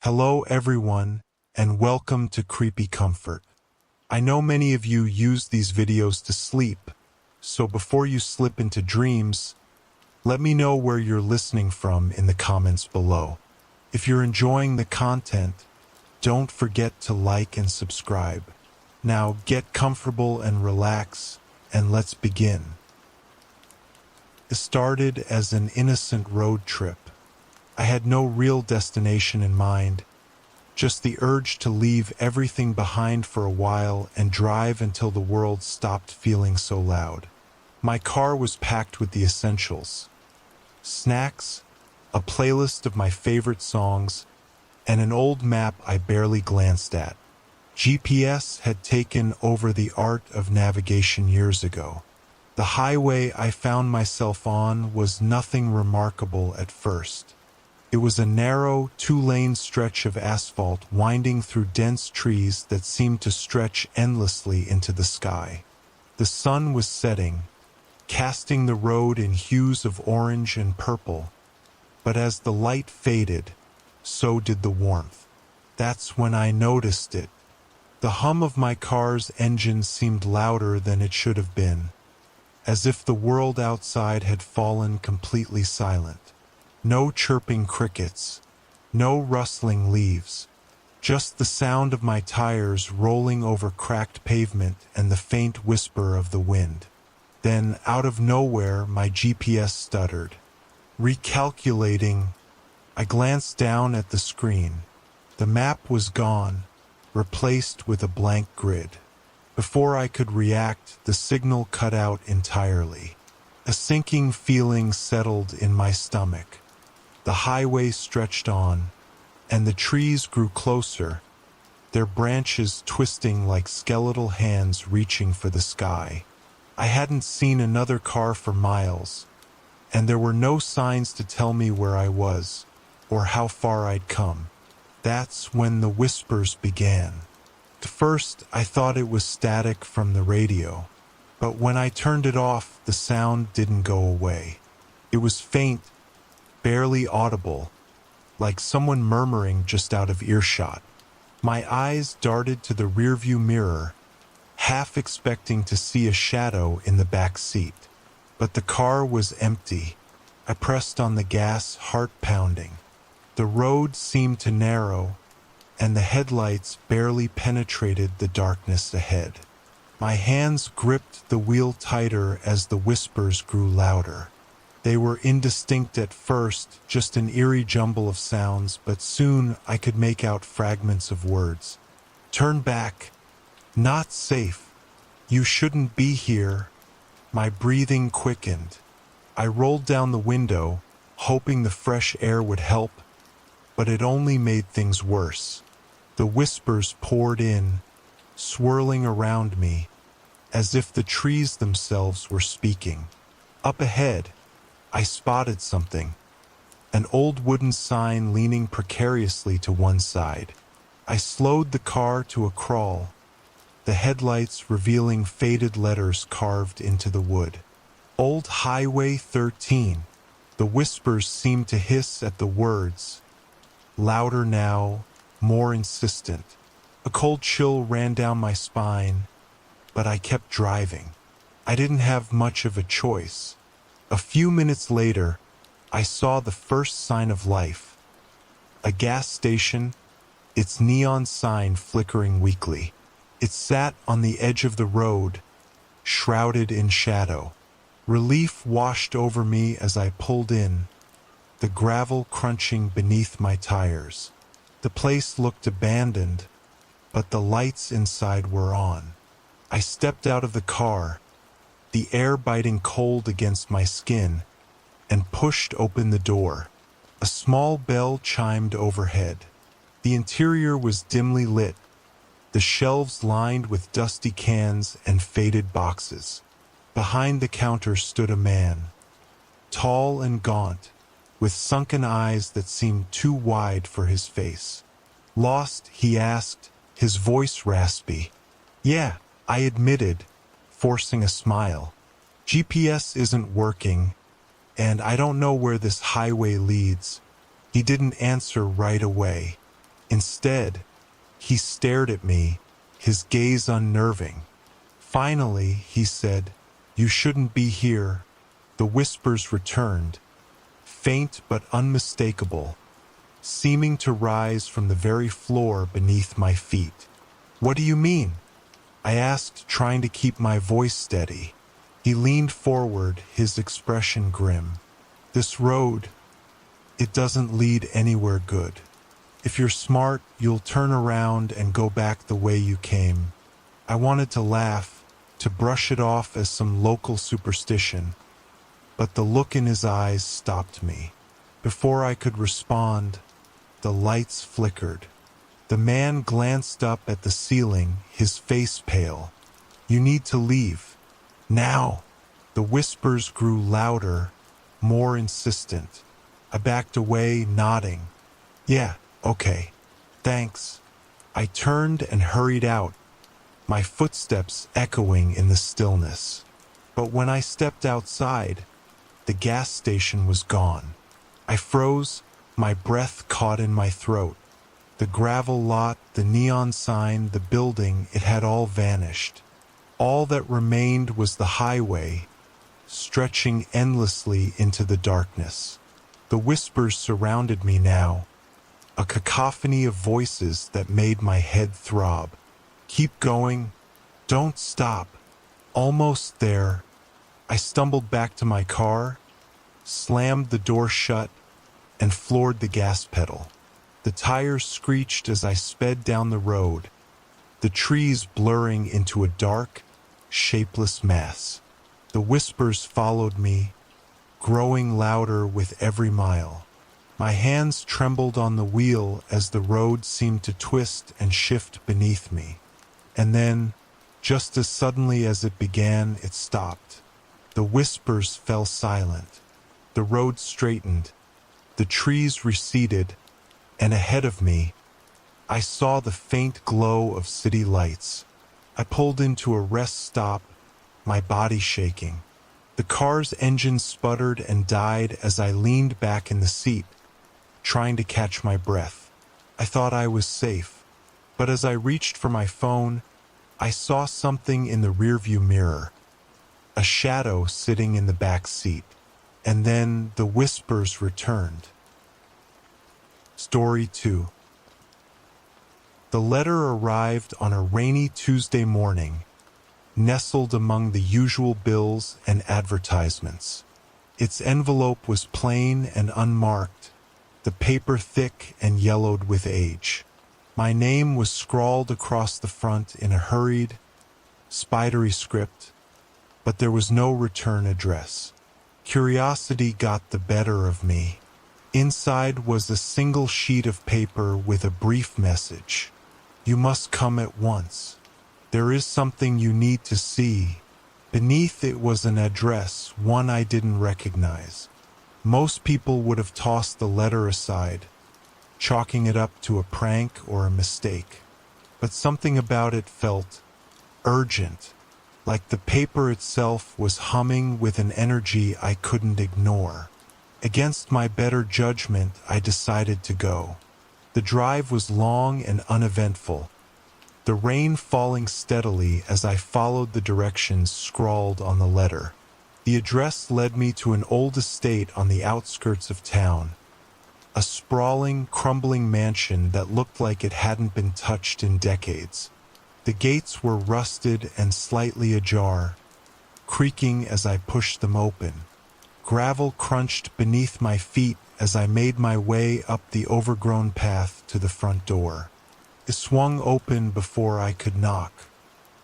Hello everyone, and welcome to Creepy Comfort. I know many of you use these videos to sleep, so before you slip into dreams, let me know where you're listening from in the comments below. If you're enjoying the content, don't forget to like and subscribe. Now get comfortable and relax, and let's begin. It started as an innocent road trip. I had no real destination in mind, just the urge to leave everything behind for a while and drive until the world stopped feeling so loud. My car was packed with the essentials: snacks, a playlist of my favorite songs, and an old map I barely glanced at. GPS had taken over the art of navigation years ago. The highway I found myself on was nothing remarkable at first. It was a narrow, two-lane stretch of asphalt winding through dense trees that seemed to stretch endlessly into the sky. The sun was setting, casting the road in hues of orange and purple, but as the light faded, so did the warmth. That's when I noticed it. The hum of my car's engine seemed louder than it should have been, as if the world outside had fallen completely silent. No chirping crickets, no rustling leaves, just the sound of my tires rolling over cracked pavement and the faint whisper of the wind. Then, out of nowhere, my GPS stuttered. Recalculating, I glanced down at the screen. The map was gone, replaced with a blank grid. Before I could react, the signal cut out entirely. A sinking feeling settled in my stomach. The highway stretched on, and the trees grew closer, their branches twisting like skeletal hands reaching for the sky. I hadn't seen another car for miles, and there were no signs to tell me where I was, or how far I'd come. That's when the whispers began. At first, I thought it was static from the radio, but when I turned it off, the sound didn't go away. It was faint, barely audible, like someone murmuring just out of earshot. My eyes darted to the rearview mirror, half expecting to see a shadow in the back seat. But the car was empty. I pressed on the gas, heart pounding. The road seemed to narrow, and the headlights barely penetrated the darkness ahead. My hands gripped the wheel tighter as the whispers grew louder. They were indistinct at first, just an eerie jumble of sounds, but soon I could make out fragments of words. Turn back. Not safe. You shouldn't be here. My breathing quickened. I rolled down the window, hoping the fresh air would help, but it only made things worse. The whispers poured in, swirling around me, as if the trees themselves were speaking. Up ahead, I spotted something, an old wooden sign leaning precariously to one side. I slowed the car to a crawl, the headlights revealing faded letters carved into the wood. Old Highway 13. The whispers seemed to hiss at the words, louder now, more insistent. A cold chill ran down my spine, but I kept driving. I didn't have much of a choice. A few minutes later, I saw the first sign of life. A gas station, its neon sign flickering weakly. It sat on the edge of the road, shrouded in shadow. Relief washed over me as I pulled in, the gravel crunching beneath my tires. The place looked abandoned, but the lights inside were on. I stepped out of the car, the air biting cold against my skin, and pushed open the door. A small bell chimed overhead. The interior was dimly lit, the shelves lined with dusty cans and faded boxes. Behind the counter stood a man, tall and gaunt, with sunken eyes that seemed too wide for his face. Lost, he asked, his voice raspy. Yeah, I admitted, forcing a smile. GPS isn't working, and I don't know where this highway leads. He didn't answer right away. Instead, he stared at me, his gaze unnerving. Finally, he said, "You shouldn't be here." The whispers returned, faint but unmistakable, seeming to rise from the very floor beneath my feet. "What do you mean?" I asked, trying to keep my voice steady. He leaned forward, his expression grim. "This road, it doesn't lead anywhere good. If you're smart, you'll turn around and go back the way you came." I wanted to laugh, to brush it off as some local superstition, but the look in his eyes stopped me. Before I could respond, the lights flickered. The man glanced up at the ceiling, his face pale. "You need to leave. Now." The whispers grew louder, more insistent. I backed away, nodding. "Yeah, okay. Thanks." I turned and hurried out, my footsteps echoing in the stillness. But when I stepped outside, the gas station was gone. I froze, my breath caught in my throat. The gravel lot, the neon sign, the building, it had all vanished. All that remained was the highway, stretching endlessly into the darkness. The whispers surrounded me now, a cacophony of voices that made my head throb. "Keep going. Don't stop." Almost there, I stumbled back to my car, slammed the door shut, and floored the gas pedal. The tires screeched as I sped down the road, the trees blurring into a dark, shapeless mass. The whispers followed me, growing louder with every mile. My hands trembled on the wheel as the road seemed to twist and shift beneath me. And then, just as suddenly as it began, it stopped. The whispers fell silent. The road straightened, the trees receded, and ahead of me, I saw the faint glow of city lights. I pulled into a rest stop, my body shaking. The car's engine sputtered and died as I leaned back in the seat, trying to catch my breath. I thought I was safe, but as I reached for my phone, I saw something in the rearview mirror, a shadow sitting in the back seat. And then the whispers returned. Story 2. The letter arrived on a rainy Tuesday morning, nestled among the usual bills and advertisements. Its envelope was plain and unmarked, the paper thick and yellowed with age. My name was scrawled across the front in a hurried, spidery script, but there was no return address. Curiosity got the better of me. Inside was a single sheet of paper with a brief message. "You must come at once. There is something you need to see." Beneath it was an address, one I didn't recognize. Most people would have tossed the letter aside, chalking it up to a prank or a mistake. But something about it felt urgent, like the paper itself was humming with an energy I couldn't ignore. Against my better judgment, I decided to go. The drive was long and uneventful, the rain falling steadily as I followed the directions scrawled on the letter. The address led me to an old estate on the outskirts of town, a sprawling, crumbling mansion that looked like it hadn't been touched in decades. The gates were rusted and slightly ajar, creaking as I pushed them open. Gravel crunched beneath my feet as I made my way up the overgrown path to the front door. It swung open before I could knock.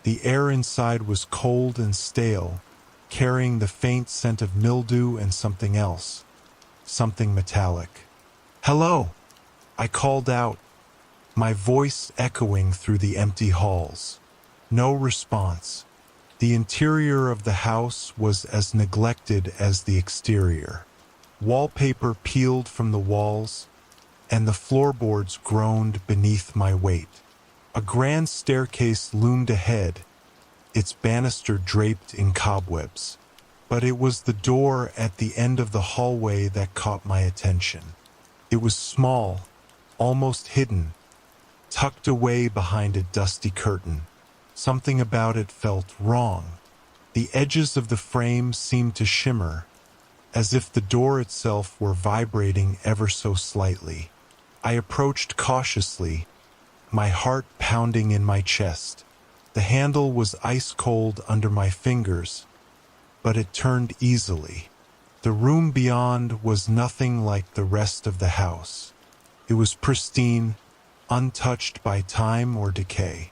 The air inside was cold and stale, carrying the faint scent of mildew and something else, something metallic. "Hello!" I called out, my voice echoing through the empty halls. No response. The interior of the house was as neglected as the exterior. Wallpaper peeled from the walls, and the floorboards groaned beneath my weight. A grand staircase loomed ahead, its banister draped in cobwebs. But it was the door at the end of the hallway that caught my attention. It was small, almost hidden, tucked away behind a dusty curtain. Something about it felt wrong. The edges of the frame seemed to shimmer, as if the door itself were vibrating ever so slightly. I approached cautiously, my heart pounding in my chest. The handle was ice cold under my fingers, but it turned easily. The room beyond was nothing like the rest of the house. It was pristine, untouched by time or decay.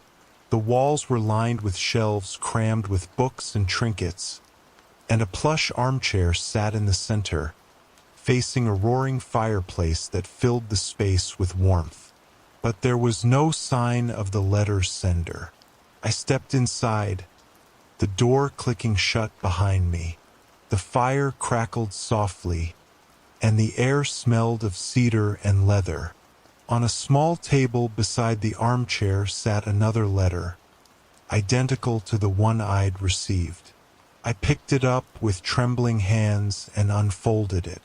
The walls were lined with shelves crammed with books and trinkets, and a plush armchair sat in the center, facing a roaring fireplace that filled the space with warmth. But there was no sign of the letter's sender. I stepped inside, the door clicking shut behind me. The fire crackled softly, and the air smelled of cedar and leather. On a small table beside the armchair sat another letter, identical to the one I'd received. I picked it up with trembling hands and unfolded it.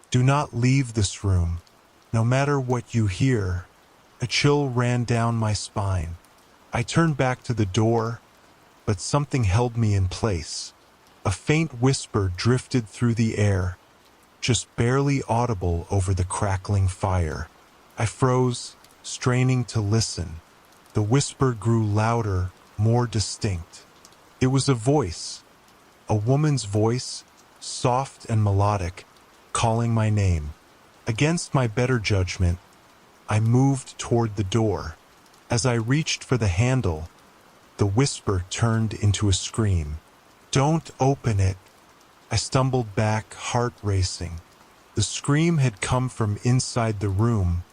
"Do not leave this room, no matter what you hear." A chill ran down my spine. I turned back to the door, but something held me in place. A faint whisper drifted through the air, just barely audible over the crackling fire. I froze, straining to listen. The whisper grew louder, more distinct. It was a voice, a woman's voice, soft and melodic, calling my name. Against my better judgment, I moved toward the door. As I reached for the handle, the whisper turned into a scream. "Don't open it." I stumbled back, heart racing. The scream had come from inside the room,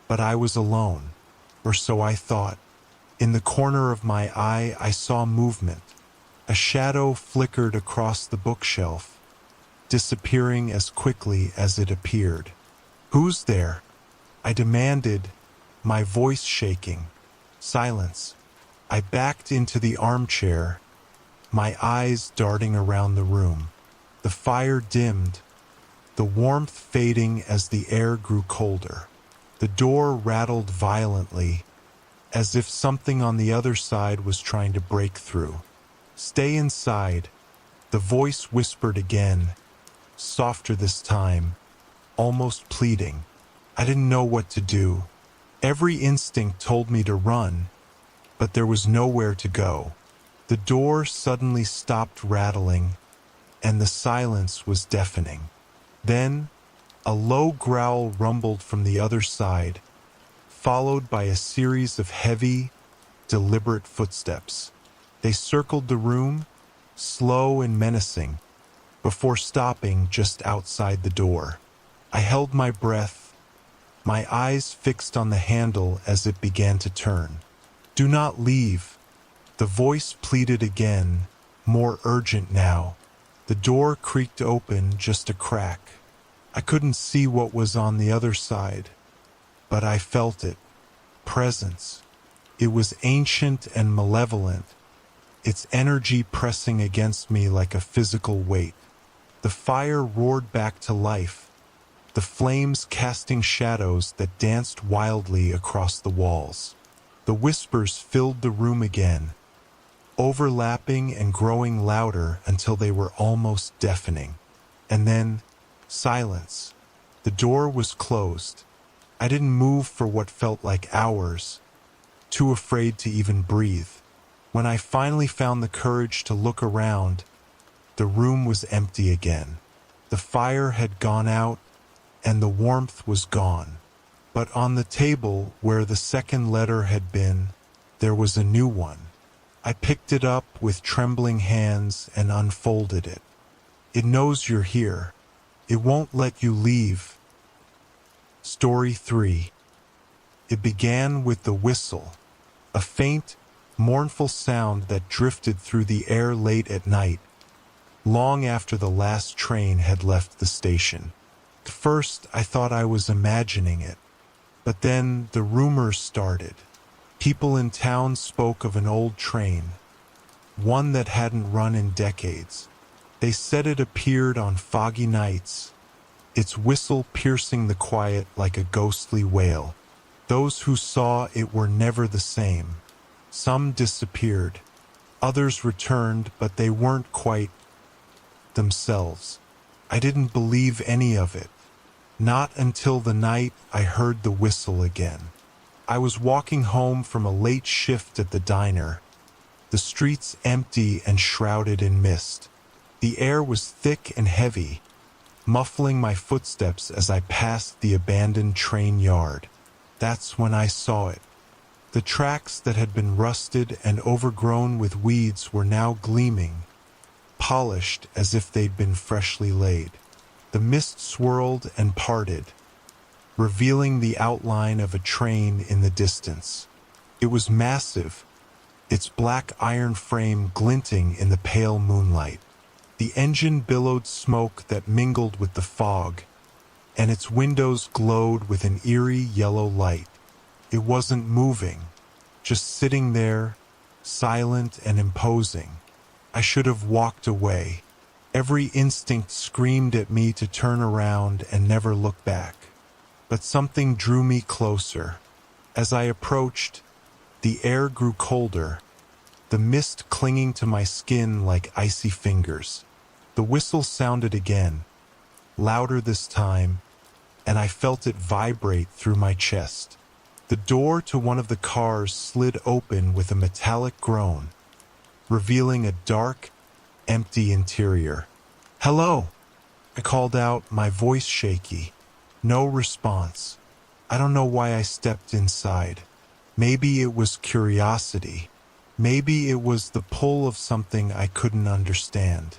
but I was alone, or so I thought. In the corner of my eye, I saw movement. A shadow flickered across the bookshelf, disappearing as quickly as it appeared. "Who's there?" I demanded, my voice shaking. Silence. I backed into the armchair, my eyes darting around the room. The fire dimmed, the warmth fading as the air grew colder. The door rattled violently, as if something on the other side was trying to break through. "Stay inside," the voice whispered again, softer this time, almost pleading. I didn't know what to do. Every instinct told me to run, but there was nowhere to go. The door suddenly stopped rattling, and the silence was deafening. Then, a low growl rumbled from the other side, followed by a series of heavy, deliberate footsteps. They circled the room, slow and menacing, before stopping just outside the door. I held my breath, my eyes fixed on the handle as it began to turn. "Do not leave," the voice pleaded again, more urgent now. The door creaked open just a crack. I couldn't see what was on the other side, but I felt it. Presence. It was ancient and malevolent, its energy pressing against me like a physical weight. The fire roared back to life, the flames casting shadows that danced wildly across the walls. The whispers filled the room again, overlapping and growing louder until they were almost deafening. And then, silence. The door was closed. I didn't move for what felt like hours, too afraid to even breathe. When I finally found the courage to look around, the room was empty again. The fire had gone out, and the warmth was gone. But on the table where the second letter had been, there was a new one. I picked it up with trembling hands and unfolded it. "It knows you're here. It won't let you leave." Story 3. It began with the whistle, a faint, mournful sound that drifted through the air late at night, long after the last train had left the station. At first, I thought I was imagining it, but then the rumors started. People in town spoke of an old train, one that hadn't run in decades. They said it appeared on foggy nights, its whistle piercing the quiet like a ghostly wail. Those who saw it were never the same. Some disappeared. Others returned, but they weren't quite themselves. I didn't believe any of it. Not until the night I heard the whistle again. I was walking home from a late shift at the diner, the streets empty and shrouded in mist. The air was thick and heavy, muffling my footsteps as I passed the abandoned train yard. That's when I saw it. The tracks that had been rusted and overgrown with weeds were now gleaming, polished as if they'd been freshly laid. The mist swirled and parted, revealing the outline of a train in the distance. It was massive, its black iron frame glinting in the pale moonlight. The engine billowed smoke that mingled with the fog, and its windows glowed with an eerie yellow light. It wasn't moving, just sitting there, silent and imposing. I should have walked away. Every instinct screamed at me to turn around and never look back. But something drew me closer. As I approached, the air grew colder, the mist clinging to my skin like icy fingers. The whistle sounded again, louder this time, and I felt it vibrate through my chest. The door to one of the cars slid open with a metallic groan, revealing a dark, empty interior. "Hello!" I called out, my voice shaky. No response. I don't know why I stepped inside. Maybe it was curiosity. Maybe it was the pull of something I couldn't understand.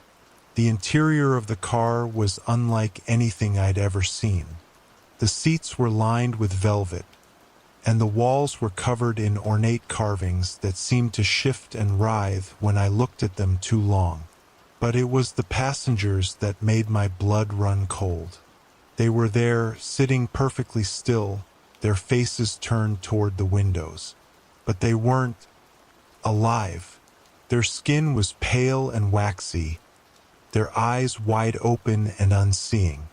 The interior of the car was unlike anything I'd ever seen. The seats were lined with velvet, and the walls were covered in ornate carvings that seemed to shift and writhe when I looked at them too long. But it was the passengers that made my blood run cold. They were there, sitting perfectly still, their faces turned toward the windows. But they weren't alive. Their skin was pale and waxy, their eyes wide open and unseeing.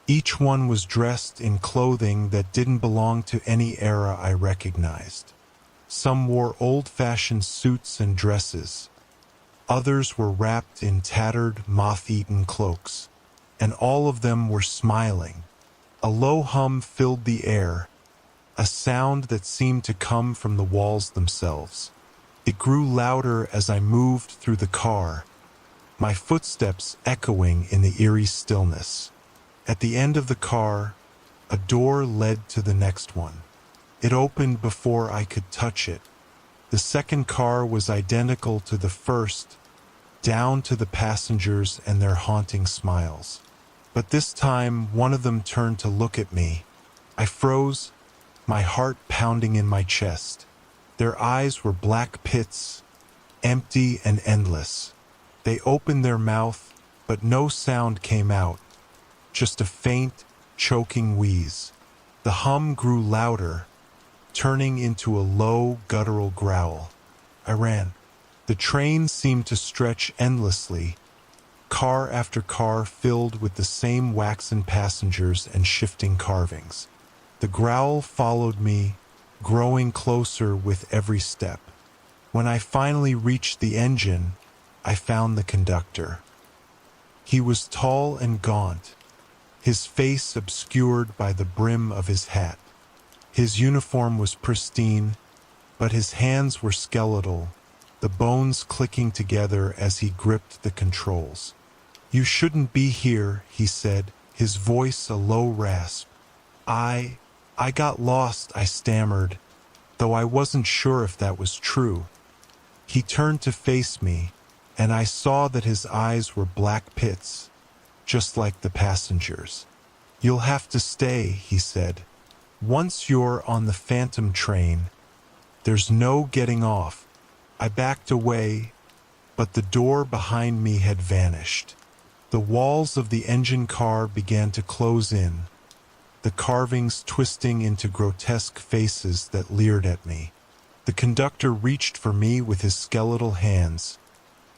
Each one was dressed in clothing that didn't belong to any era I recognized. Some wore old-fashioned suits and dresses. Others were wrapped in tattered, moth-eaten cloaks. And all of them were smiling. A low hum filled the air, a sound that seemed to come from the walls themselves. It grew louder as I moved through the car, my footsteps echoing in the eerie stillness. At the end of the car, a door led to the next one. It opened before I could touch it. The second car was identical to the first, down to the passengers and their haunting smiles. But this time, one of them turned to look at me. I froze, my heart pounding in my chest. Their eyes were black pits, empty and endless. They opened their mouth, but no sound came out, just a faint, choking wheeze. The hum grew louder, turning into a low, guttural growl. I ran. The train seemed to stretch endlessly, car after car filled with the same waxen passengers and shifting carvings. The growl followed me, growing closer with every step. When I finally reached the engine, I found the conductor. He was tall and gaunt, his face obscured by the brim of his hat. His uniform was pristine, but his hands were skeletal, the bones clicking together as he gripped the controls. "You shouldn't be here," he said, his voice a low rasp. I got lost," I stammered, though I wasn't sure if that was true. He turned to face me, and I saw that his eyes were black pits, just like the passengers. "You'll have to stay," he said. "Once you're on the phantom train, there's no getting off." I backed away, but the door behind me had vanished. The walls of the engine car began to close in, the carvings twisting into grotesque faces that leered at me. The conductor reached for me with his skeletal hands,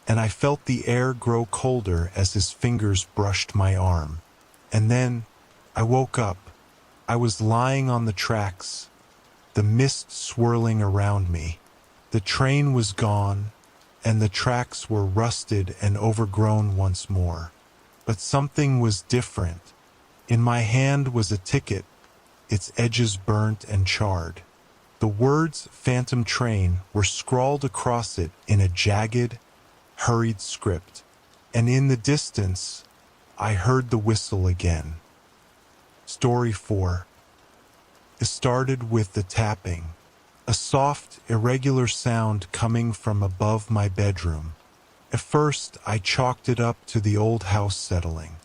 and I felt the air grow colder as his fingers brushed my arm. And then I woke up. I was lying on the tracks, the mist swirling around me. The train was gone, and the tracks were rusted and overgrown once more. But something was different. In my hand was a ticket, its edges burnt and charred. The words "Phantom Train" were scrawled across it in a jagged, hurried script, and in the distance, I heard the whistle again. Story 4. It started with the tapping, a soft, irregular sound coming from above my bedroom. At first, I chalked it up to the old house settling.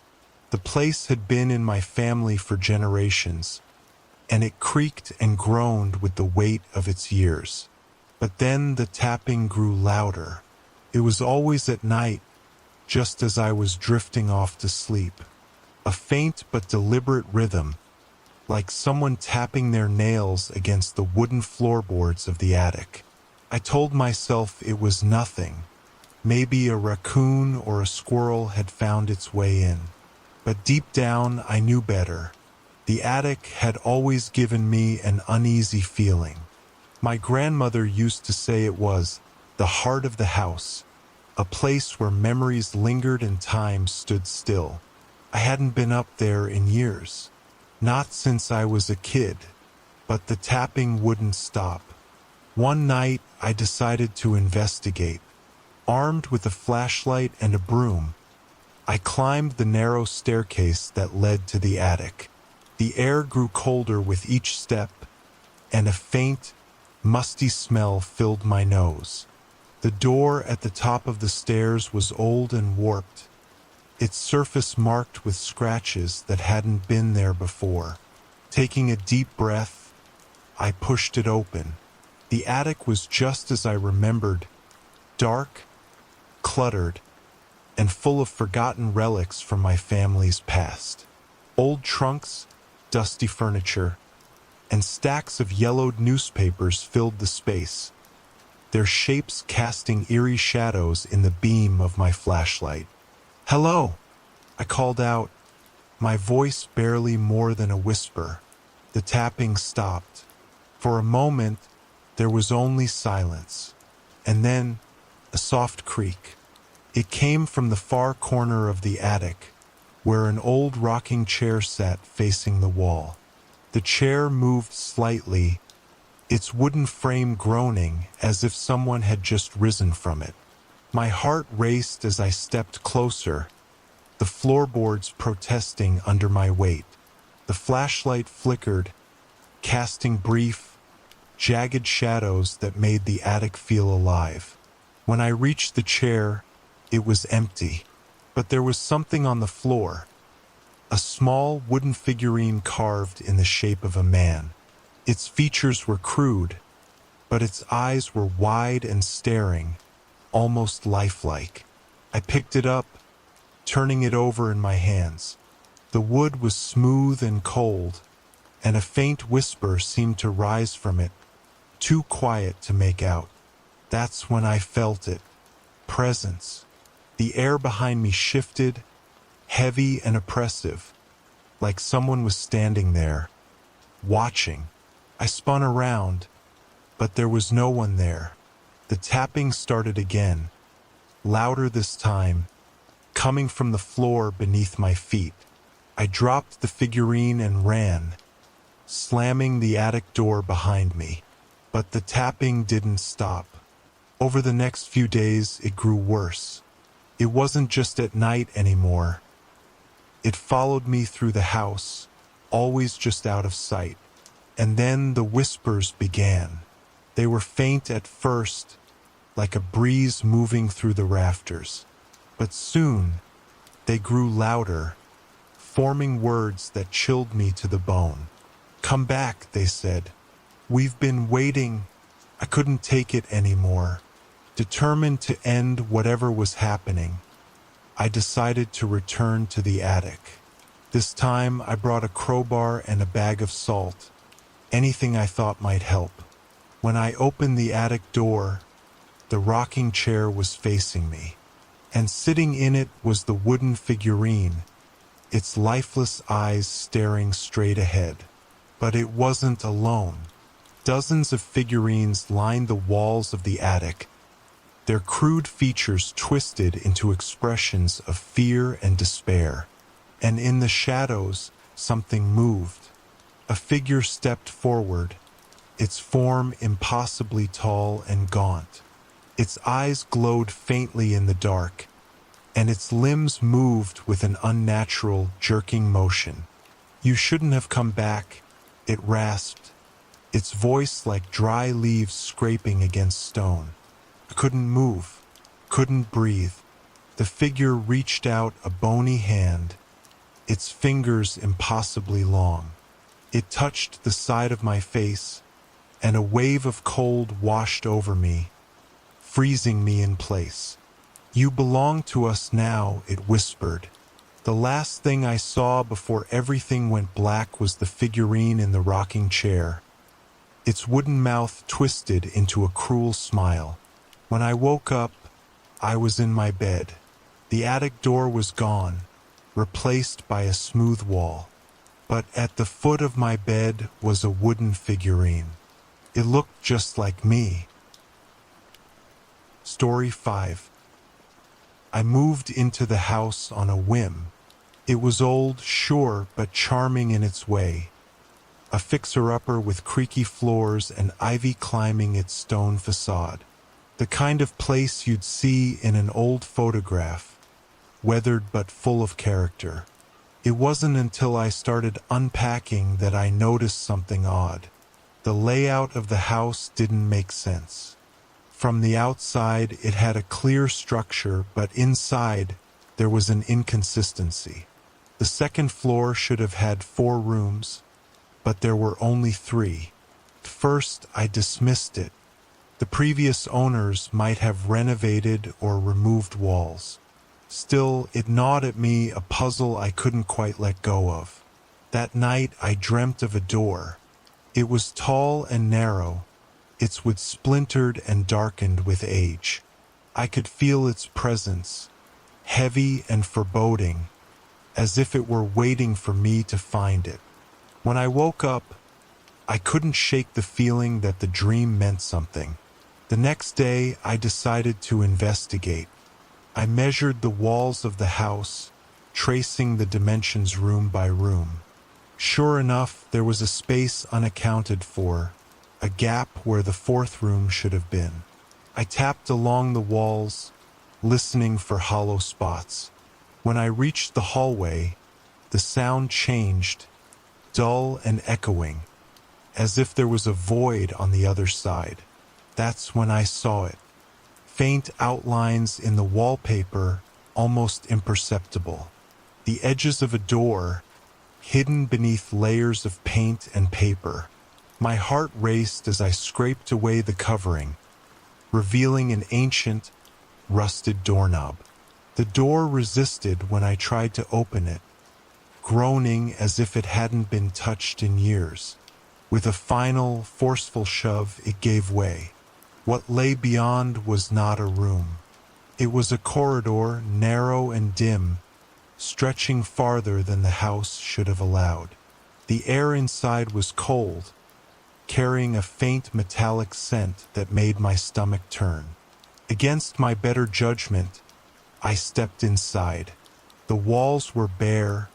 The place had been in my family for generations, and it creaked and groaned with the weight of its years. But then the tapping grew louder. It was always at night, just as I was drifting off to sleep. A faint but deliberate rhythm, like someone tapping their nails against the wooden floorboards of the attic. I told myself it was nothing. Maybe a raccoon or a squirrel had found its way in. But deep down, I knew better. The attic had always given me an uneasy feeling. My grandmother used to say it was the heart of the house, a place where memories lingered and time stood still. I hadn't been up there in years. Not since I was a kid, but the tapping wouldn't stop. One night, I decided to investigate. Armed with a flashlight and a broom, I climbed the narrow staircase that led to the attic. The air grew colder with each step, and a faint, musty smell filled my nose. The door at the top of the stairs was old and warped, its surface marked with scratches that hadn't been there before. Taking a deep breath, I pushed it open. The attic was just as I remembered, dark, cluttered, and full of forgotten relics from my family's past. Old trunks, dusty furniture, and stacks of yellowed newspapers filled the space, their shapes casting eerie shadows in the beam of my flashlight. "Hello," I called out, my voice barely more than a whisper. The tapping stopped. For a moment, there was only silence, and then a soft creak. It came from the far corner of the attic, where an old rocking chair sat facing the wall. The chair moved slightly, its wooden frame groaning as if someone had just risen from it. My heart raced as I stepped closer, the floorboards protesting under my weight. The flashlight flickered, casting brief, jagged shadows that made the attic feel alive. When I reached the chair, it was empty, but there was something on the floor, a small wooden figurine carved in the shape of a man. Its features were crude, but its eyes were wide and staring, almost lifelike. I picked it up, turning it over in my hands. The wood was smooth and cold, and a faint whisper seemed to rise from it, too quiet to make out. That's when I felt it. Presence. The air behind me shifted, heavy and oppressive, like someone was standing there, watching. I spun around, but there was no one there. The tapping started again, louder this time, coming from the floor beneath my feet. I dropped the figurine and ran, slamming the attic door behind me. But the tapping didn't stop. Over the next few days, it grew worse. It wasn't just at night anymore. It followed me through the house, always just out of sight. And then the whispers began. They were faint at first, like a breeze moving through the rafters. But soon, they grew louder, forming words that chilled me to the bone. "Come back," they said. "We've been waiting." I couldn't take it anymore. Determined to end whatever was happening, I decided to return to the attic. This time, I brought a crowbar and a bag of salt, anything I thought might help. When I opened the attic door, the rocking chair was facing me, and sitting in it was the wooden figurine, its lifeless eyes staring straight ahead. But it wasn't alone. Dozens of figurines lined the walls of the attic, their crude features twisted into expressions of fear and despair. And in the shadows, something moved. A figure stepped forward, its form impossibly tall and gaunt. Its eyes glowed faintly in the dark, and its limbs moved with an unnatural, jerking motion. "You shouldn't have come back," it rasped, its voice like dry leaves scraping against stone. I couldn't move, couldn't breathe. The figure reached out a bony hand, its fingers impossibly long. It touched the side of my face, and a wave of cold washed over me, freezing me in place. "You belong to us now," it whispered. The last thing I saw before everything went black was the figurine in the rocking chair, its wooden mouth twisted into a cruel smile. When I woke up, I was in my bed. The attic door was gone, replaced by a smooth wall. But at the foot of my bed was a wooden figurine. It looked just like me. Story 5. I moved into the house on a whim. It was old, sure, but charming in its way. A fixer-upper with creaky floors and ivy climbing its stone facade. The kind of place you'd see in an old photograph, weathered but full of character. It wasn't until I started unpacking that I noticed something odd. The layout of the house didn't make sense. From the outside, it had a clear structure, but inside, there was an inconsistency. The second floor should have had 4 rooms, but there were only 3. At first, I dismissed it. The previous owners might have renovated or removed walls. Still, it gnawed at me, a puzzle I couldn't quite let go of. That night, I dreamt of a door. It was tall and narrow, its wood splintered and darkened with age. I could feel its presence, heavy and foreboding, as if it were waiting for me to find it. When I woke up, I couldn't shake the feeling that the dream meant something. The next day, I decided to investigate. I measured the walls of the house, tracing the dimensions room by room. Sure enough, there was a space unaccounted for, a gap where the 4th room should have been. I tapped along the walls, listening for hollow spots. When I reached the hallway, the sound changed, dull and echoing, as if there was a void on the other side. That's when I saw it. Faint outlines in the wallpaper, almost imperceptible. The edges of a door, hidden beneath layers of paint and paper. My heart raced as I scraped away the covering, revealing an ancient, rusted doorknob. The door resisted when I tried to open it, groaning as if it hadn't been touched in years. With a final, forceful shove, it gave way. What lay beyond was not a room. It was a corridor, narrow and dim, stretching farther than the house should have allowed. The air inside was cold, carrying a faint metallic scent that made my stomach turn. Against my better judgment, I stepped inside. The walls were bare,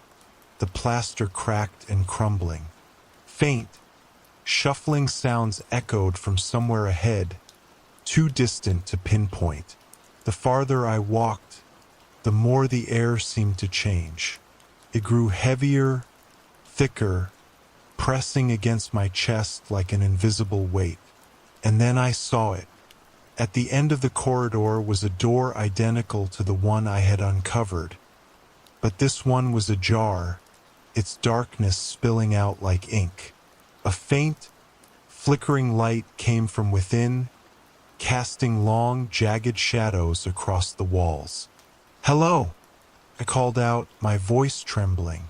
the plaster cracked and crumbling. Faint, shuffling sounds echoed from somewhere ahead, too distant to pinpoint. The farther I walked, the more the air seemed to change. It grew heavier, thicker, pressing against my chest like an invisible weight. And then I saw it. At the end of the corridor was a door identical to the one I had uncovered. But this one was ajar, its darkness spilling out like ink. A faint, flickering light came from within, casting long, jagged shadows across the walls. "Hello!" I called out, my voice trembling.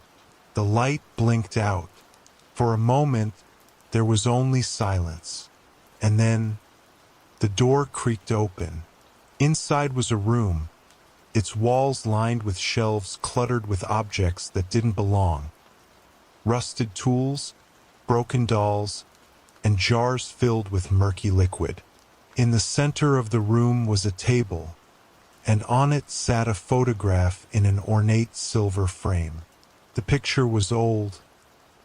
The light blinked out. For a moment, there was only silence. And then, the door creaked open. Inside was a room, its walls lined with shelves cluttered with objects that didn't belong. Rusted tools, broken dolls, and jars filled with murky liquid. In the center of the room was a table, and on it sat a photograph in an ornate silver frame. The picture was old,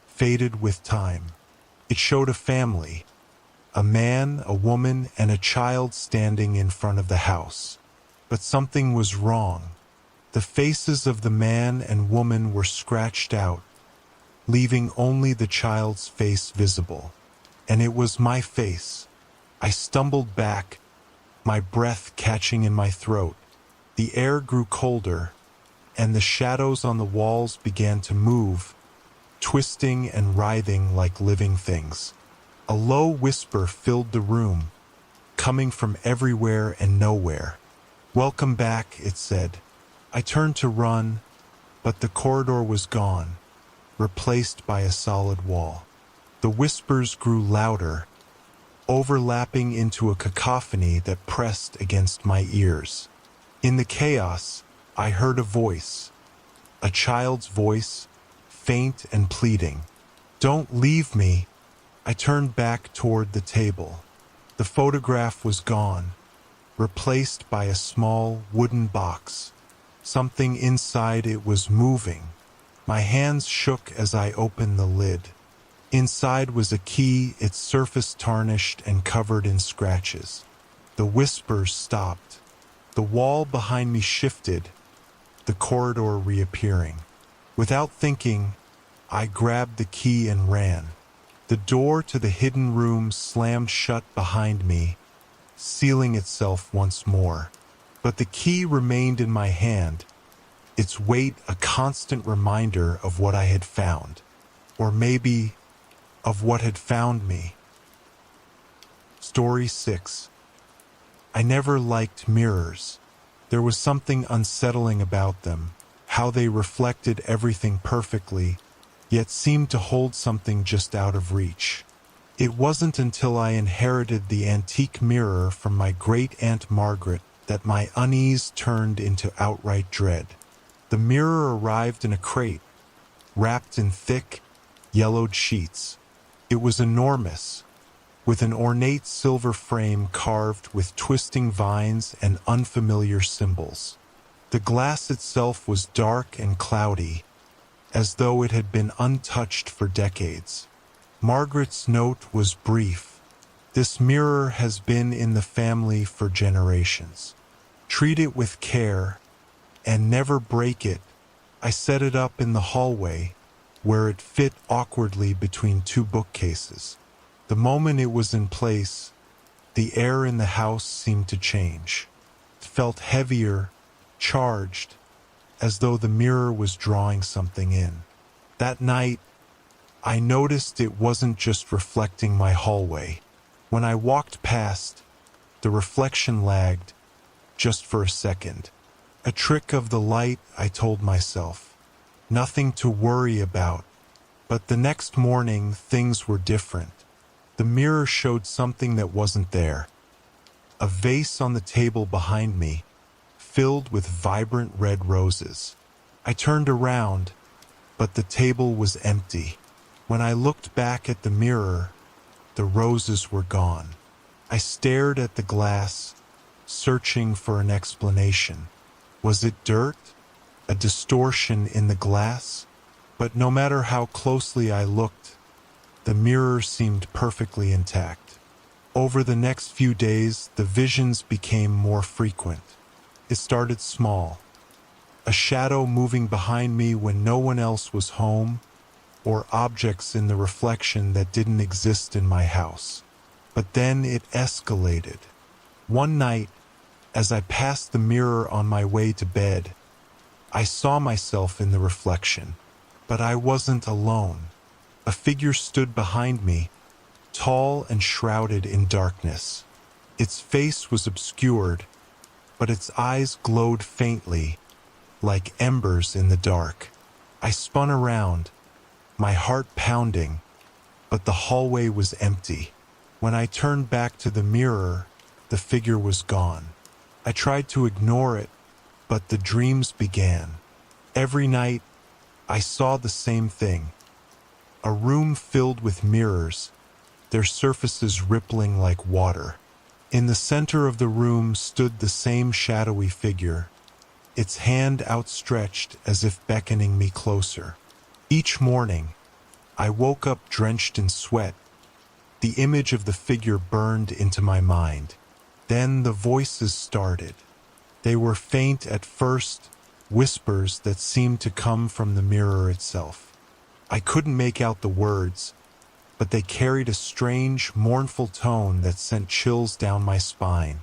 faded with time. It showed a family, a man, a woman, and a child standing in front of the house. But something was wrong. The faces of the man and woman were scratched out, leaving only the child's face visible. And it was my face. I stumbled back, my breath catching in my throat. The air grew colder, and the shadows on the walls began to move, twisting and writhing like living things. A low whisper filled the room, coming from everywhere and nowhere. "Welcome back," it said. I turned to run, but the corridor was gone, replaced by a solid wall. The whispers grew louder, overlapping into a cacophony that pressed against my ears. In the chaos, I heard a voice, a child's voice, faint and pleading. "Don't leave me." I turned back toward the table. The photograph was gone, replaced by a small wooden box. Something inside it was moving. My hands shook as I opened the lid. Inside was a key, its surface tarnished and covered in scratches. The whispers stopped. The wall behind me shifted, the corridor reappearing. Without thinking, I grabbed the key and ran. The door to the hidden room slammed shut behind me, sealing itself once more. But the key remained in my hand, its weight a constant reminder of what I had found. Or maybe of what had found me. Story 6. I never liked mirrors. There was something unsettling about them, how they reflected everything perfectly, yet seemed to hold something just out of reach. It wasn't until I inherited the antique mirror from my great-aunt Margaret that my unease turned into outright dread. The mirror arrived in a crate, wrapped in thick, yellowed sheets. It was enormous, with an ornate silver frame carved with twisting vines and unfamiliar symbols. The glass itself was dark and cloudy, as though it had been untouched for decades. Margaret's note was brief. "This mirror has been in the family for generations. Treat it with care, and never break it." I set it up in the hallway, where it fit awkwardly between two bookcases. The moment it was in place, the air in the house seemed to change. It felt heavier, charged, as though the mirror was drawing something in. That night, I noticed it wasn't just reflecting my hallway. When I walked past, the reflection lagged, just for a second. A trick of the light, I told myself. Nothing to worry about. But the next morning, things were different. The mirror showed something that wasn't there. A vase on the table behind me, filled with vibrant red roses. I turned around, but the table was empty. When I looked back at the mirror, the roses were gone. I stared at the glass, searching for an explanation. Was it dirt? A distortion in the glass? But no matter how closely I looked, the mirror seemed perfectly intact. Over the next few days, the visions became more frequent. It started small. A shadow moving behind me when no one else was home, or objects in the reflection that didn't exist in my house. But then it escalated. One night, as I passed the mirror on my way to bed, I saw myself in the reflection, but I wasn't alone. A figure stood behind me, tall and shrouded in darkness. Its face was obscured, but its eyes glowed faintly, like embers in the dark. I spun around, my heart pounding, but the hallway was empty. When I turned back to the mirror, the figure was gone. I tried to ignore it, but the dreams began. Every night, I saw the same thing. A room filled with mirrors, their surfaces rippling like water. In the center of the room stood the same shadowy figure, its hand outstretched as if beckoning me closer. Each morning, I woke up drenched in sweat. The image of the figure burned into my mind. Then the voices started. They were faint at first, whispers that seemed to come from the mirror itself. I couldn't make out the words, but they carried a strange, mournful tone that sent chills down my spine.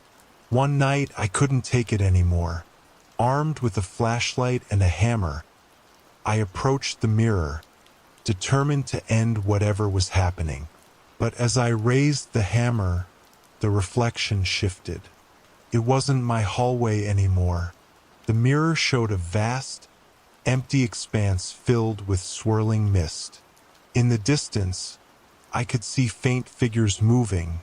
One night, I couldn't take it anymore. Armed with a flashlight and a hammer, I approached the mirror, determined to end whatever was happening. But as I raised the hammer, the reflection shifted. It wasn't my hallway anymore. The mirror showed a vast, empty expanse filled with swirling mist. In the distance, I could see faint figures moving,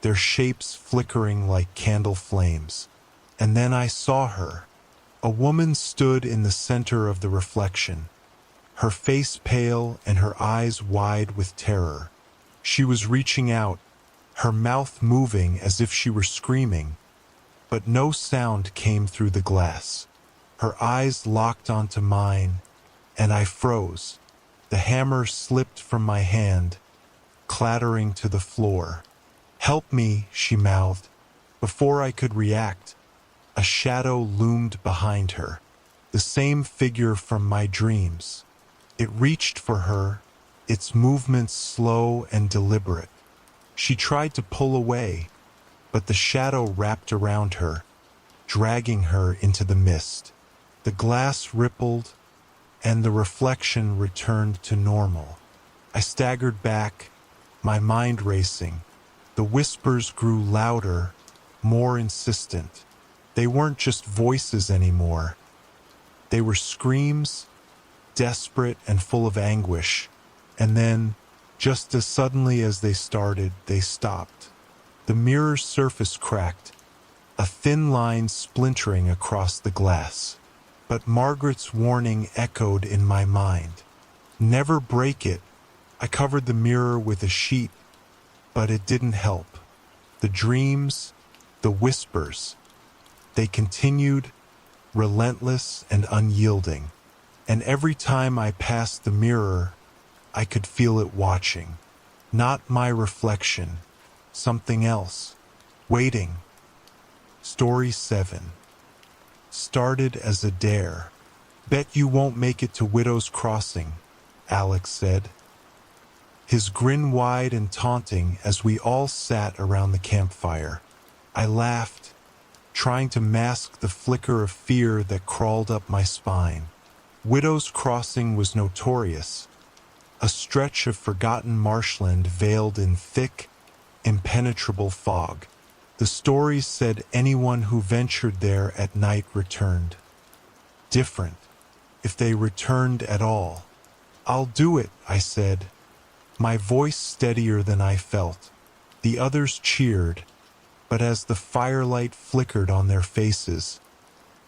their shapes flickering like candle flames. And then I saw her. A woman stood in the center of the reflection, her face pale and her eyes wide with terror. She was reaching out, her mouth moving as if she were screaming, but no sound came through the glass. Her eyes locked onto mine, and I froze. The hammer slipped from my hand, clattering to the floor. "Help me," she mouthed. Before I could react, a shadow loomed behind her, the same figure from my dreams. It reached for her, its movements slow and deliberate. She tried to pull away, but the shadow wrapped around her, dragging her into the mist. The glass rippled, and the reflection returned to normal. I staggered back, my mind racing. The whispers grew louder, more insistent. They weren't just voices anymore. They were screams, desperate and full of anguish. And then, just as suddenly as they started, they stopped. The mirror's surface cracked, a thin line splintering across the glass. But Margaret's warning echoed in my mind. Never break it. I covered the mirror with a sheet, but it didn't help. The dreams, the whispers, they continued, relentless and unyielding. And every time I passed the mirror, I could feel it watching. Not my reflection, something else, waiting. Story 7. Started as a dare. "Bet you won't make it to Widow's Crossing," Alex said, his grin wide and taunting as we all sat around the campfire. I laughed, trying to mask the flicker of fear that crawled up my spine. Widow's Crossing was notorious, a stretch of forgotten marshland veiled in thick, impenetrable fog. The stories said anyone who ventured there at night returned. Different, if they returned at all. "I'll do it," I said, my voice steadier than I felt. The others cheered, but as the firelight flickered on their faces,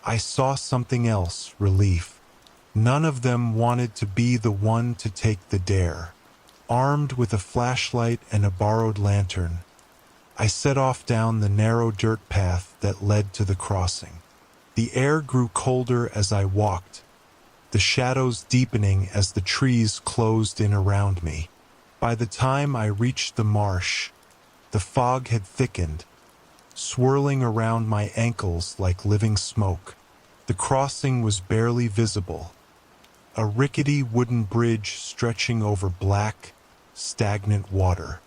I saw something else, relief. None of them wanted to be the one to take the dare. Armed with a flashlight and a borrowed lantern, I set off down the narrow dirt path that led to the crossing. The air grew colder as I walked, the shadows deepening as the trees closed in around me. By the time I reached the marsh, the fog had thickened, swirling around my ankles like living smoke. The crossing was barely visible, a rickety wooden bridge stretching over black, stagnant water.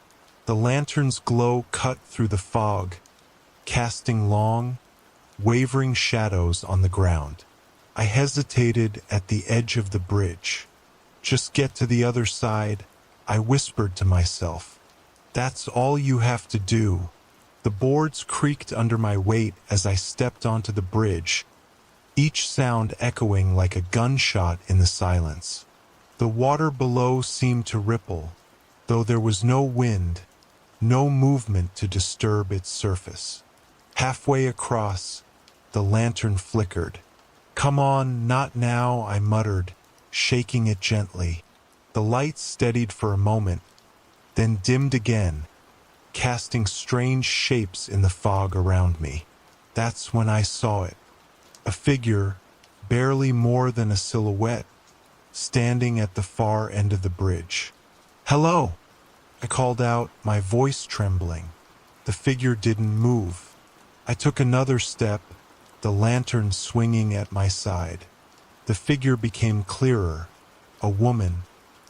The lantern's glow cut through the fog, casting long, wavering shadows on the ground. I hesitated at the edge of the bridge. "Just get to the other side," I whispered to myself. "That's all you have to do." The boards creaked under my weight as I stepped onto the bridge, each sound echoing like a gunshot in the silence. The water below seemed to ripple, though there was no wind, no movement to disturb its surface. Halfway across, the lantern flickered. "Come on, not now," I muttered, shaking it gently. The light steadied for a moment, then dimmed again, casting strange shapes in the fog around me. That's when I saw it. A figure, barely more than a silhouette, standing at the far end of the bridge. "Hello!" I called out, my voice trembling. The figure didn't move. I took another step, the lantern swinging at my side. The figure became clearer, a woman,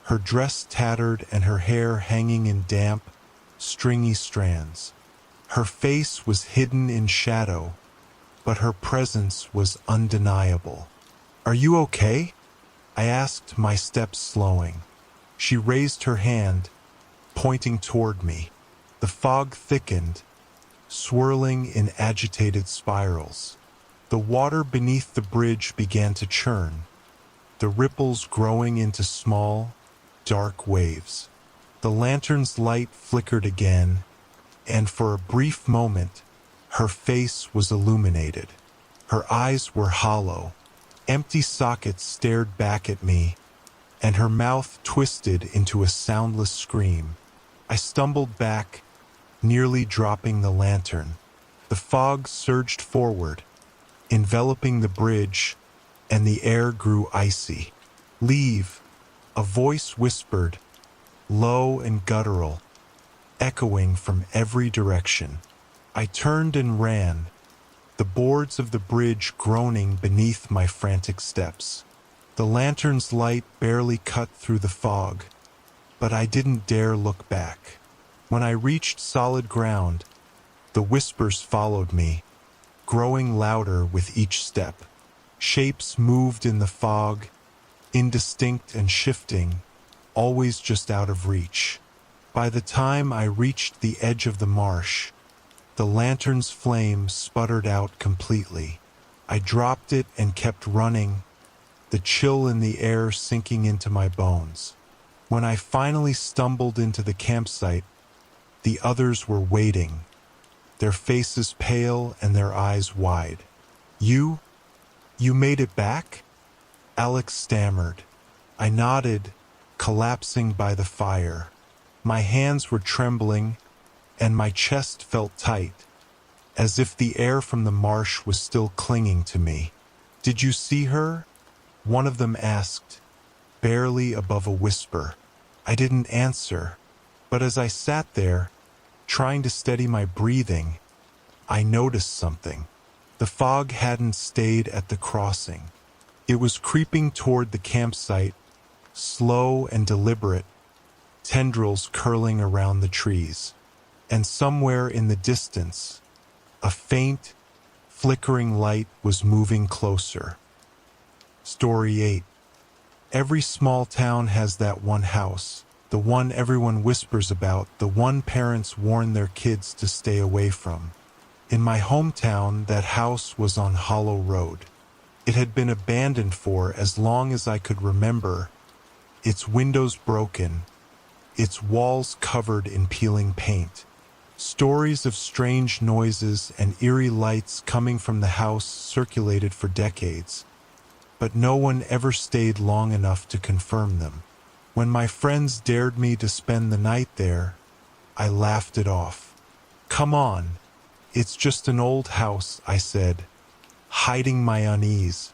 her dress tattered and her hair hanging in damp, stringy strands. Her face was hidden in shadow, but her presence was undeniable. "Are you okay?" I asked, my steps slowing. She raised her hand, pointing toward me. The fog thickened, swirling in agitated spirals. The water beneath the bridge began to churn, the ripples growing into small, dark waves. The lantern's light flickered again, and for a brief moment, her face was illuminated. Her eyes were hollow. Empty sockets stared back at me, and her mouth twisted into a soundless scream. I stumbled back, nearly dropping the lantern. The fog surged forward, enveloping the bridge, and the air grew icy. "Leave," a voice whispered, low and guttural, echoing from every direction. I turned and ran, the boards of the bridge groaning beneath my frantic steps. The lantern's light barely cut through the fog, but I didn't dare look back. When I reached solid ground, the whispers followed me, growing louder with each step. Shapes moved in the fog, indistinct and shifting, always just out of reach. By the time I reached the edge of the marsh, the lantern's flame sputtered out completely. I dropped it and kept running, the chill in the air sinking into my bones. When I finally stumbled into the campsite, the others were waiting, their faces pale and their eyes wide. You made it back?" Alex stammered. I nodded, collapsing by the fire. My hands were trembling, and my chest felt tight, as if the air from the marsh was still clinging to me. "Did you see her?" one of them asked, barely above a whisper. I didn't answer, but as I sat there, trying to steady my breathing, I noticed something. The fog hadn't stayed at the crossing. It was creeping toward the campsite, slow and deliberate, tendrils curling around the trees. And somewhere in the distance, a faint, flickering light was moving closer. Story 8. Every small town has that one house, the one everyone whispers about, the one parents warn their kids to stay away from. In my hometown, that house was on Hollow Road. It had been abandoned for as long as I could remember, its windows broken, its walls covered in peeling paint. Stories of strange noises and eerie lights coming from the house circulated for decades, but no one ever stayed long enough to confirm them. When my friends dared me to spend the night there, I laughed it off. "Come on, it's just an old house," I said, hiding my unease.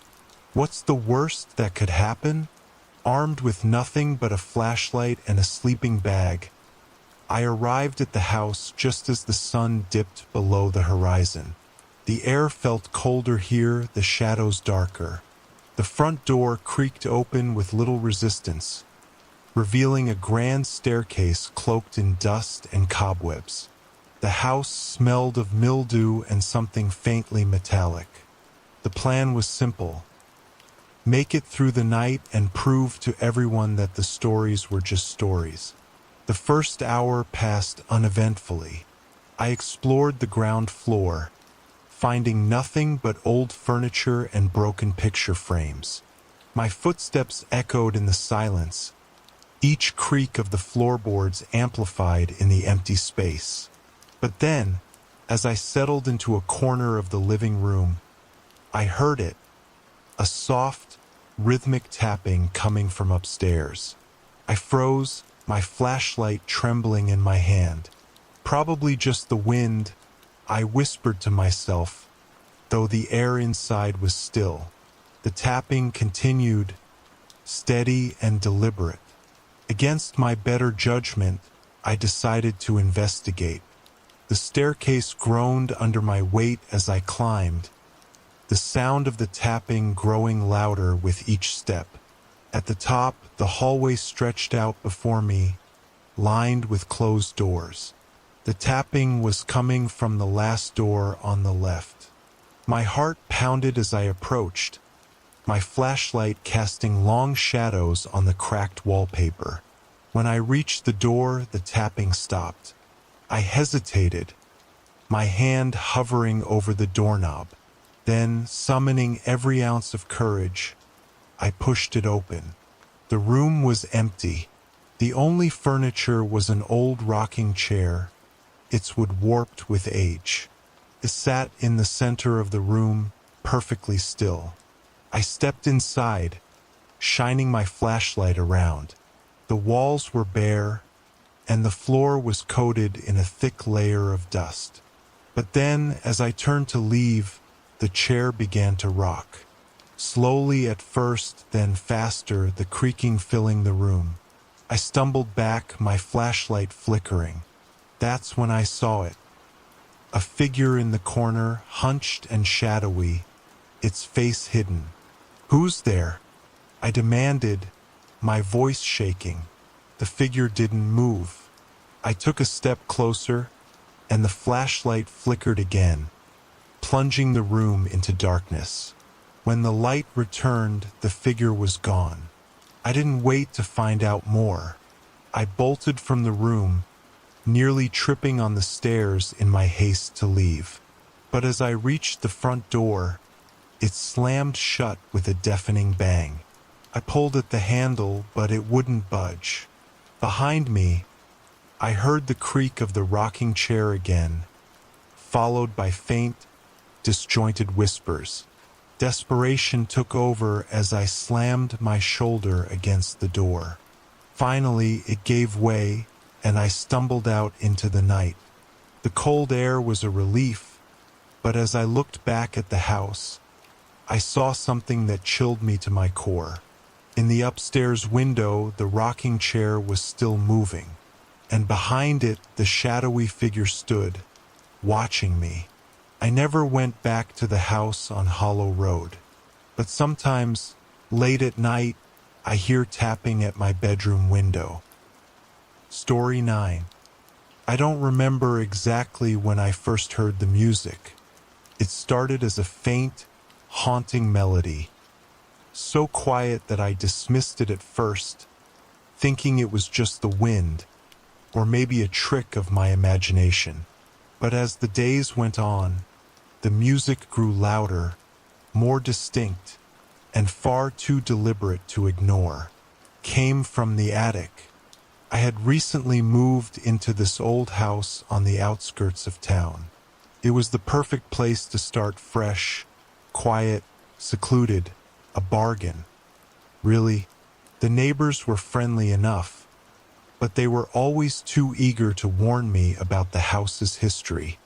What's the worst that could happen? Armed with nothing but a flashlight and a sleeping bag, I arrived at the house just as the sun dipped below the horizon. The air felt colder here, the shadows darker. The front door creaked open with little resistance, revealing a grand staircase cloaked in dust and cobwebs. The house smelled of mildew and something faintly metallic. The plan was simple. Make it through the night and prove to everyone that the stories were just stories. The first hour passed uneventfully. I explored the ground floor, finding nothing but old furniture and broken picture frames. My footsteps echoed in the silence, each creak of the floorboards amplified in the empty space. But then, as I settled into a corner of the living room, I heard it, a soft, rhythmic tapping coming from upstairs. I froze, my flashlight trembling in my hand. Probably just the wind, I whispered to myself, though the air inside was still. The tapping continued, steady and deliberate. Against my better judgment, I decided to investigate. The staircase groaned under my weight as I climbed, the sound of the tapping growing louder with each step. At the top, the hallway stretched out before me, lined with closed doors. The tapping was coming from the last door on the left. My heart pounded as I approached, my flashlight casting long shadows on the cracked wallpaper. When I reached the door, the tapping stopped. I hesitated, my hand hovering over the doorknob. Then, summoning every ounce of courage, I pushed it open. The room was empty. The only furniture was an old rocking chair, its wood warped with age. It sat in the center of the room, perfectly still. I stepped inside, shining my flashlight around. The walls were bare, and the floor was coated in a thick layer of dust. But then, as I turned to leave, the chair began to rock. Slowly at first, then faster, the creaking filling the room. I stumbled back, my flashlight flickering. That's when I saw it. A figure in the corner, hunched and shadowy, its face hidden. "Who's there?" I demanded, my voice shaking. The figure didn't move. I took a step closer, and the flashlight flickered again, plunging the room into darkness. When the light returned, the figure was gone. I didn't wait to find out more. I bolted from the room, nearly tripping on the stairs in my haste to leave. But as I reached the front door, it slammed shut with a deafening bang. I pulled at the handle, but it wouldn't budge. Behind me, I heard the creak of the rocking chair again, followed by faint, disjointed whispers. Desperation took over as I slammed my shoulder against the door. Finally, it gave way, and I stumbled out into the night. The cold air was a relief, but as I looked back at the house, I saw something that chilled me to my core. In the upstairs window, the rocking chair was still moving, and behind it, the shadowy figure stood, watching me. I never went back to the house on Hollow Road, but sometimes, late at night, I hear tapping at my bedroom window. Story 9. I don't remember exactly when I first heard the music. It started as a faint, haunting melody, so quiet that I dismissed it at first, thinking it was just the wind, or maybe a trick of my imagination. But as the days went on, the music grew louder, more distinct, and far too deliberate to ignore. Came from the attic. I had recently moved into this old house on the outskirts of town. It was the perfect place to start fresh, quiet, secluded, a bargain. Really, the neighbors were friendly enough, but they were always too eager to warn me about the house's history.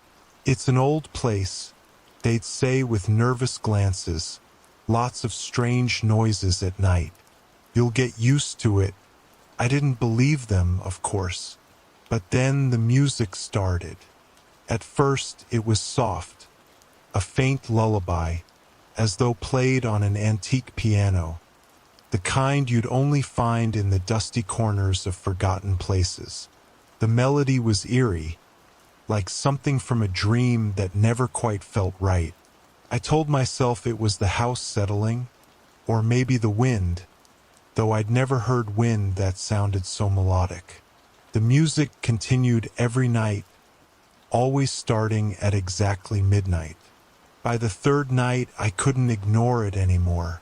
"It's an old place," they'd say with nervous glances, "lots of strange noises at night. You'll get used to it." I didn't believe them, of course, but then the music started. At first it was soft, a faint lullaby, as though played on an antique piano, the kind you'd only find in the dusty corners of forgotten places. The melody was eerie, like something from a dream that never quite felt right. I told myself it was the house settling, or maybe the wind, though I'd never heard wind that sounded so melodic. The music continued every night, always starting at exactly midnight. By the third night, I couldn't ignore it anymore.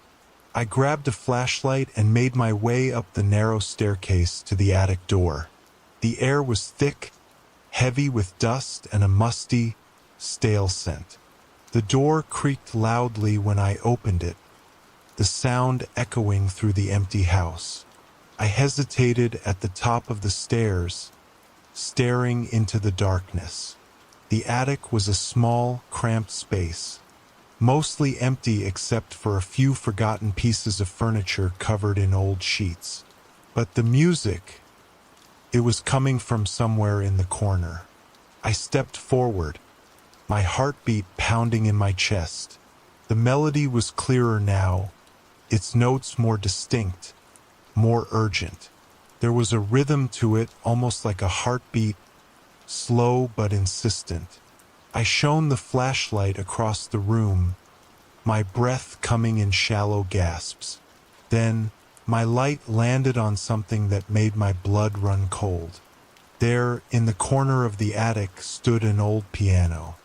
I grabbed a flashlight and made my way up the narrow staircase to the attic door. The air was thick, heavy with dust and a musty, stale scent. The door creaked loudly when I opened it, the sound echoing through the empty house. I hesitated at the top of the stairs, staring into the darkness. The attic was a small, cramped space, mostly empty except for a few forgotten pieces of furniture covered in old sheets. But the music, it was coming from somewhere in the corner. I stepped forward, my heartbeat pounding in my chest. The melody was clearer now, its notes more distinct, more urgent. There was a rhythm to it, almost like a heartbeat, slow but insistent. I shone the flashlight across the room, my breath coming in shallow gasps. Then, my light landed on something that made my blood run cold. There, in the corner of the attic, stood an old piano.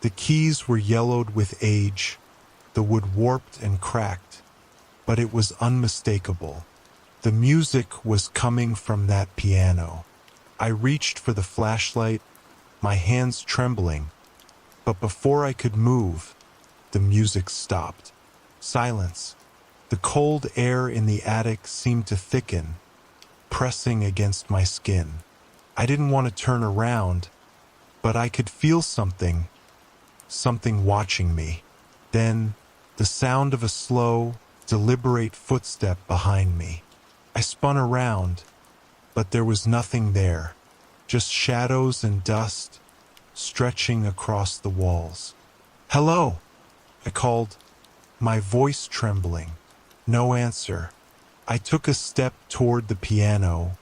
The keys were yellowed with age, the wood warped and cracked, but it was unmistakable. The music was coming from that piano. I reached for the flashlight, my hands trembling, but before I could move, the music stopped. Silence. The cold air in the attic seemed to thicken, pressing against my skin. I didn't want to turn around, but I could feel something watching me. Then, the sound of a slow, deliberate footstep behind me. I spun around, but there was nothing there, just shadows and dust stretching across the walls. "Hello," I called, my voice trembling. No answer. I took a step toward the piano,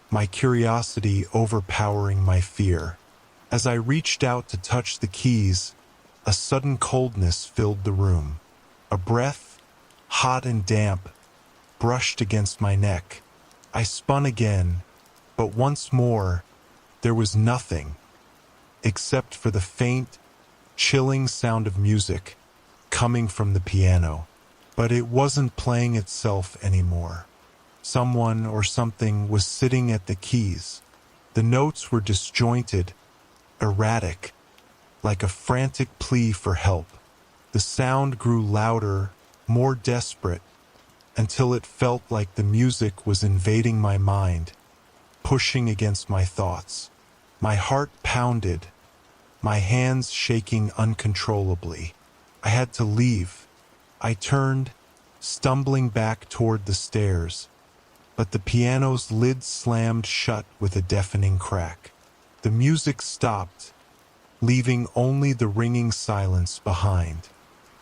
my curiosity overpowering my fear. As I reached out to touch the keys, a sudden coldness filled the room. A breath, hot and damp, brushed against my neck. I spun again, but once more, there was nothing, except for the faint, chilling sound of music coming from the piano. But it wasn't playing itself anymore. Someone or something was sitting at the keys. The notes were disjointed, erratic, like a frantic plea for help. The sound grew louder, more desperate, until it felt like the music was invading my mind, pushing against my thoughts. My heart pounded, my hands shaking uncontrollably. I had to leave. I turned, stumbling back toward the stairs, but the piano's lid slammed shut with a deafening crack. The music stopped, leaving only the ringing silence behind.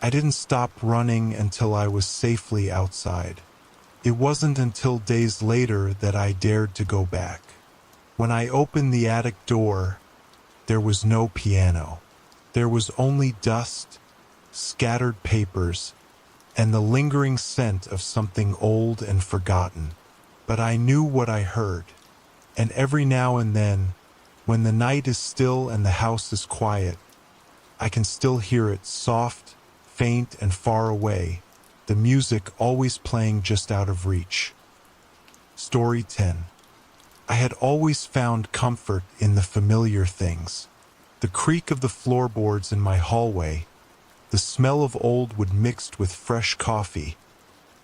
I didn't stop running until I was safely outside. It wasn't until days later that I dared to go back. When I opened the attic door, there was no piano. There was only dust, scattered papers, and the lingering scent of something old and forgotten. But I knew what I heard, and every now and then, when the night is still and the house is quiet, I can still hear it, soft, faint, and far away, the music always playing just out of reach. Story 10. I had always found comfort in the familiar things. The creak of the floorboards in my hallway, the smell of old wood mixed with fresh coffee,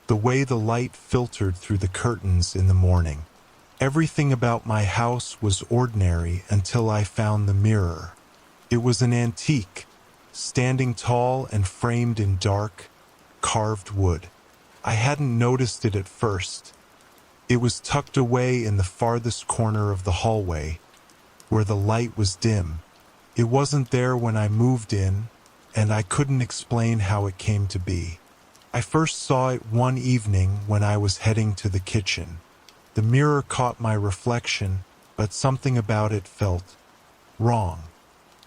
the way the light filtered through the curtains in the morning. Everything about my house was ordinary until I found the mirror. It was an antique, standing tall and framed in dark, carved wood. I hadn't noticed it at first. It was tucked away in the farthest corner of the hallway, where the light was dim. It wasn't there when I moved in, and I couldn't explain how it came to be. I first saw it one evening when I was heading to the kitchen. The mirror caught my reflection, but something about it felt wrong.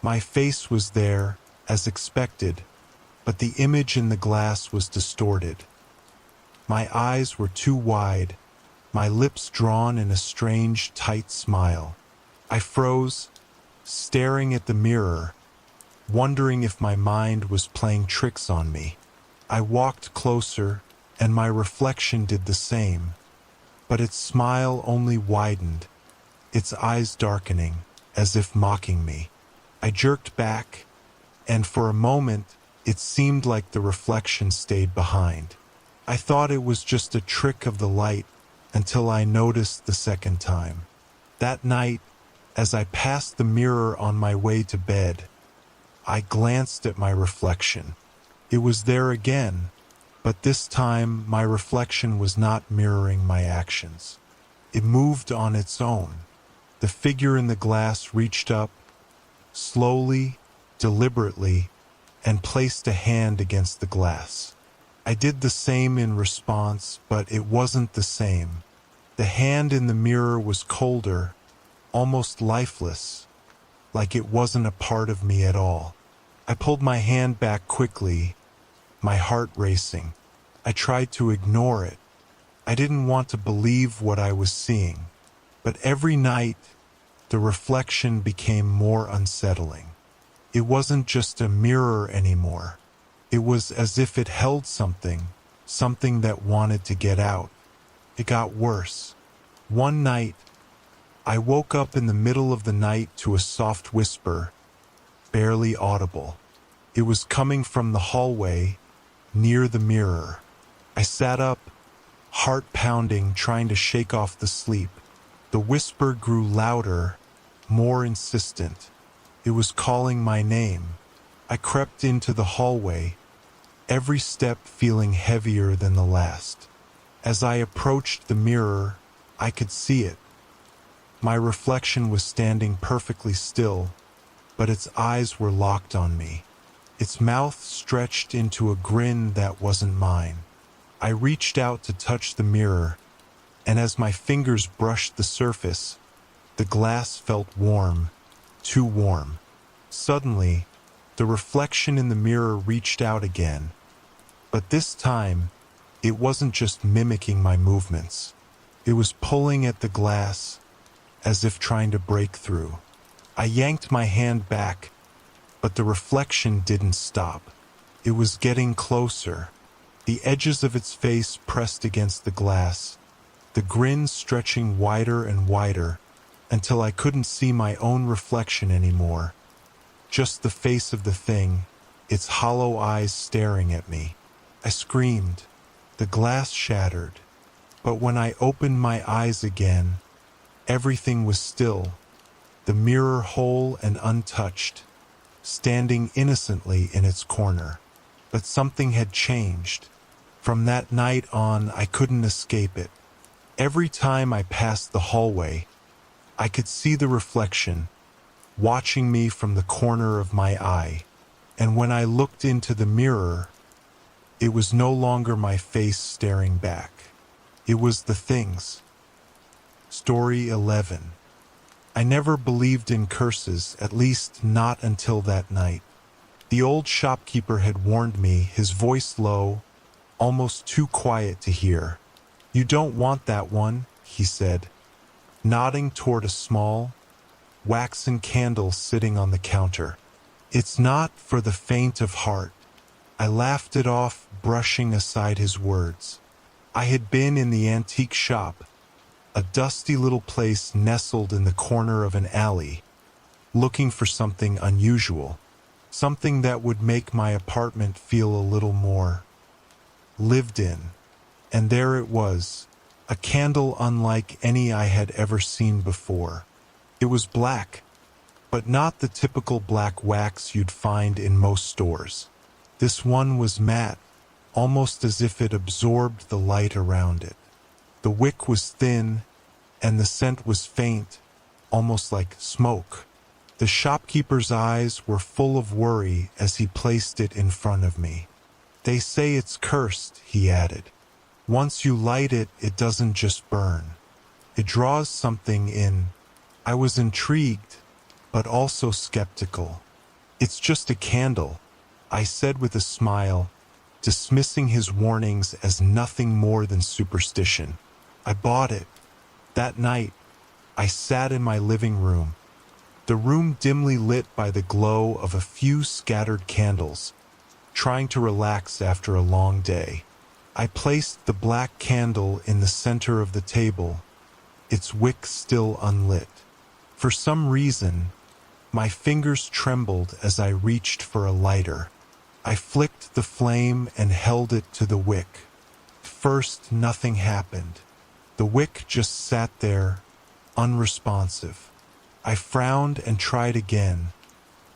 My face was there, as expected, but the image in the glass was distorted. My eyes were too wide, my lips drawn in a strange, tight smile. I froze, staring at the mirror, wondering if my mind was playing tricks on me. I walked closer, and my reflection did the same, but its smile only widened, its eyes darkening, as if mocking me. I jerked back, and for a moment, it seemed like the reflection stayed behind. I thought it was just a trick of the light, until I noticed the second time. That night, as I passed the mirror on my way to bed, I glanced at my reflection. It was there again, but this time my reflection was not mirroring my actions. It moved on its own. The figure in the glass reached up, slowly, deliberately, and placed a hand against the glass. I did the same in response, but it wasn't the same. The hand in the mirror was colder, almost lifeless, like it wasn't a part of me at all. I pulled my hand back quickly, my heart racing. I tried to ignore it. I didn't want to believe what I was seeing. But every night, the reflection became more unsettling. It wasn't just a mirror anymore. It was as if it held something that wanted to get out. It got worse. One night, I woke up in the middle of the night to a soft whisper, barely audible. It was coming from the hallway, near the mirror. I sat up, heart pounding, trying to shake off the sleep. The whisper grew louder, more insistent. It was calling my name. I crept into the hallway, every step feeling heavier than the last. As I approached the mirror, I could see it. My reflection was standing perfectly still, but its eyes were locked on me. Its mouth stretched into a grin that wasn't mine. I reached out to touch the mirror, and as my fingers brushed the surface, the glass felt warm, too warm. Suddenly, the reflection in the mirror reached out again, but this time, it wasn't just mimicking my movements. It was pulling at the glass, as if trying to break through. I yanked my hand back, but the reflection didn't stop. It was getting closer. The edges of its face pressed against the glass, the grin stretching wider and wider, until I couldn't see my own reflection anymore. Just the face of the thing, its hollow eyes staring at me. I screamed. The glass shattered. But when I opened my eyes again, everything was still, the mirror whole and untouched, standing innocently in its corner. But something had changed. From that night on, I couldn't escape it. Every time I passed the hallway, I could see the reflection, watching me from the corner of my eye. And when I looked into the mirror, it was no longer my face staring back. It was the thing's. Story 11. I never believed in curses, at least not until that night. The old shopkeeper had warned me, his voice low, almost too quiet to hear. "You don't want that one," he said, nodding toward a small, waxen candle sitting on the counter. "It's not for the faint of heart." I laughed it off, brushing aside his words. I had been in the antique shop, a dusty little place nestled in the corner of an alley, looking for something unusual, something that would make my apartment feel a little more lived in. And there it was, a candle unlike any I had ever seen before. It was black, but not the typical black wax you'd find in most stores. This one was matte, almost as if it absorbed the light around it. The wick was thin, and the scent was faint, almost like smoke. The shopkeeper's eyes were full of worry as he placed it in front of me. "They say it's cursed," he added. "Once you light it, it doesn't just burn. It draws something in." I was intrigued, but also skeptical. "It's just a candle," I said with a smile, dismissing his warnings as nothing more than superstition. I bought it. That night, I sat in my living room, the room dimly lit by the glow of a few scattered candles, trying to relax after a long day. I placed the black candle in the center of the table, its wick still unlit. For some reason, my fingers trembled as I reached for a lighter. I flicked the flame and held it to the wick. First, nothing happened. The wick just sat there, unresponsive. I frowned and tried again,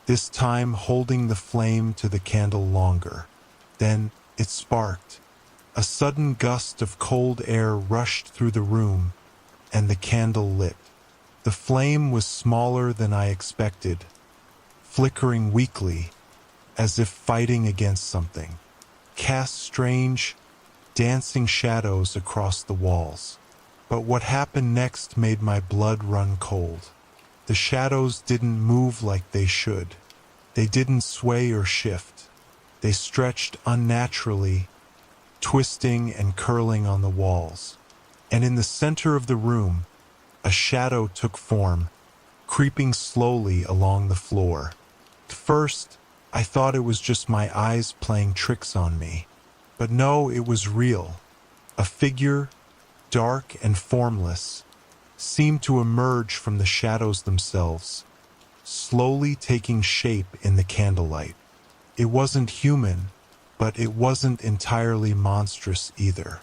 this time holding the flame to the candle longer. Then it sparked. A sudden gust of cold air rushed through the room, and the candle lit. The flame was smaller than I expected, flickering weakly, as if fighting against something. Cast strange, dancing shadows across the walls. But what happened next made my blood run cold. The shadows didn't move like they should. They didn't sway or shift. They stretched unnaturally, twisting and curling on the walls. And in the center of the room, a shadow took form, creeping slowly along the floor. At first, I thought it was just my eyes playing tricks on me. But no, it was real. A figure, dark and formless, seemed to emerge from the shadows themselves, slowly taking shape in the candlelight. It wasn't human, but it wasn't entirely monstrous either.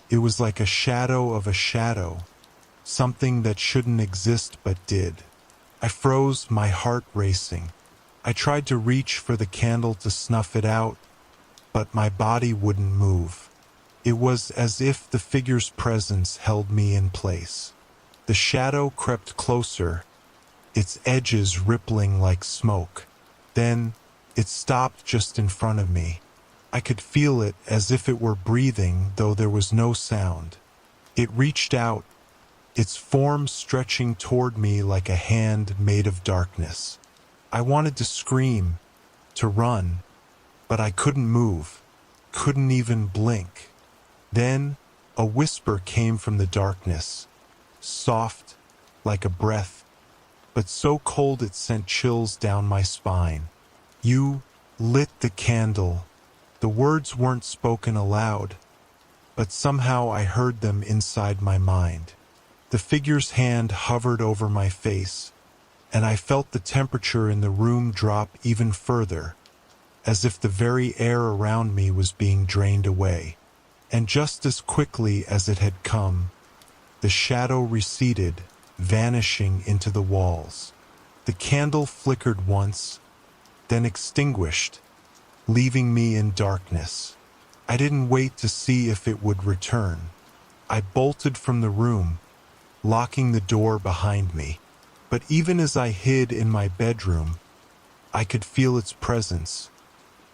It was like a shadow of a shadow, something that shouldn't exist but did. I froze, my heart racing. I tried to reach for the candle to snuff it out, but my body wouldn't move. It was as if the figure's presence held me in place. The shadow crept closer, its edges rippling like smoke. Then it stopped just in front of me. I could feel it as if it were breathing, though there was no sound. It reached out, its form stretching toward me like a hand made of darkness. I wanted to scream, to run, but I couldn't move, couldn't even blink. Then a whisper came from the darkness, soft, like a breath, but so cold it sent chills down my spine. "You lit the candle." The words weren't spoken aloud, but somehow I heard them inside my mind. The figure's hand hovered over my face, and I felt the temperature in the room drop even further, as if the very air around me was being drained away. And just as quickly as it had come, the shadow receded, vanishing into the walls. The candle flickered once, then extinguished, leaving me in darkness. I didn't wait to see if it would return. I bolted from the room, locking the door behind me. But even as I hid in my bedroom, I could feel its presence,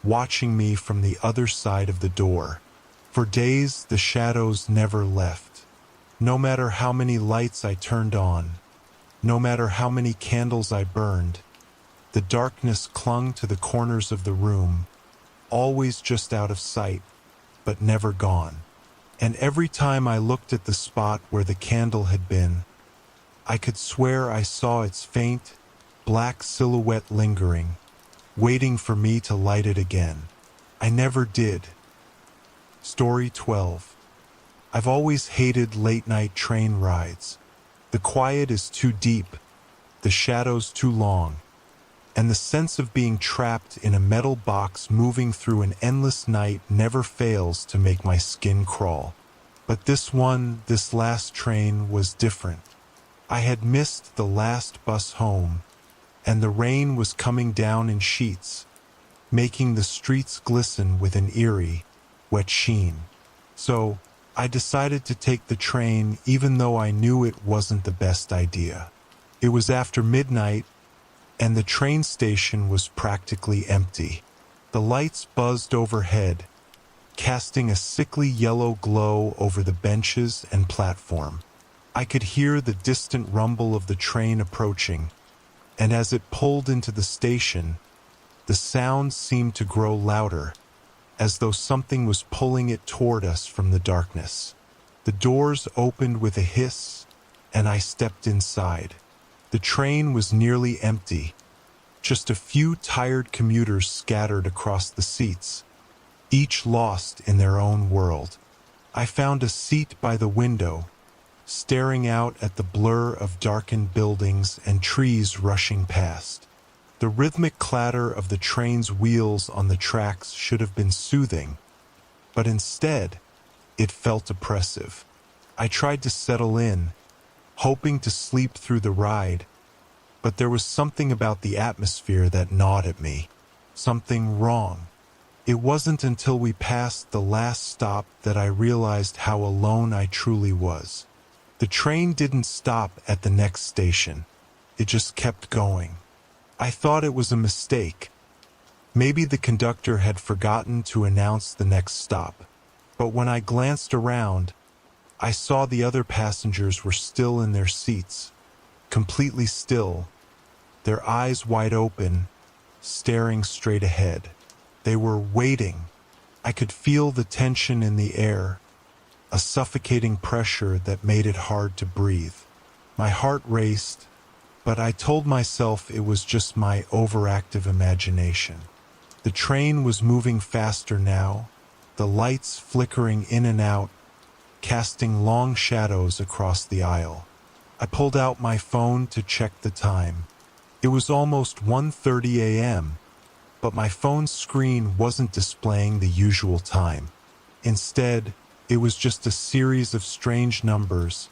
watching me from the other side of the door. For days, the shadows never left. No matter how many lights I turned on, no matter how many candles I burned, the darkness clung to the corners of the room, always just out of sight, but never gone. And every time I looked at the spot where the candle had been, I could swear I saw its faint, black silhouette lingering, waiting for me to light it again. I never did. Story 12. I've always hated late-night train rides. The quiet is too deep, the shadows too long, and the sense of being trapped in a metal box moving through an endless night never fails to make my skin crawl. But this last train was different. I had missed the last bus home, and the rain was coming down in sheets, making the streets glisten with an eerie, wet sheen. So I decided to take the train even though I knew it wasn't the best idea. It was after midnight, and the train station was practically empty. The lights buzzed overhead, casting a sickly yellow glow over the benches and platform. I could hear the distant rumble of the train approaching, and as it pulled into the station, the sound seemed to grow louder, as though something was pulling it toward us from the darkness. The doors opened with a hiss, and I stepped inside. The train was nearly empty, just a few tired commuters scattered across the seats, each lost in their own world. I found a seat by the window, staring out at the blur of darkened buildings and trees rushing past. The rhythmic clatter of the train's wheels on the tracks should have been soothing, but instead, it felt oppressive. I tried to settle in, hoping to sleep through the ride, but there was something about the atmosphere that gnawed at me. Something wrong. It wasn't until we passed the last stop that I realized how alone I truly was. The train didn't stop at the next station. It just kept going. I thought it was a mistake. Maybe the conductor had forgotten to announce the next stop. But when I glanced around, I saw the other passengers were still in their seats, completely still, their eyes wide open, staring straight ahead. They were waiting. I could feel the tension in the air, a suffocating pressure that made it hard to breathe. My heart raced, but I told myself it was just my overactive imagination. The train was moving faster now, the lights flickering in and out, casting long shadows across the aisle. I pulled out my phone to check the time. It was almost 1:30 a.m., but my phone's screen wasn't displaying the usual time. Instead, it was just a series of strange numbers,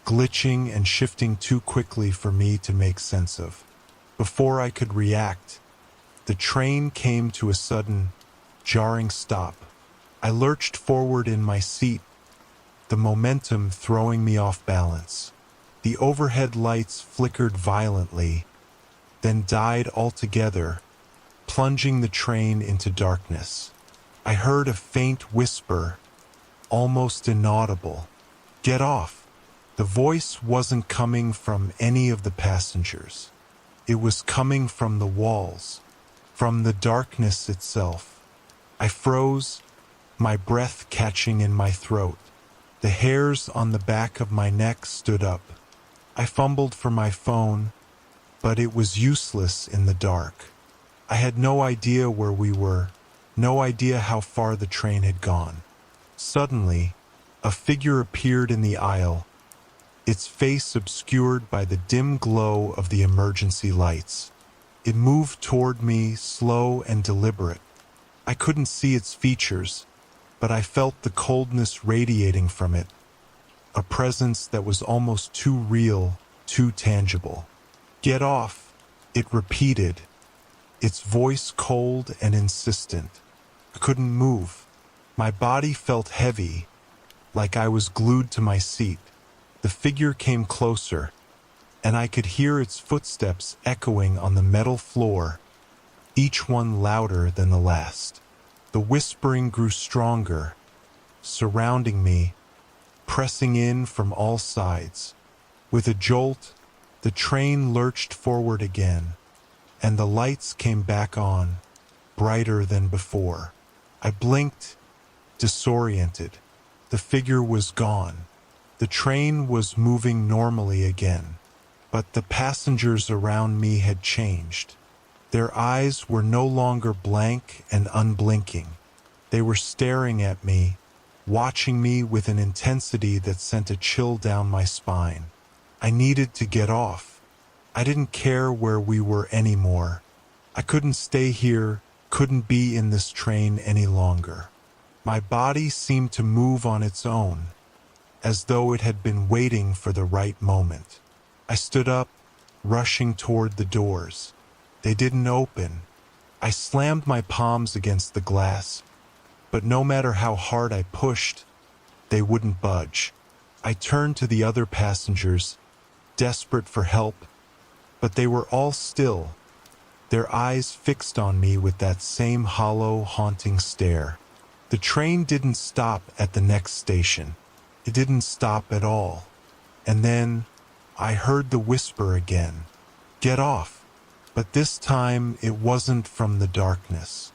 glitching and shifting too quickly for me to make sense of. Before I could react, the train came to a sudden, jarring stop. I lurched forward in my seat, the momentum throwing me off balance. The overhead lights flickered violently, then died altogether, plunging the train into darkness. I heard a faint whisper, almost inaudible. "Get off." The voice wasn't coming from any of the passengers. It was coming from the walls, from the darkness itself. I froze, my breath catching in my throat. The hairs on the back of my neck stood up. I fumbled for my phone, but it was useless in the dark. I had no idea where we were, no idea how far the train had gone. Suddenly, a figure appeared in the aisle, its face obscured by the dim glow of the emergency lights. It moved toward me, slow and deliberate. I couldn't see its features, but I felt the coldness radiating from it, a presence that was almost too real, too tangible. "Get off," it repeated, its voice cold and insistent. I couldn't move. My body felt heavy, like I was glued to my seat. The figure came closer, and I could hear its footsteps echoing on the metal floor, each one louder than the last. The whispering grew stronger, surrounding me, pressing in from all sides. With a jolt, the train lurched forward again, and the lights came back on, brighter than before. I blinked, disoriented. The figure was gone. The train was moving normally again, but the passengers around me had changed. Their eyes were no longer blank and unblinking. They were staring at me, watching me with an intensity that sent a chill down my spine. I needed to get off. I didn't care where we were anymore. I couldn't stay here, couldn't be in this train any longer. My body seemed to move on its own, as though it had been waiting for the right moment. I stood up, rushing toward the doors. They didn't open. I slammed my palms against the glass, but no matter how hard I pushed, they wouldn't budge. I turned to the other passengers, desperate for help, but they were all still, their eyes fixed on me with that same hollow, haunting stare. The train didn't stop at the next station. It didn't stop at all. And then I heard the whisper again, "Get off." But this time it wasn't from the darkness.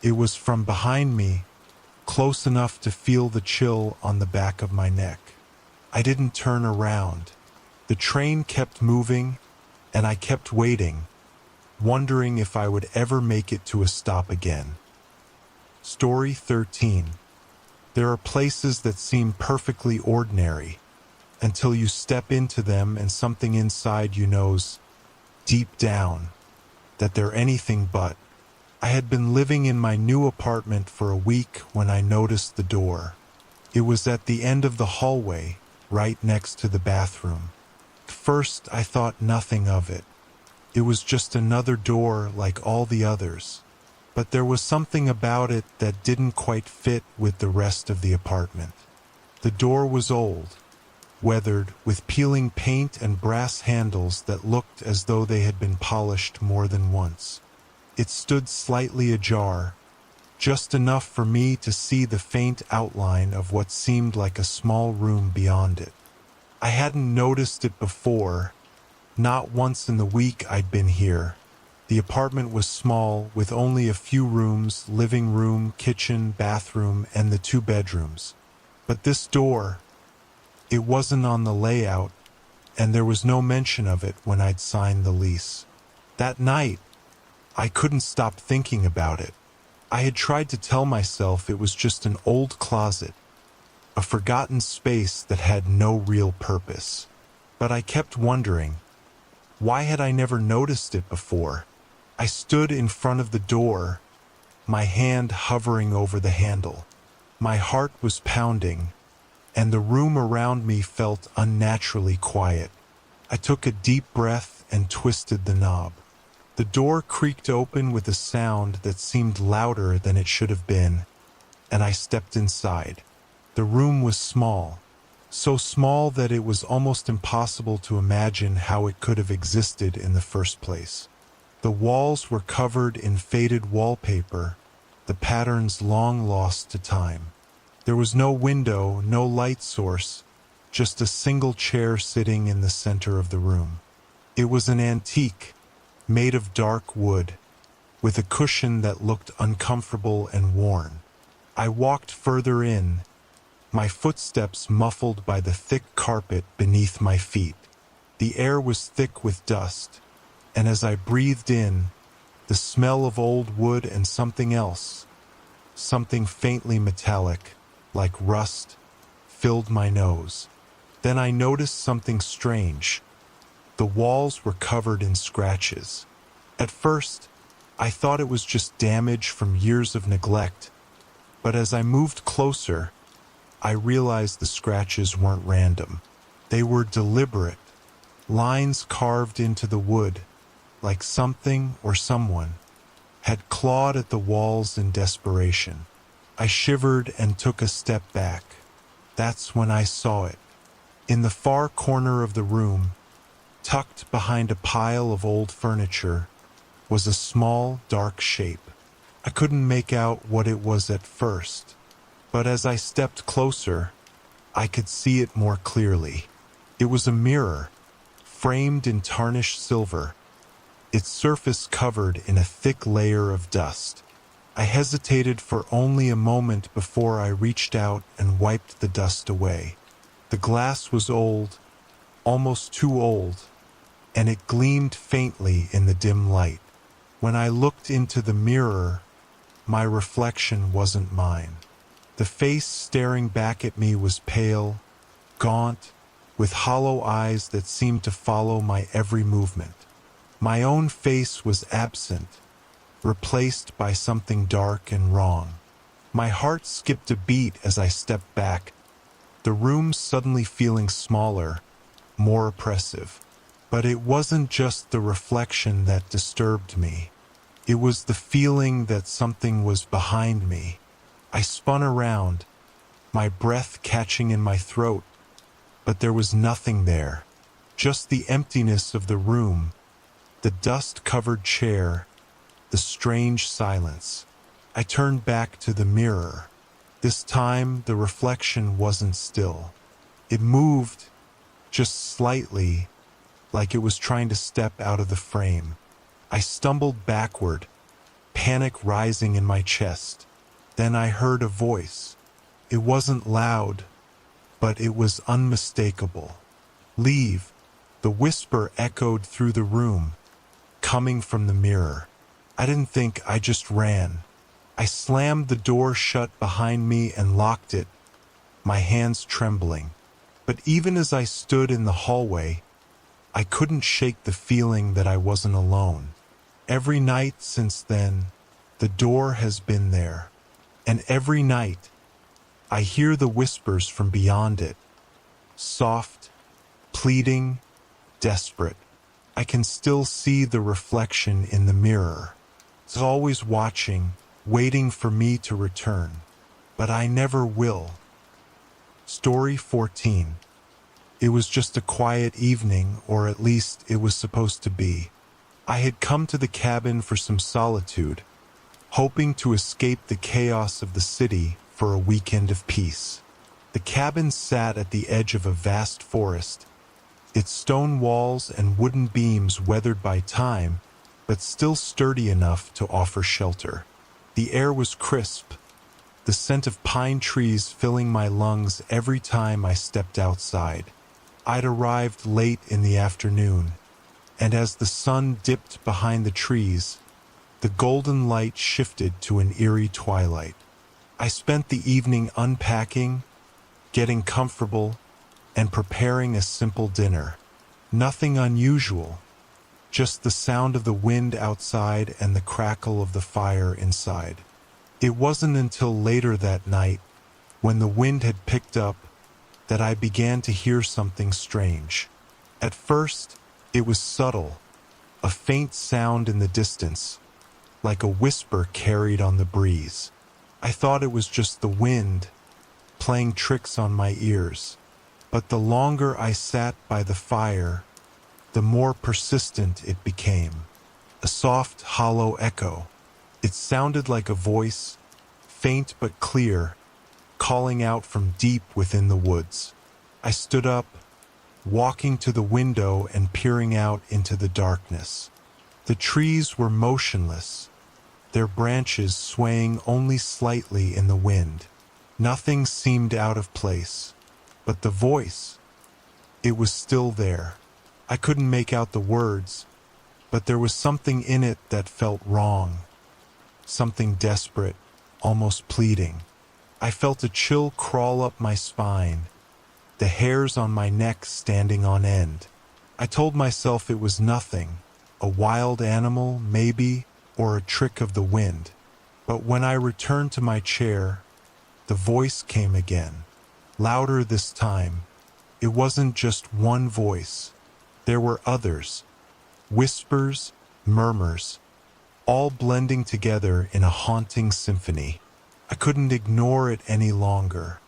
It was from behind me, close enough to feel the chill on the back of my neck. I didn't turn around. The train kept moving, and I kept waiting, wondering if I would ever make it to a stop again. Story 13. There are places that seem perfectly ordinary, until you step into them and something inside you knows, deep down, that they're anything but. I had been living in my new apartment for a week when I noticed the door. It was at the end of the hallway, right next to the bathroom. At first, I thought nothing of it. It was just another door like all the others. But there was something about it that didn't quite fit with the rest of the apartment. The door was old, weathered, with peeling paint and brass handles that looked as though they had been polished more than once. It stood slightly ajar, just enough for me to see the faint outline of what seemed like a small room beyond it. I hadn't noticed it before, not once in the week I'd been here. The apartment was small, with only a few rooms, living room, kitchen, bathroom, and the 2 bedrooms. But this door, it wasn't on the layout, and there was no mention of it when I'd signed the lease. That night, I couldn't stop thinking about it. I had tried to tell myself it was just an old closet, a forgotten space that had no real purpose. But I kept wondering, why had I never noticed it before? I stood in front of the door, my hand hovering over the handle. My heart was pounding, and the room around me felt unnaturally quiet. I took a deep breath and twisted the knob. The door creaked open with a sound that seemed louder than it should have been, and I stepped inside. The room was small, so small that it was almost impossible to imagine how it could have existed in the first place. The walls were covered in faded wallpaper, the patterns long lost to time. There was no window, no light source, just a single chair sitting in the center of the room. It was an antique, made of dark wood, with a cushion that looked uncomfortable and worn. I walked further in, my footsteps muffled by the thick carpet beneath my feet. The air was thick with dust, and as I breathed in, the smell of old wood and something else, something faintly metallic, like rust, filled my nose. Then I noticed something strange. The walls were covered in scratches. At first, I thought it was just damage from years of neglect, but as I moved closer, I realized the scratches weren't random. They were deliberate, lines carved into the wood, like something or someone had clawed at the walls in desperation. I shivered and took a step back. That's when I saw it. In the far corner of the room, tucked behind a pile of old furniture, was a small, dark shape. I couldn't make out what it was at first, but as I stepped closer, I could see it more clearly. It was a mirror, framed in tarnished silver, its surface covered in a thick layer of dust. I hesitated for only a moment before I reached out and wiped the dust away. The glass was old, almost too old, and it gleamed faintly in the dim light. When I looked into the mirror, my reflection wasn't mine. The face staring back at me was pale, gaunt, with hollow eyes that seemed to follow my every movement. My own face was absent, replaced by something dark and wrong. My heart skipped a beat as I stepped back, the room suddenly feeling smaller, more oppressive. But it wasn't just the reflection that disturbed me. It was the feeling that something was behind me. I spun around, my breath catching in my throat, but there was nothing there. Just the emptiness of the room, the dust-covered chair, the strange silence. I turned back to the mirror. This time, the reflection wasn't still. It moved, just slightly, like it was trying to step out of the frame. I stumbled backward, panic rising in my chest. Then I heard a voice. It wasn't loud, but it was unmistakable. "Leave," the whisper echoed through the room, coming from the mirror. I didn't think, I just ran. I slammed the door shut behind me and locked it, my hands trembling. But even as I stood in the hallway, I couldn't shake the feeling that I wasn't alone. Every night since then, the door has been there. And every night, I hear the whispers from beyond it, soft, pleading, desperate. I can still see the reflection in the mirror. It's always watching, waiting for me to return. But I never will. Story 14. It was just a quiet evening, or at least it was supposed to be. I had come to the cabin for some solitude, hoping to escape the chaos of the city for a weekend of peace. The cabin sat at the edge of a vast forest, its stone walls and wooden beams weathered by time, but still sturdy enough to offer shelter. The air was crisp, the scent of pine trees filling my lungs every time I stepped outside. I'd arrived late in the afternoon, and as the sun dipped behind the trees, the golden light shifted to an eerie twilight. I spent the evening unpacking, getting comfortable, and preparing a simple dinner. Nothing unusual, just the sound of the wind outside and the crackle of the fire inside. It wasn't until later that night, when the wind had picked up, that I began to hear something strange. At first, it was subtle, a faint sound in the distance, like a whisper carried on the breeze. I thought it was just the wind, playing tricks on my ears. But the longer I sat by the fire, the more persistent it became. A soft, hollow echo. It sounded like a voice, faint but clear, calling out from deep within the woods. I stood up, walking to the window and peering out into the darkness. The trees were motionless, their branches swaying only slightly in the wind. Nothing seemed out of place, but the voice, it was still there. I couldn't make out the words, but there was something in it that felt wrong, something desperate, almost pleading. I felt a chill crawl up my spine, the hairs on my neck standing on end. I told myself it was nothing, a wild animal, maybe, or a trick of the wind. But when I returned to my chair, the voice came again, louder this time. It wasn't just one voice. There were others, whispers, murmurs, all blending together in a haunting symphony. I couldn't ignore it any longer.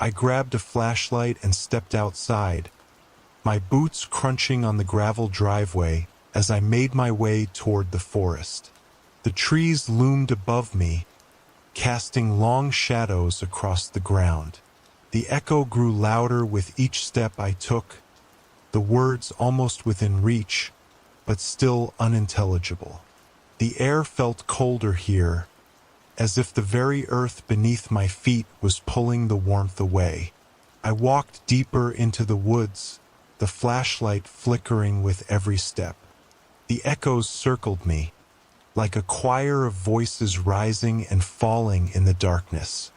I grabbed a flashlight and stepped outside, my boots crunching on the gravel driveway as I made my way toward the forest. The trees loomed above me, casting long shadows across the ground. The echo grew louder with each step I took, the words almost within reach, but still unintelligible. The air felt colder here, as if the very earth beneath my feet was pulling the warmth away. I walked deeper into the woods, the flashlight flickering with every step. The echoes circled me, like a choir of voices rising and falling in the darkness.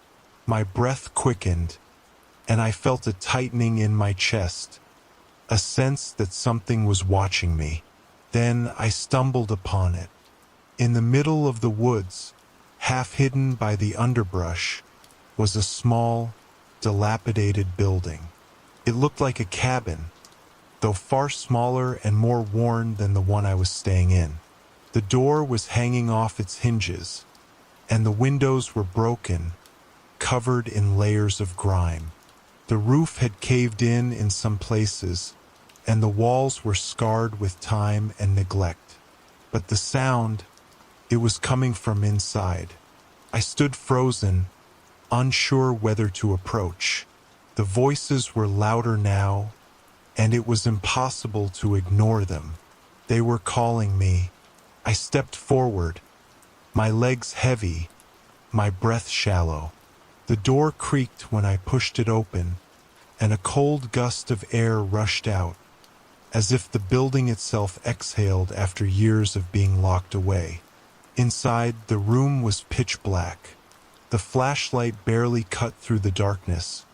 My breath quickened, and I felt a tightening in my chest, a sense that something was watching me. Then I stumbled upon it. In the middle of the woods, half hidden by the underbrush, was a small, dilapidated building. It looked like a cabin, though far smaller and more worn than the one I was staying in. The door was hanging off its hinges, and the windows were broken, covered in layers of grime. The roof had caved in some places, and the walls were scarred with time and neglect. But the sound, it was coming from inside. I stood frozen, unsure whether to approach. The voices were louder now, and it was impossible to ignore them. They were calling me. I stepped forward, my legs heavy, my breath shallow. The door creaked when I pushed it open, and a cold gust of air rushed out, as if the building itself exhaled after years of being locked away. Inside, the room was pitch black. The flashlight barely cut through the darkness,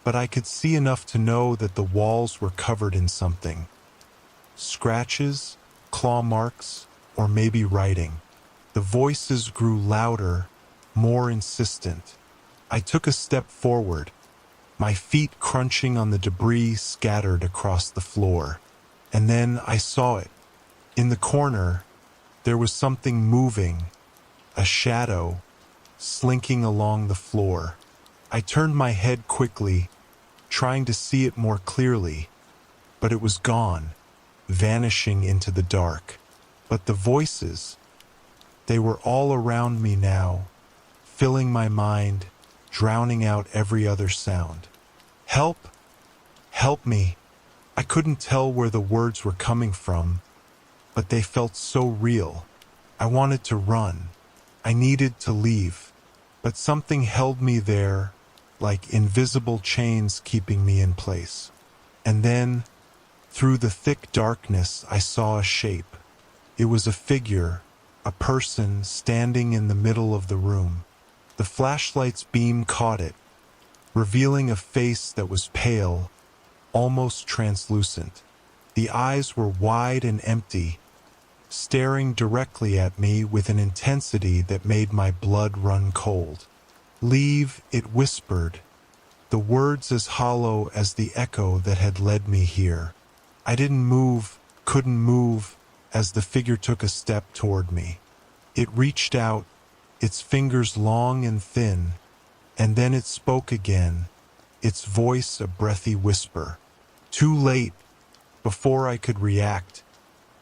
but I could see enough to know that the walls were covered in something. Scratches, claw marks, or maybe writing. The voices grew louder, more insistent. I took a step forward, my feet crunching on the debris scattered across the floor. And then I saw it. In the corner, there was something moving, a shadow, slinking along the floor. I turned my head quickly, trying to see it more clearly, but it was gone, vanishing into the dark. But the voices, they were all around me now, filling my mind, drowning out every other sound. Help! Help me! I couldn't tell where the words were coming from, but they felt so real. I wanted to run. I needed to leave, but something held me there, like invisible chains keeping me in place. And then, through the thick darkness, I saw a shape. It was a figure, a person standing in the middle of the room. The flashlight's beam caught it, revealing a face that was pale, almost translucent. The eyes were wide and empty, staring directly at me with an intensity that made my blood run cold. "Leave," it whispered, the words as hollow as the echo that had led me here. I didn't move, couldn't move, as the figure took a step toward me. It reached out, its fingers long and thin, and then it spoke again, its voice a breathy whisper. Too late. Before I could react,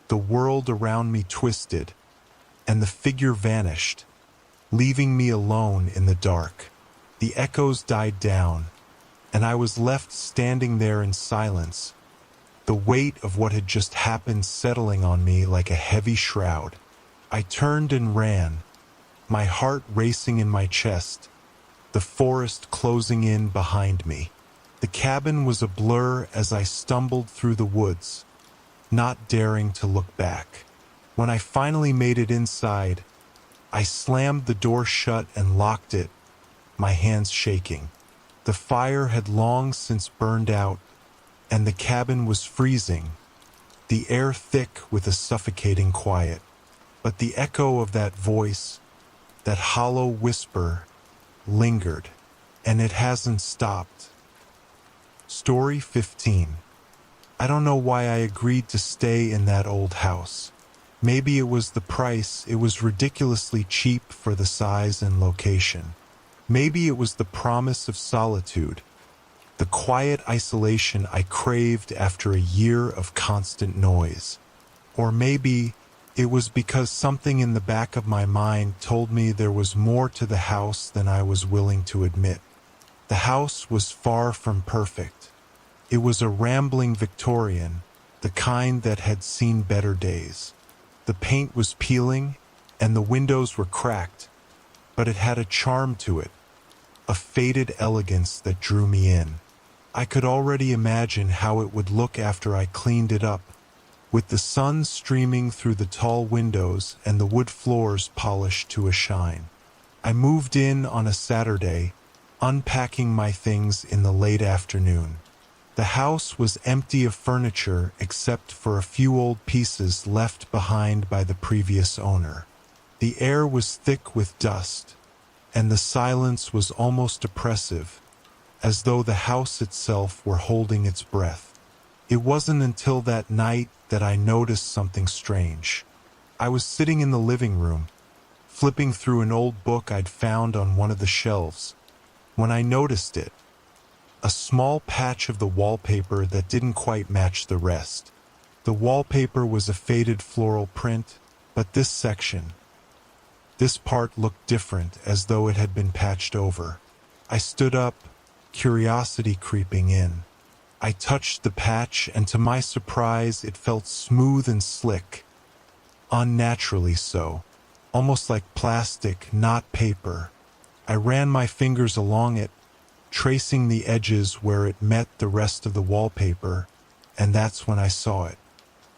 the world around me twisted, and the figure vanished, leaving me alone in the dark. The echoes died down, and I was left standing there in silence, the weight of what had just happened settling on me like a heavy shroud. I turned and ran, my heart racing in my chest, the forest closing in behind me. The cabin was a blur as I stumbled through the woods, not daring to look back. When I finally made it inside, I slammed the door shut and locked it, my hands shaking. The fire had long since burned out, and the cabin was freezing, the air thick with a suffocating quiet. But the echo of that voice, that hollow whisper, lingered, and it hasn't stopped. Story 15. I don't know why I agreed to stay in that old house. Maybe it was the price. It was ridiculously cheap for the size and location. Maybe it was the promise of solitude, the quiet isolation I craved after a year of constant noise. Or maybe it was because something in the back of my mind told me there was more to the house than I was willing to admit. The house was far from perfect. It was a rambling Victorian, the kind that had seen better days. The paint was peeling, and the windows were cracked, but it had a charm to it, a faded elegance that drew me in. I could already imagine how it would look after I cleaned it up, with the sun streaming through the tall windows and the wood floors polished to a shine. I moved in on a Saturday, unpacking my things in the late afternoon. The house was empty of furniture except for a few old pieces left behind by the previous owner. The air was thick with dust, and the silence was almost oppressive, as though the house itself were holding its breath. It wasn't until that night that I noticed something strange. I was sitting in the living room, flipping through an old book I'd found on one of the shelves, when I noticed it. A small patch of the wallpaper that didn't quite match the rest. The wallpaper was a faded floral print, but this section, this part looked different, as though it had been patched over. I stood up, curiosity creeping in. I touched the patch, and to my surprise, it felt smooth and slick, unnaturally so, almost like plastic, not paper. I ran my fingers along it, tracing the edges where it met the rest of the wallpaper, and that's when I saw it.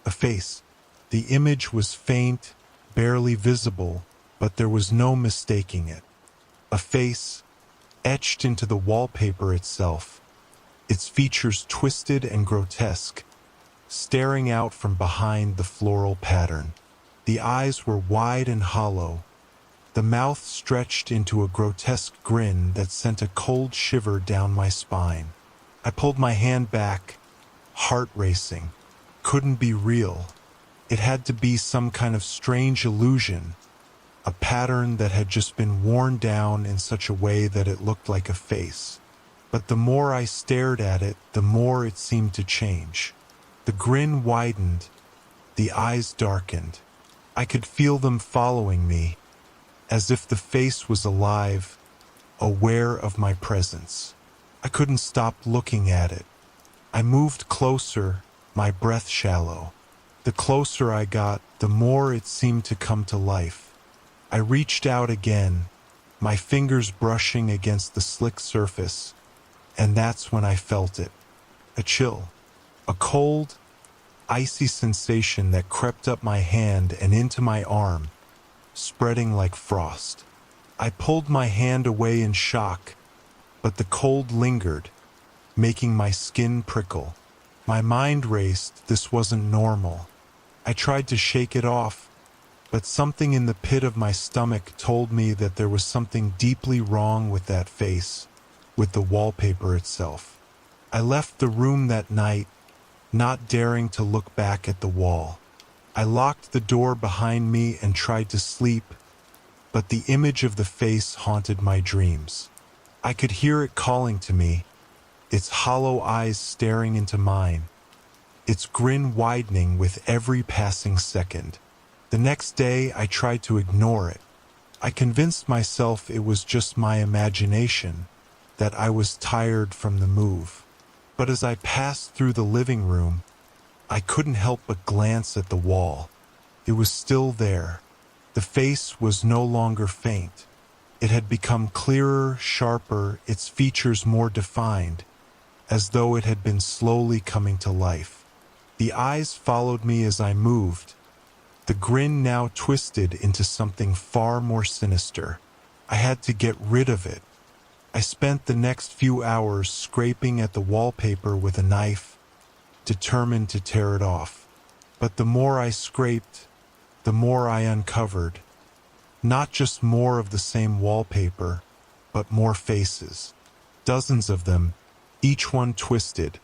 A face. The image was faint, barely visible, but there was no mistaking it. A face, etched into the wallpaper itself, its features twisted and grotesque, staring out from behind the floral pattern. The eyes were wide and hollow, The mouth stretched into a grotesque grin that sent a cold shiver down my spine. I pulled my hand back, heart racing. Couldn't be real. It had to be some kind of strange illusion, a pattern that had just been worn down in such a way that it looked like a face. But the more I stared at it, the more it seemed to change. The grin widened, the eyes darkened. I could feel them following me, as if the face was alive, aware of my presence. I couldn't stop looking at it. I moved closer, my breath shallow. The closer I got, the more it seemed to come to life. I reached out again, my fingers brushing against the slick surface, and that's when I felt it. A chill, a cold, icy sensation that crept up my hand and into my arm, spreading like frost. I pulled my hand away in shock, but the cold lingered, making my skin prickle. My mind raced. This wasn't normal. I tried to shake it off, but something in the pit of my stomach told me that there was something deeply wrong with that face, with the wallpaper itself. I left the room that night, not daring to look back at the wall. I locked the door behind me and tried to sleep, but the image of the face haunted my dreams. I could hear it calling to me, its hollow eyes staring into mine, its grin widening with every passing second. The next day, I tried to ignore it. I convinced myself it was just my imagination, that I was tired from the move. But as I passed through the living room, I couldn't help but glance at the wall. It was still there. The face was no longer faint. It had become clearer, sharper, its features more defined, as though it had been slowly coming to life. The eyes followed me as I moved, the grin now twisted into something far more sinister. I had to get rid of it. I spent the next few hours scraping at the wallpaper with a knife, determined to tear it off. But the more I scraped, the more I uncovered. Not just more of the same wallpaper, but more faces. Dozens of them, each one twisted,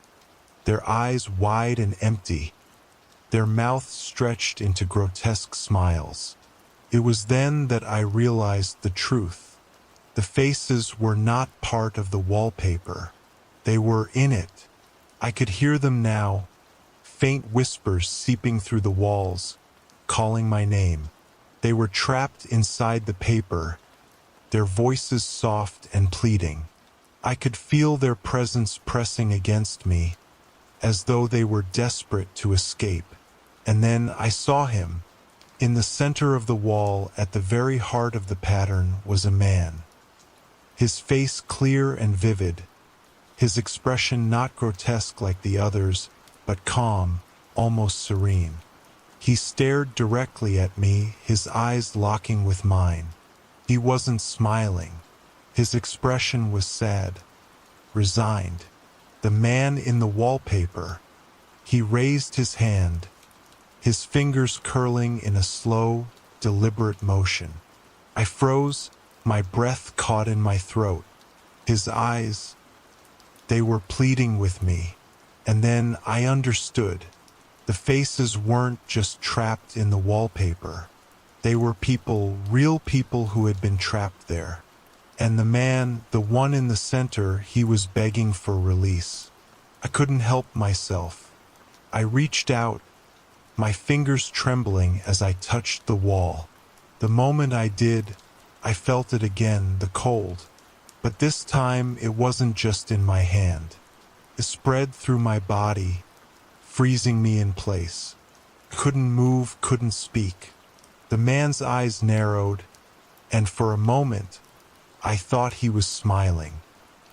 their eyes wide and empty, their mouths stretched into grotesque smiles. It was then that I realized the truth. The faces were not part of the wallpaper. They were in it. I could hear them now, faint whispers seeping through the walls, calling my name. They were trapped inside the paper, their voices soft and pleading. I could feel their presence pressing against me, as though they were desperate to escape. And then I saw him. In the center of the wall, at the very heart of the pattern, was a man. His face clear and vivid, his expression not grotesque like the others, but calm, almost serene. He stared directly at me, his eyes locking with mine. He wasn't smiling. His expression was sad, resigned. The man in the wallpaper. He raised his hand, his fingers curling in a slow, deliberate motion. I froze, my breath caught in my throat. His eyes, they were pleading with me. And then I understood. The faces weren't just trapped in the wallpaper. They were people, real people who had been trapped there. And the man, the one in the center, he was begging for release. I couldn't help myself. I reached out, my fingers trembling as I touched the wall. The moment I did, I felt it again, the cold. But this time it wasn't just in my hand. It spread through my body, freezing me in place. Couldn't move, couldn't speak. The man's eyes narrowed, and for a moment, I thought he was smiling.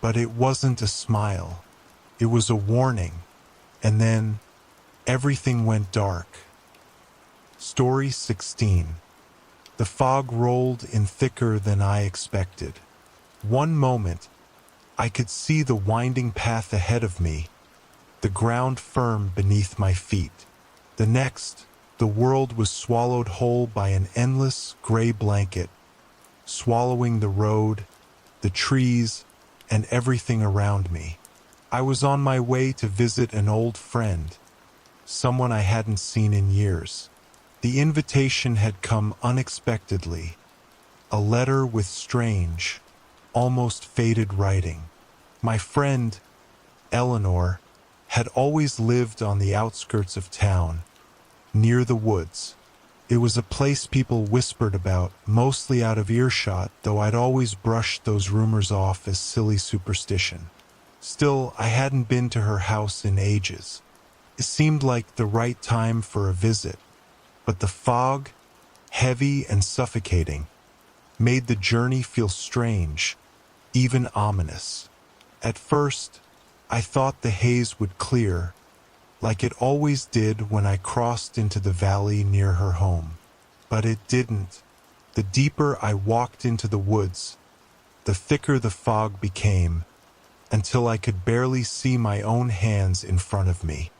But it wasn't a smile. It was a warning. And then, everything went dark. Story 16. The fog rolled in thicker than I expected. One moment, I could see the winding path ahead of me, the ground firm beneath my feet. The next, the world was swallowed whole by an endless gray blanket, swallowing the road, the trees, and everything around me. I was on my way to visit an old friend, someone I hadn't seen in years. The invitation had come unexpectedly, a letter with strange, almost faded writing. My friend, Eleanor, had always lived on the outskirts of town, near the woods. It was a place people whispered about, mostly out of earshot, though I'd always brushed those rumors off as silly superstition. Still, I hadn't been to her house in ages. It seemed like the right time for a visit, but the fog, heavy and suffocating, made the journey feel strange, even ominous. At first, I thought the haze would clear, like it always did when I crossed into the valley near her home. But it didn't. The deeper I walked into the woods, the thicker the fog became, until I could barely see my own hands in front of me.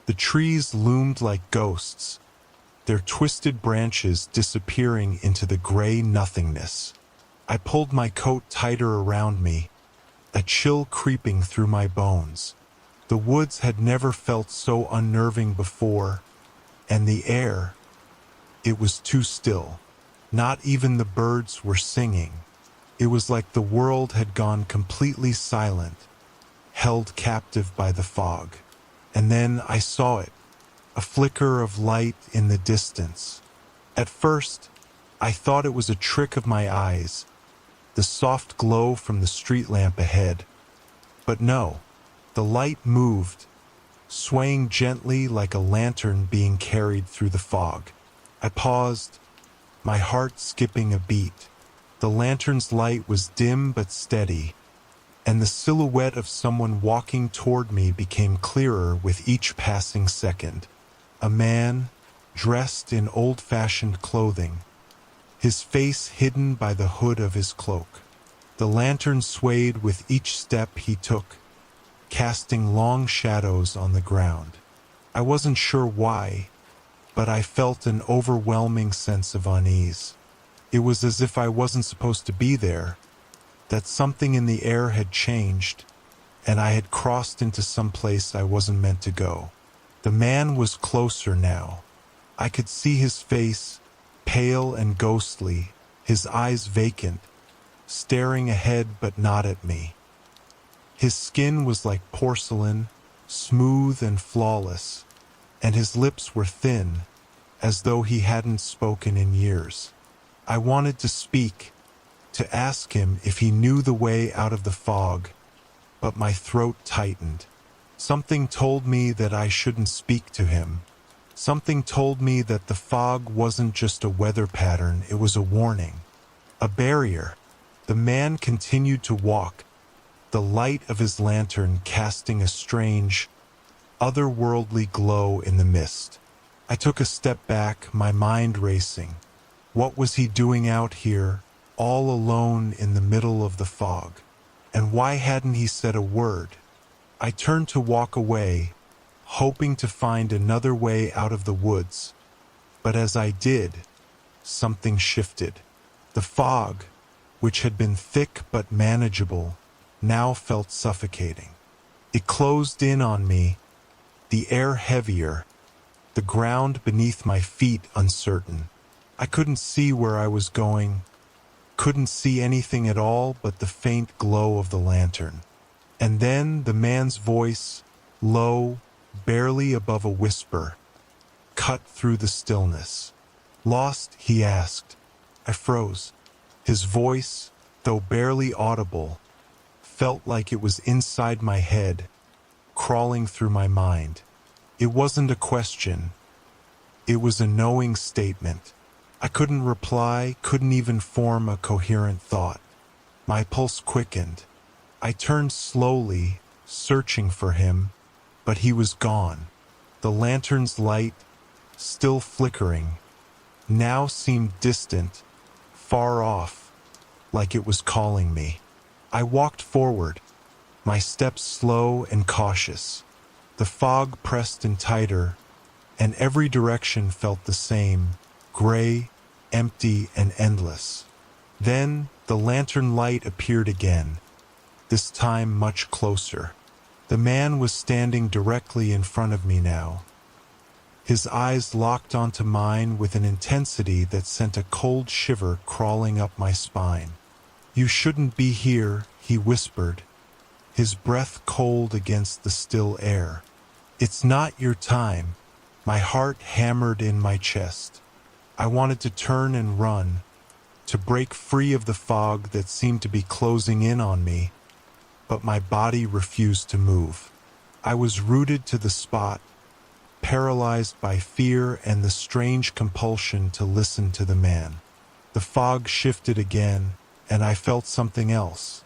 The trees loomed like ghosts, their twisted branches disappearing into the gray nothingness. I pulled my coat tighter around me, a chill creeping through my bones. The woods had never felt so unnerving before, and the air, it was too still. Not even the birds were singing. It was like the world had gone completely silent, held captive by the fog. And then I saw it, a flicker of light in the distance. At first, I thought it was a trick of my eyes, the soft glow from the street lamp ahead. But no, the light moved, swaying gently like a lantern being carried through the fog. I paused, my heart skipping a beat. The lantern's light was dim but steady, and the silhouette of someone walking toward me became clearer with each passing second. A man, dressed in old-fashioned clothing, his face hidden by the hood of his cloak. The lantern swayed with each step he took, casting long shadows on the ground. I wasn't sure why, but I felt an overwhelming sense of unease. It was as if I wasn't supposed to be there, that something in the air had changed, and I had crossed into some place I wasn't meant to go. The man was closer now. I could see his face, pale and ghostly, his eyes vacant, staring ahead but not at me. His skin was like porcelain, smooth and flawless, and his lips were thin, as though he hadn't spoken in years. I wanted to speak, to ask him if he knew the way out of the fog, but my throat tightened. Something told me that I shouldn't speak to him. Something told me that the fog wasn't just a weather pattern, it was a warning, a barrier. The man continued to walk, the light of his lantern casting a strange, otherworldly glow in the mist. I took a step back, my mind racing. What was he doing out here, all alone in the middle of the fog? And why hadn't he said a word? I turned to walk away, hoping to find another way out of the woods. But as I did, something shifted. The fog, which had been thick but manageable, now felt suffocating. It closed in on me, the air heavier, the ground beneath my feet uncertain. I couldn't see where I was going, couldn't see anything at all but the faint glow of the lantern. And then the man's voice, low, barely above a whisper, cut through the stillness. "Lost?" he asked. I froze. His voice, though barely audible, felt like it was inside my head, crawling through my mind. It wasn't a question. It was a knowing statement. I couldn't reply, couldn't even form a coherent thought. My pulse quickened. I turned slowly, searching for him, but he was gone. The lantern's light, still flickering, now seemed distant, far off, like it was calling me. I walked forward, my steps slow and cautious. The fog pressed in tighter, and every direction felt the same, gray, empty, and endless. Then the lantern light appeared again, this time much closer. The man was standing directly in front of me now. His eyes locked onto mine with an intensity that sent a cold shiver crawling up my spine. "You shouldn't be here," he whispered, his breath cold against the still air. "It's not your time." My heart hammered in my chest. I wanted to turn and run, to break free of the fog that seemed to be closing in on me, but my body refused to move. I was rooted to the spot, paralyzed by fear and the strange compulsion to listen to the man. The fog shifted again, and I felt something else.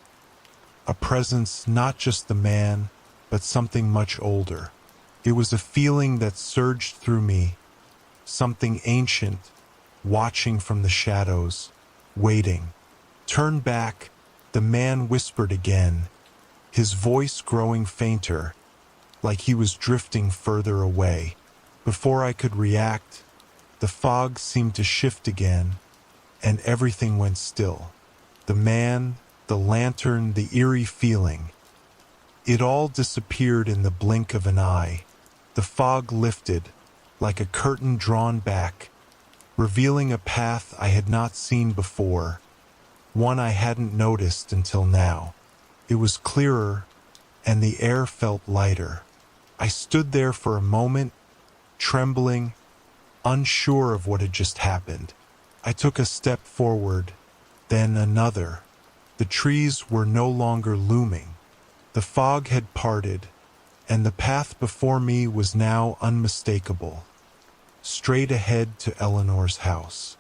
A presence, not just the man, but something much older. It was a feeling that surged through me, something ancient, watching from the shadows, waiting. "Turn back," the man whispered again, his voice growing fainter, like he was drifting further away. Before I could react, the fog seemed to shift again, and everything went still. The man, the lantern, the eerie feeling. It all disappeared in the blink of an eye. The fog lifted, like a curtain drawn back, revealing a path I had not seen before, one I hadn't noticed until now. It was clearer, and the air felt lighter. I stood there for a moment, trembling, unsure of what had just happened. I took a step forward, then another. The trees were no longer looming. The fog had parted, and the path before me was now unmistakable, straight ahead to Eleanor's house.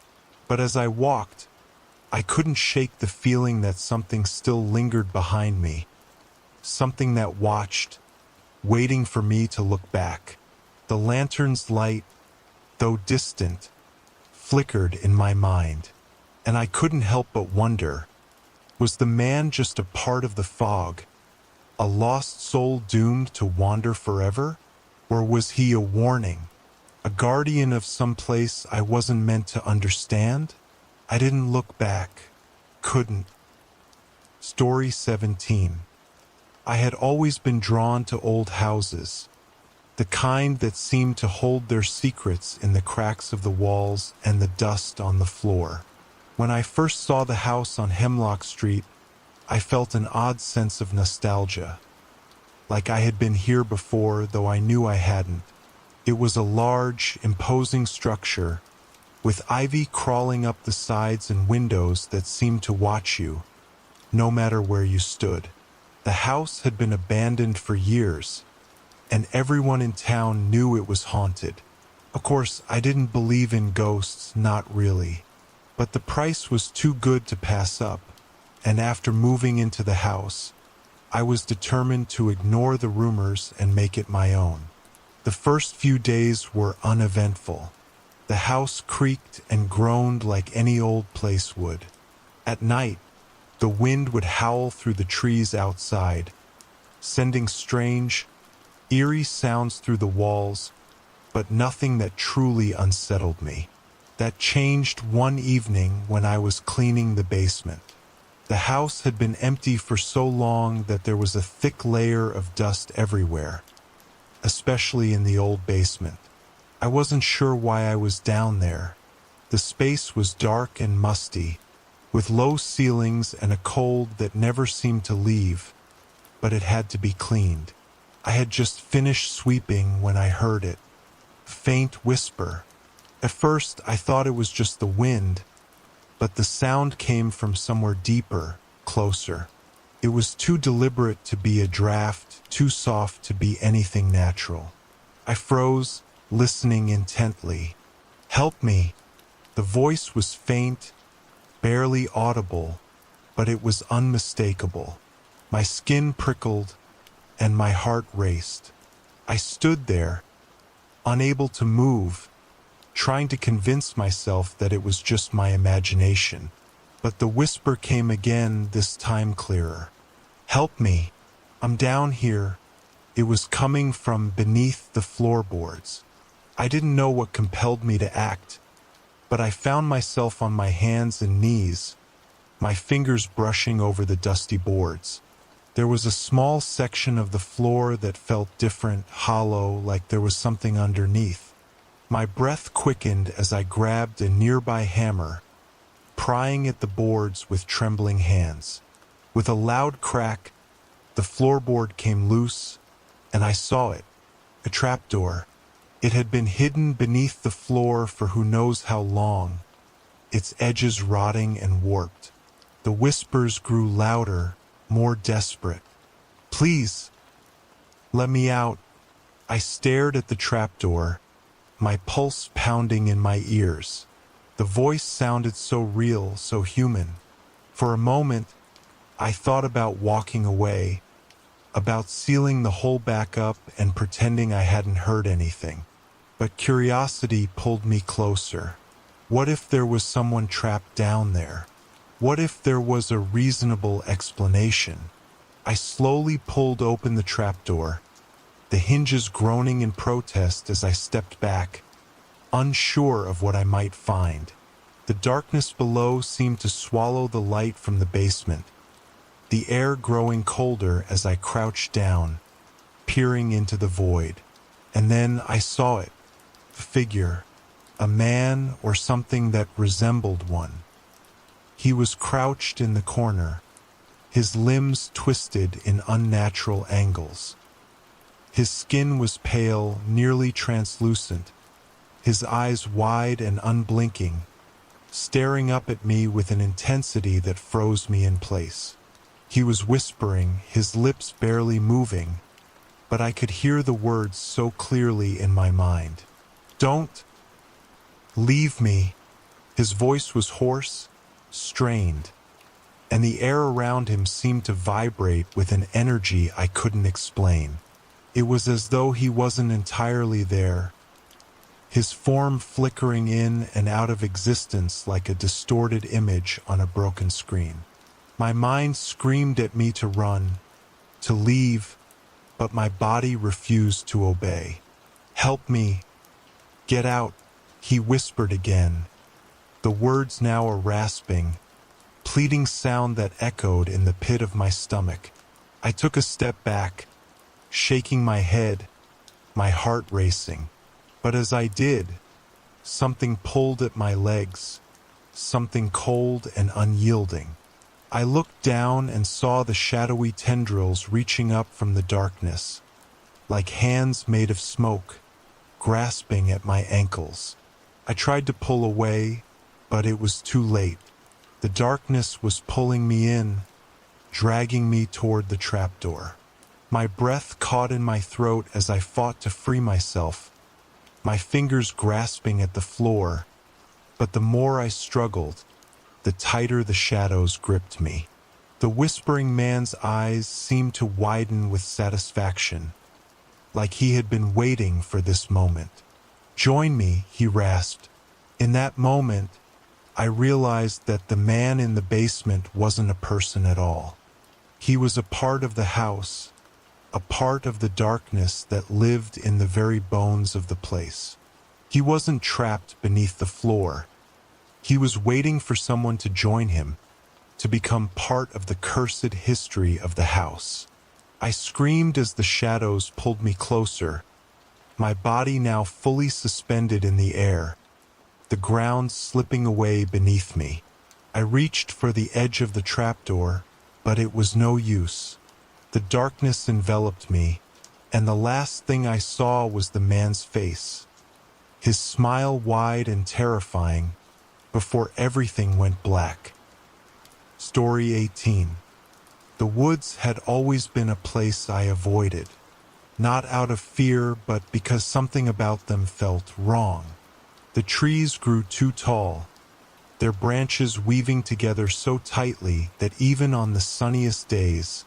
But as I walked, I couldn't shake the feeling that something still lingered behind me, something that watched, waiting for me to look back. The lantern's light, though distant, flickered in my mind, and I couldn't help but wonder, was the man just a part of the fog, a lost soul doomed to wander forever? Or was he a warning, a guardian of some place I wasn't meant to understand? I didn't look back, couldn't. Story 17. I had always been drawn to old houses, the kind that seemed to hold their secrets in the cracks of the walls and the dust on the floor. When I first saw the house on Hemlock Street, I felt an odd sense of nostalgia, like I had been here before, though I knew I hadn't. It was a large, imposing structure, with ivy crawling up the sides and windows that seemed to watch you, no matter where you stood. The house had been abandoned for years, and everyone in town knew it was haunted. Of course, I didn't believe in ghosts, not really, but the price was too good to pass up. And after moving into the house, I was determined to ignore the rumors and make it my own. The first few days were uneventful. The house creaked and groaned like any old place would. At night, the wind would howl through the trees outside, sending strange, eerie sounds through the walls, but nothing that truly unsettled me. That changed one evening when I was cleaning the basement. The house had been empty for so long that there was a thick layer of dust everywhere, especially in the old basement. I wasn't sure why I was down there. The space was dark and musty, with low ceilings and a cold that never seemed to leave, but it had to be cleaned. I had just finished sweeping when I heard it, a faint whisper. At first, I thought it was just the wind, but the sound came from somewhere deeper, closer. It was too deliberate to be a draft, too soft to be anything natural. I froze, listening intently. "Help me!" The voice was faint, barely audible, but it was unmistakable. My skin prickled, and my heart raced. I stood there, unable to move, trying to convince myself that it was just my imagination. But the whisper came again, this time clearer. "Help me! I'm down here." It was coming from beneath the floorboards. I didn't know what compelled me to act, but I found myself on my hands and knees, my fingers brushing over the dusty boards. There was a small section of the floor that felt different, hollow, like there was something underneath. My breath quickened as I grabbed a nearby hammer, prying at the boards with trembling hands. With a loud crack, the floorboard came loose, and I saw it. A trapdoor. It had been hidden beneath the floor for who knows how long, its edges rotting and warped. The whispers grew louder, more desperate. "Please, let me out." I stared at the trapdoor, my pulse pounding in my ears. The voice sounded so real, so human. For a moment, I thought about walking away, about sealing the hole back up and pretending I hadn't heard anything. But curiosity pulled me closer. What if there was someone trapped down there? What if there was a reasonable explanation? I slowly pulled open the trapdoor, the hinges groaning in protest as I stepped back, unsure of what I might find. The darkness below seemed to swallow the light from the basement, the air growing colder as I crouched down, peering into the void. And then I saw it, a figure, a man or something that resembled one. He was crouched in the corner, his limbs twisted in unnatural angles. His skin was pale, nearly translucent, his eyes wide and unblinking, staring up at me with an intensity that froze me in place. He was whispering, his lips barely moving, but I could hear the words so clearly in my mind. "Don't leave me." His voice was hoarse, strained, and the air around him seemed to vibrate with an energy I couldn't explain. It was as though he wasn't entirely there, his form flickering in and out of existence like a distorted image on a broken screen. My mind screamed at me to run, to leave, but my body refused to obey. "Help me. Get out," he whispered again, the words now a rasping, pleading sound that echoed in the pit of my stomach. I took a step back, shaking my head, my heart racing. But as I did, something pulled at my legs, something cold and unyielding. I looked down and saw the shadowy tendrils reaching up from the darkness, like hands made of smoke, grasping at my ankles. I tried to pull away, but it was too late. The darkness was pulling me in, dragging me toward the trapdoor. My breath caught in my throat as I fought to free myself, my fingers grasping at the floor, but the more I struggled, the tighter the shadows gripped me. The whispering man's eyes seemed to widen with satisfaction, like he had been waiting for this moment. "Join me," he rasped. In that moment, I realized that the man in the basement wasn't a person at all. He was a part of the house, a part of the darkness that lived in the very bones of the place. He wasn't trapped beneath the floor. He was waiting for someone to join him, to become part of the cursed history of the house. I screamed as the shadows pulled me closer, my body now fully suspended in the air, the ground slipping away beneath me. I reached for the edge of the trapdoor, but it was no use. The darkness enveloped me, and the last thing I saw was the man's face, his smile wide and terrifying, before everything went black. Story 18. The woods had always been a place I avoided, not out of fear, but because something about them felt wrong. The trees grew too tall, their branches weaving together so tightly that even on the sunniest days,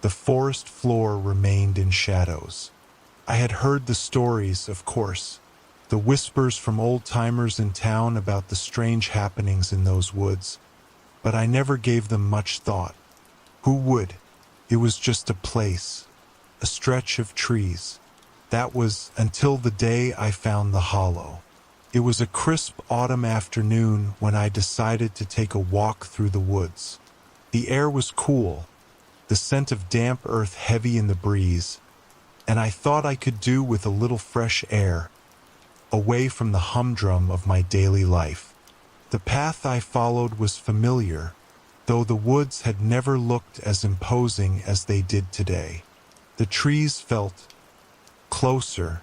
the forest floor remained in shadows. I had heard the stories, of course, the whispers from old-timers in town about the strange happenings in those woods, but I never gave them much thought. Who would? It was just a place, a stretch of trees. That was until the day I found the hollow. It was a crisp autumn afternoon when I decided to take a walk through the woods. The air was cool, the scent of damp earth heavy in the breeze, and I thought I could do with a little fresh air, away from the humdrum of my daily life. The path I followed was familiar, though the woods had never looked as imposing as they did today. The trees felt closer,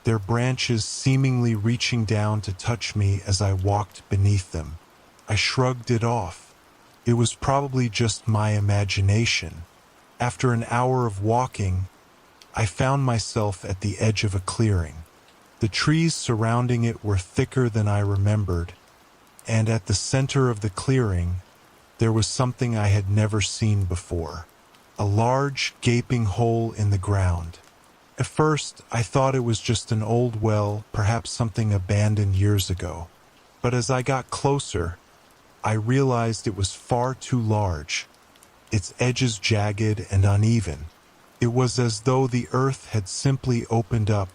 their branches seemingly reaching down to touch me as I walked beneath them. I shrugged it off. It was probably just my imagination. After an hour of walking, I found myself at the edge of a clearing. The trees surrounding it were thicker than I remembered, and at the center of the clearing, there was something I had never seen before. A large, gaping hole in the ground. At first, I thought it was just an old well, perhaps something abandoned years ago. But as I got closer, I realized it was far too large, its edges jagged and uneven. It was as though the earth had simply opened up,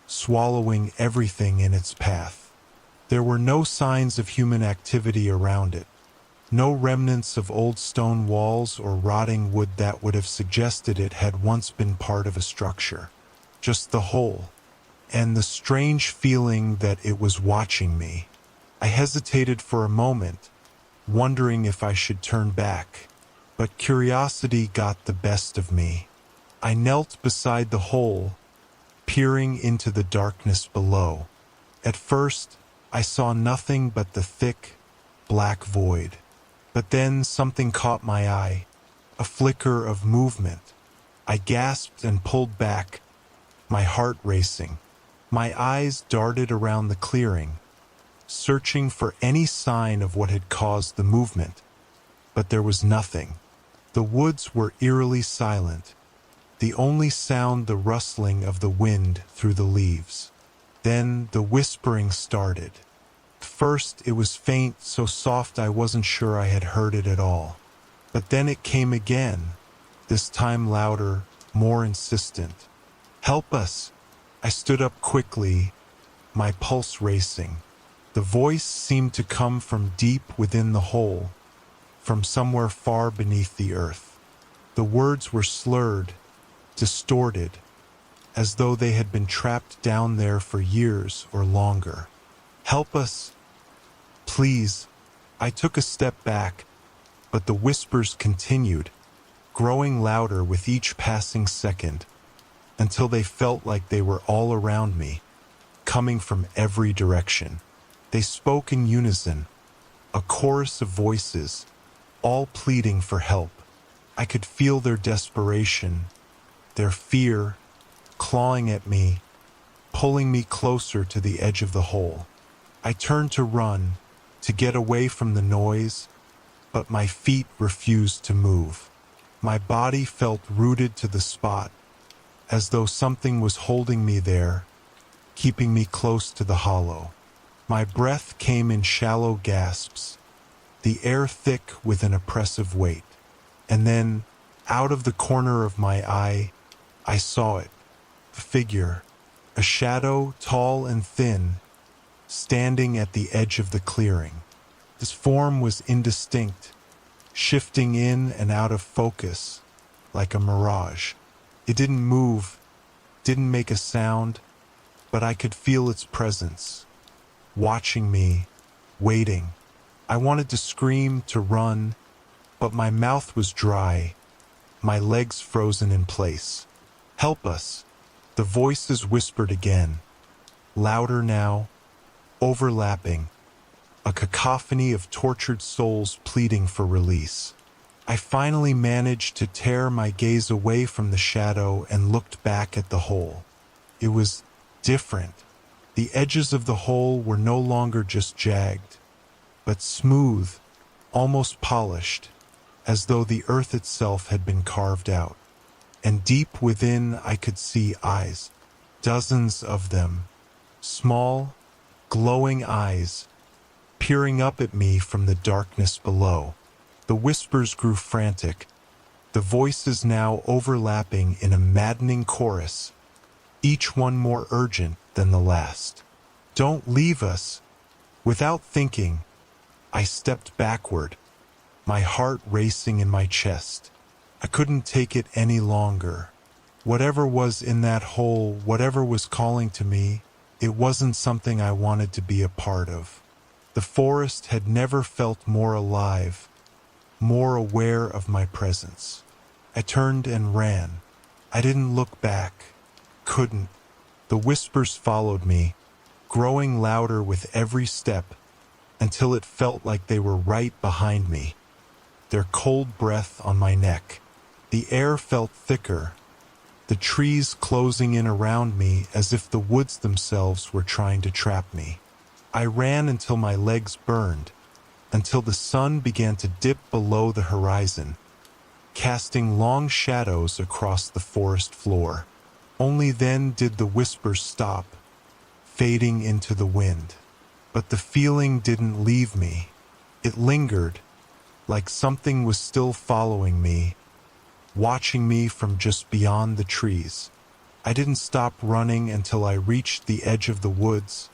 swallowing everything in its path. There were no signs of human activity around it, no remnants of old stone walls or rotting wood that would have suggested it had once been part of a structure. Just the hole, and the strange feeling that it was watching me. I hesitated for a moment, wondering if I should turn back, but curiosity got the best of me. I knelt beside the hole, peering into the darkness below. At first, I saw nothing but the thick, black void. But then something caught my eye, a flicker of movement. I gasped and pulled back, my heart racing. My eyes darted around the clearing, searching for any sign of what had caused the movement. But there was nothing. The woods were eerily silent, the only sound the rustling of the wind through the leaves. Then the whispering started. First, it was faint, so soft I wasn't sure I had heard it at all. But then it came again, this time louder, more insistent. "Help us!" I stood up quickly, my pulse racing. The voice seemed to come from deep within the hole, from somewhere far beneath the earth. The words were slurred, distorted, as though they had been trapped down there for years or longer. "Help us, please." I took a step back, but the whispers continued, growing louder with each passing second, until they felt like they were all around me, coming from every direction. They spoke in unison, a chorus of voices, all pleading for help. I could feel their desperation, their fear, clawing at me, pulling me closer to the edge of the hole. I turned to run, to get away from the noise, but my feet refused to move. My body felt rooted to the spot, as though something was holding me there, keeping me close to the hollow. My breath came in shallow gasps, the air thick with an oppressive weight. And then, out of the corner of my eye, I saw it, a figure, a shadow tall and thin, standing at the edge of the clearing. His form was indistinct, shifting in and out of focus, like a mirage. It didn't move, didn't make a sound, but I could feel its presence, watching me, waiting. I wanted to scream, to run, but my mouth was dry, my legs frozen in place. "Help us!" The voices whispered again, louder now, overlapping, a cacophony of tortured souls pleading for release. I finally managed to tear my gaze away from the shadow and looked back at the hole. It was different. The edges of the hole were no longer just jagged, but smooth, almost polished, as though the earth itself had been carved out. And deep within I could see eyes, dozens of them, small, glowing eyes, peering up at me from the darkness below. The whispers grew frantic, the voices now overlapping in a maddening chorus, each one more urgent than the last. Don't leave us. Without thinking, I stepped backward, my heart racing in my chest. I couldn't take it any longer. Whatever was in that hole, whatever was calling to me, it wasn't something I wanted to be a part of. The forest had never felt more alive, more aware of my presence. I turned and ran. I didn't look back. Couldn't. The whispers followed me, growing louder with every step, until it felt like they were right behind me, their cold breath on my neck. The air felt thicker, the trees closing in around me as if the woods themselves were trying to trap me. I ran until my legs burned, until the sun began to dip below the horizon, casting long shadows across the forest floor. Only then did the whispers stop, fading into the wind. But the feeling didn't leave me. It lingered, like something was still following me, watching me from just beyond the trees. I didn't stop running until I reached the edge of the woods,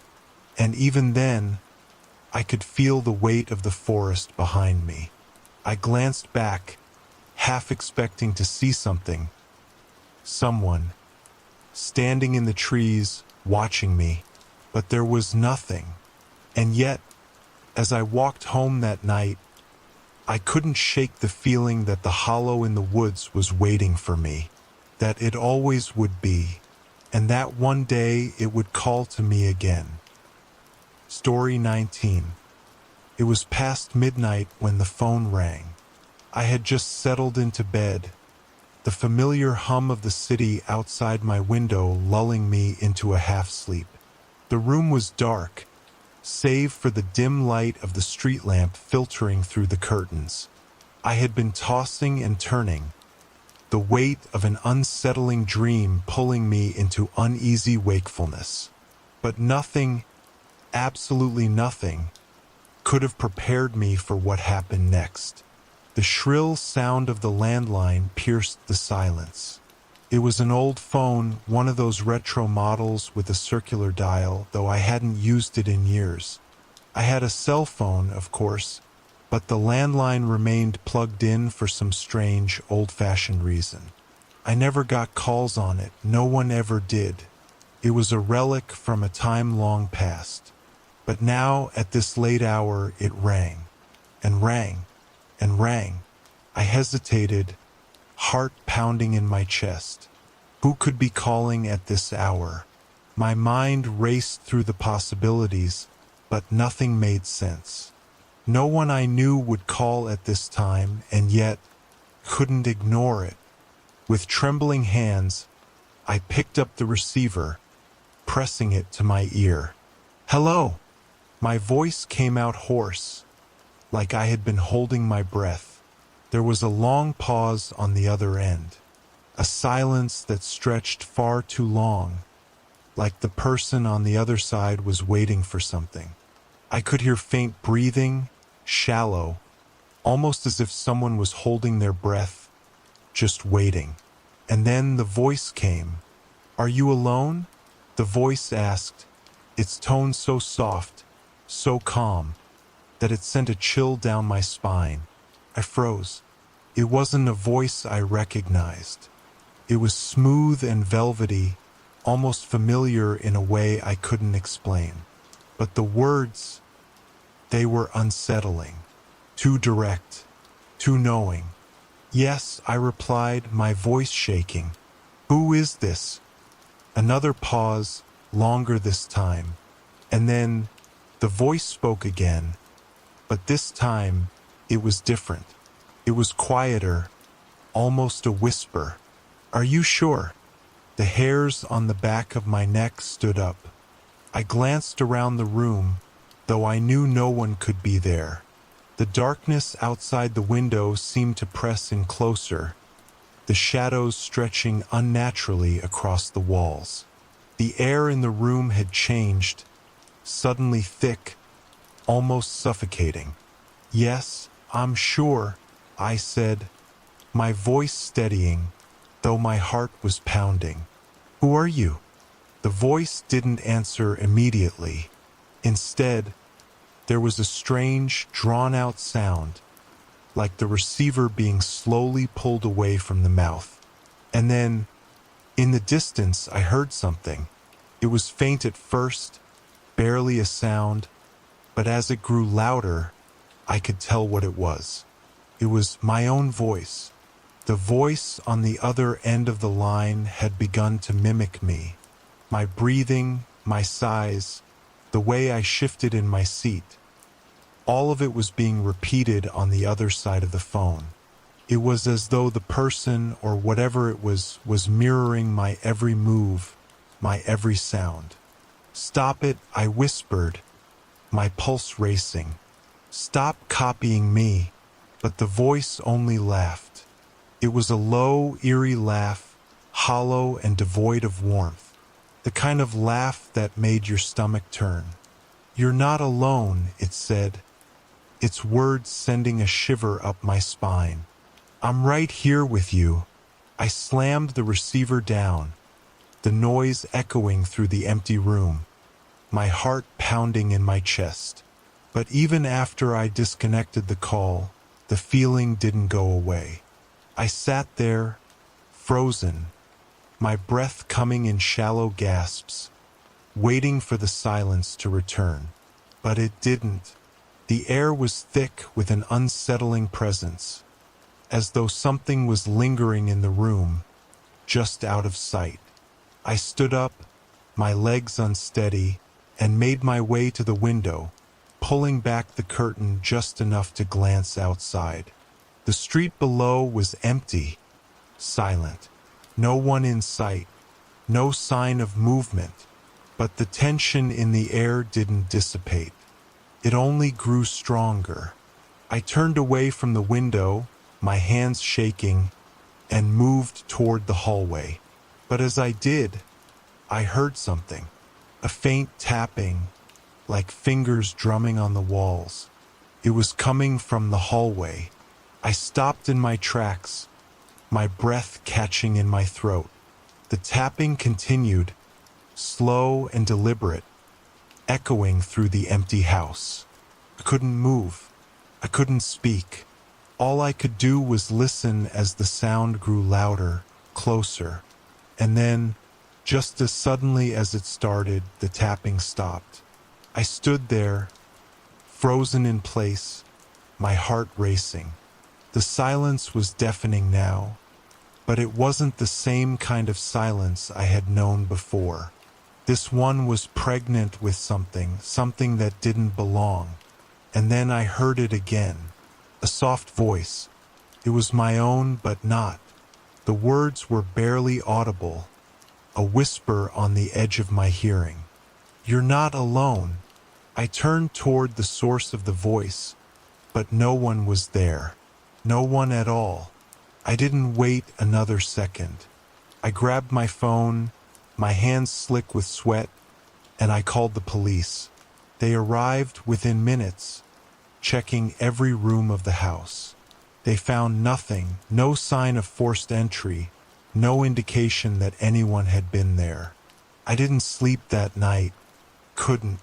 and even then, I could feel the weight of the forest behind me. I glanced back, half expecting to see something. Someone, standing in the trees, watching me. But there was nothing. And yet, as I walked home that night, I couldn't shake the feeling that the hollow in the woods was waiting for me, that it always would be, and that one day it would call to me again. Story 19. It was past midnight when the phone rang. I had just settled into bed, the familiar hum of the city outside my window lulling me into a half-sleep. The room was dark, save for the dim light of the street lamp filtering through the curtains. I had been tossing and turning, the weight of an unsettling dream pulling me into uneasy wakefulness. But nothing, absolutely nothing, could have prepared me for what happened next. The shrill sound of the landline pierced the silence. It was an old phone, one of those retro models with a circular dial, though I hadn't used it in years. I had a cell phone, of course, but the landline remained plugged in for some strange, old-fashioned reason. I never got calls on it, no one ever did. It was a relic from a time long past. But now, at this late hour, it rang, and rang, and rang. I hesitated, heart pounding in my chest. Who could be calling at this hour? My mind raced through the possibilities, but nothing made sense. No one I knew would call at this time, and yet couldn't ignore it. With trembling hands, I picked up the receiver, pressing it to my ear. "Hello!" My voice came out hoarse, like I had been holding my breath. There was a long pause on the other end, a silence that stretched far too long, like the person on the other side was waiting for something. I could hear faint breathing, shallow, almost as if someone was holding their breath, just waiting. And then the voice came. "Are you alone?" The voice asked, its tone so soft, so calm, that it sent a chill down my spine. I froze. It wasn't a voice I recognized. It was smooth and velvety, almost familiar in a way I couldn't explain. But the words, they were unsettling, too direct, too knowing. "Yes," I replied, my voice shaking. "Who is this?" Another pause, longer this time, and then the voice spoke again, but this time it was different. It was quieter, almost a whisper. "Are you sure?" The hairs on the back of my neck stood up. I glanced around the room, though I knew no one could be there. The darkness outside the window seemed to press in closer, the shadows stretching unnaturally across the walls. The air in the room had changed, suddenly thick, almost suffocating. "Yes, I'm sure," I said, my voice steadying, though my heart was pounding. "Who are you?" The voice didn't answer immediately. Instead, there was a strange, drawn-out sound, like the receiver being slowly pulled away from the mouth. And then, in the distance, I heard something. It was faint at first, barely a sound, but as it grew louder, I could tell what it was. It was my own voice. The voice on the other end of the line had begun to mimic me. My breathing, my sighs, the way I shifted in my seat. All of it was being repeated on the other side of the phone. It was as though the person, or whatever it was mirroring my every move, my every sound. "Stop it," I whispered, my pulse racing. "Stop copying me." But the voice only laughed. It was a low, eerie laugh, hollow and devoid of warmth. The kind of laugh that made your stomach turn. "You're not alone," it said, its words sending a shiver up my spine. "I'm right here with you." I slammed the receiver down, the noise echoing through the empty room, my heart pounding in my chest. But even after I disconnected the call, the feeling didn't go away. I sat there, frozen, my breath coming in shallow gasps, waiting for the silence to return. But it didn't. The air was thick with an unsettling presence, as though something was lingering in the room, just out of sight. I stood up, my legs unsteady, and made my way to the window, pulling back the curtain just enough to glance outside. The street below was empty, silent. No one in sight, no sign of movement, but the tension in the air didn't dissipate. It only grew stronger. I turned away from the window, my hands shaking, and moved toward the hallway. But as I did, I heard something, a faint tapping, like fingers drumming on the walls. It was coming from the hallway. I stopped in my tracks, my breath catching in my throat. The tapping continued, slow and deliberate, echoing through the empty house. I couldn't move. I couldn't speak. All I could do was listen as the sound grew louder, closer. And then, just as suddenly as it started, the tapping stopped. I stood there, frozen in place, my heart racing. The silence was deafening now, but it wasn't the same kind of silence I had known before. This one was pregnant with something that didn't belong. And then I heard it again, a soft voice. It was my own, but not. The words were barely audible, a whisper on the edge of my hearing. "You're not alone." I turned toward the source of the voice, but no one was there. No one at all. I didn't wait another second. I grabbed my phone, my hands slick with sweat, and I called the police. They arrived within minutes, checking every room of the house. They found nothing, no sign of forced entry, no indication that anyone had been there. I didn't sleep that night. Couldn't.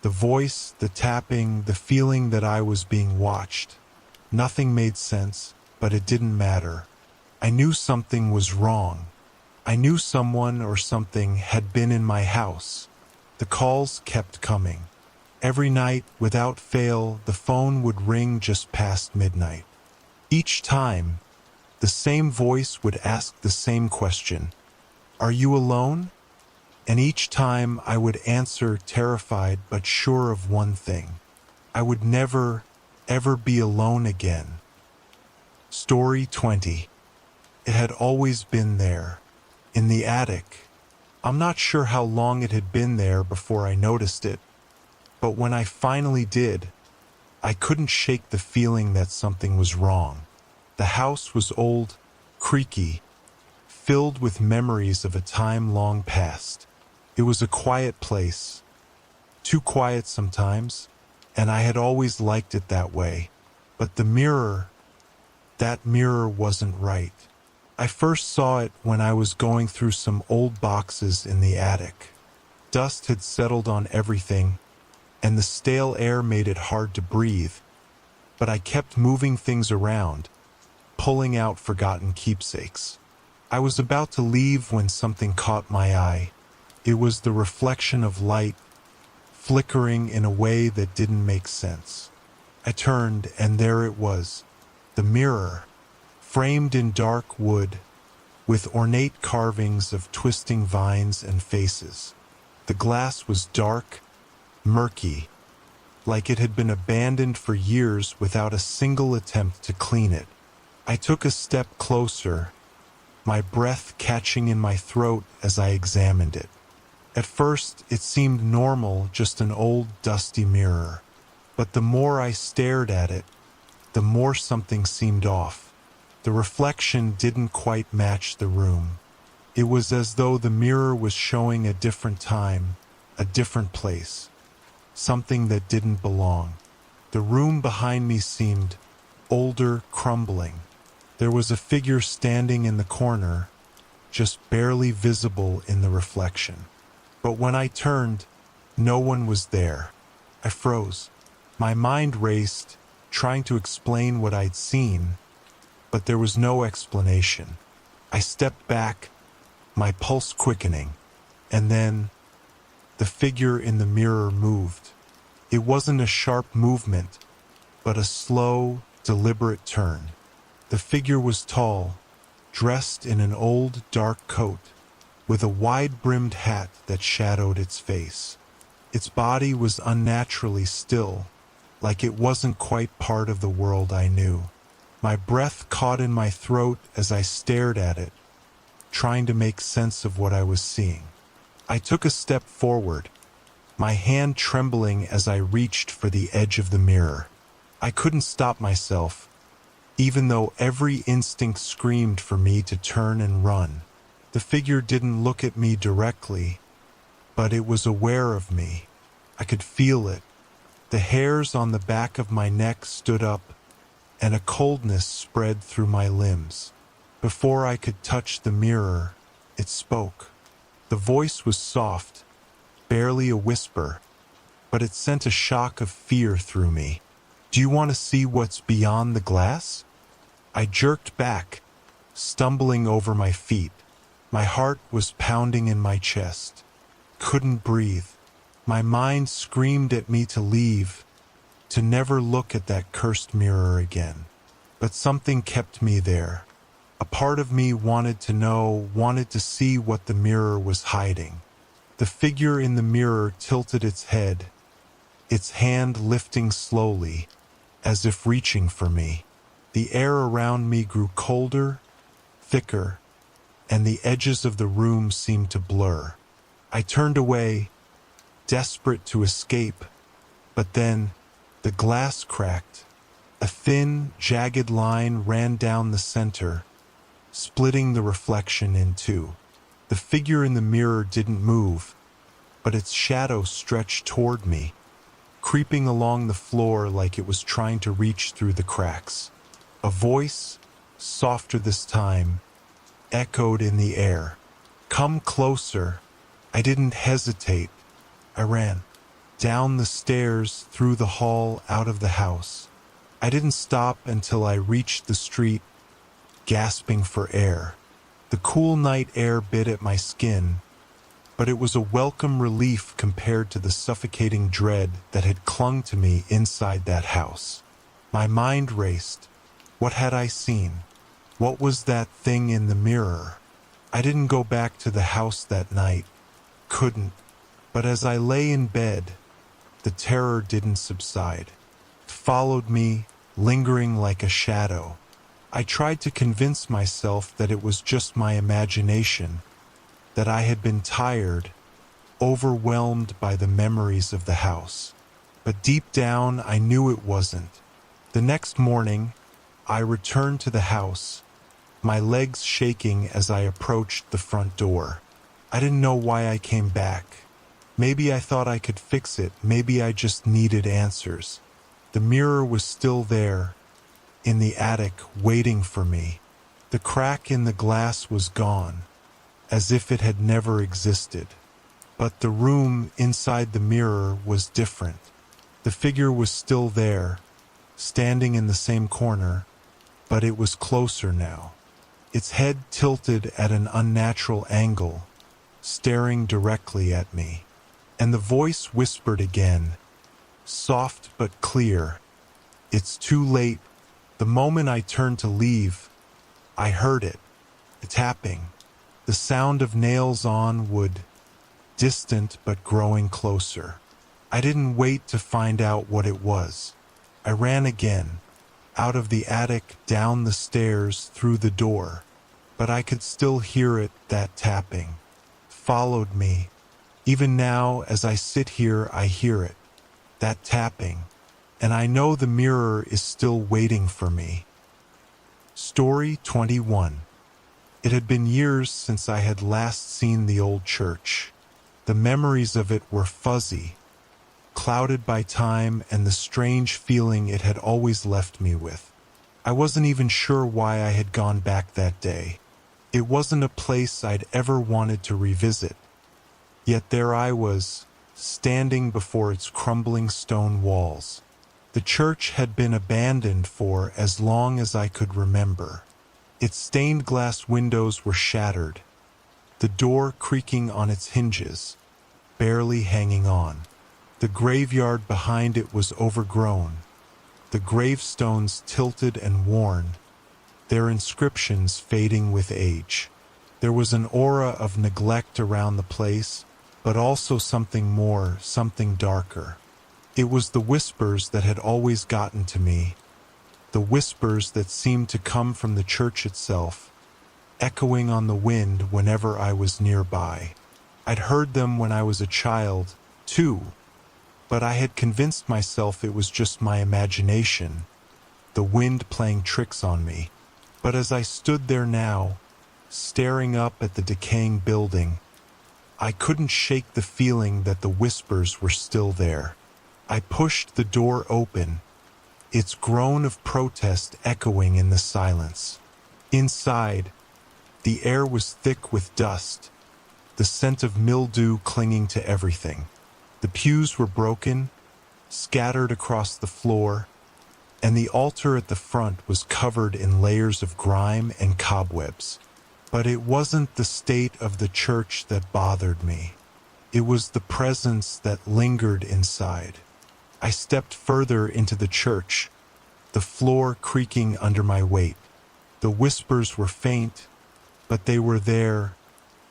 The voice, the tapping, the feeling that I was being watched. Nothing made sense, but it didn't matter. I knew something was wrong. I knew someone or something had been in my house. The calls kept coming. Every night, without fail, the phone would ring just past midnight. Each time, the same voice would ask the same question, "Are you alone?" And each time I would answer, terrified but sure of one thing. I would never, ever be alone again. Story 20. It had always been there, in the attic. I'm not sure how long it had been there before I noticed it, but when I finally did, I couldn't shake the feeling that something was wrong. The house was old, creaky, filled with memories of a time long past. It was a quiet place, too quiet sometimes, and I had always liked it that way. But the mirror, that mirror wasn't right. I first saw it when I was going through some old boxes in the attic. Dust had settled on everything, and the stale air made it hard to breathe, but I kept moving things around, pulling out forgotten keepsakes. I was about to leave when something caught my eye. It was the reflection of light, flickering in a way that didn't make sense. I turned, and there it was, the mirror, framed in dark wood, with ornate carvings of twisting vines and faces. The glass was dark, murky, like it had been abandoned for years without a single attempt to clean it. I took a step closer, my breath catching in my throat as I examined it. At first, it seemed normal, just an old, dusty mirror. But the more I stared at it, the more something seemed off. The reflection didn't quite match the room. It was as though the mirror was showing a different time, a different place, something that didn't belong. The room behind me seemed older, crumbling. There was a figure standing in the corner, just barely visible in the reflection. But when I turned, no one was there. I froze. My mind raced, trying to explain what I'd seen, but there was no explanation. I stepped back, my pulse quickening, and then the figure in the mirror moved. It wasn't a sharp movement, but a slow, deliberate turn. The figure was tall, dressed in an old, dark coat, with a wide-brimmed hat that shadowed its face. Its body was unnaturally still, like it wasn't quite part of the world I knew. My breath caught in my throat as I stared at it, trying to make sense of what I was seeing. I took a step forward, my hand trembling as I reached for the edge of the mirror. I couldn't stop myself, even though every instinct screamed for me to turn and run. The figure didn't look at me directly, but it was aware of me. I could feel it. The hairs on the back of my neck stood up, and a coldness spread through my limbs. Before I could touch the mirror, it spoke. The voice was soft, barely a whisper, but it sent a shock of fear through me. "Do you want to see what's beyond the glass?" I jerked back, stumbling over my feet. My heart was pounding in my chest. Couldn't breathe. My mind screamed at me to leave, to never look at that cursed mirror again. But something kept me there. A part of me wanted to know, wanted to see what the mirror was hiding. The figure in the mirror tilted its head, its hand lifting slowly, as if reaching for me. The air around me grew colder, thicker, and the edges of the room seemed to blur. I turned away, desperate to escape, but then the glass cracked. A thin, jagged line ran down the center, splitting the reflection in two. The figure in the mirror didn't move, but its shadow stretched toward me, creeping along the floor like it was trying to reach through the cracks. A voice, softer this time, echoed in the air. "Come closer." I didn't hesitate. I ran. Down the stairs, through the hall, out of the house. I didn't stop until I reached the street, gasping for air. The cool night air bit at my skin, but it was a welcome relief compared to the suffocating dread that had clung to me inside that house. My mind raced. What had I seen? What was that thing in the mirror? I didn't go back to the house that night. Couldn't. But as I lay in bed, the terror didn't subside. It followed me, lingering like a shadow. I tried to convince myself that it was just my imagination, that I had been tired, overwhelmed by the memories of the house. But deep down, I knew it wasn't. The next morning, I returned to the house, my legs shaking as I approached the front door. I didn't know why I came back. Maybe I thought I could fix it. Maybe I just needed answers. The mirror was still there, in the attic, waiting for me. The crack in the glass was gone, as if it had never existed. But the room inside the mirror was different. The figure was still there, standing in the same corner, but it was closer now. Its head tilted at an unnatural angle, staring directly at me. And the voice whispered again, soft but clear, "It's too late." The moment I turned to leave, I heard it, the tapping, the sound of nails on wood, distant but growing closer. I didn't wait to find out what it was. I ran again, out of the attic, down the stairs, through the door. But I could still hear it, that tapping. Followed me. Even now, as I sit here, I hear it, that tapping. And I know the mirror is still waiting for me. Story 21. It had been years since I had last seen the old church. The memories of it were fuzzy, clouded by time and the strange feeling it had always left me with. I wasn't even sure why I had gone back that day. It wasn't a place I'd ever wanted to revisit. Yet there I was, standing before its crumbling stone walls. The church had been abandoned for as long as I could remember. Its stained glass windows were shattered, the door creaking on its hinges, barely hanging on. The graveyard behind it was overgrown, the gravestones tilted and worn, their inscriptions fading with age. There was an aura of neglect around the place, but also something more, something darker. It was the whispers that had always gotten to me, the whispers that seemed to come from the church itself, echoing on the wind whenever I was nearby. I'd heard them when I was a child, too, but I had convinced myself it was just my imagination, the wind playing tricks on me. But as I stood there now, staring up at the decaying building, I couldn't shake the feeling that the whispers were still there. I pushed the door open, its groan of protest echoing in the silence. Inside, the air was thick with dust, the scent of mildew clinging to everything. The pews were broken, scattered across the floor, and the altar at the front was covered in layers of grime and cobwebs. But it wasn't the state of the church that bothered me. It was the presence that lingered inside. I stepped further into the church, the floor creaking under my weight. The whispers were faint, but they were there,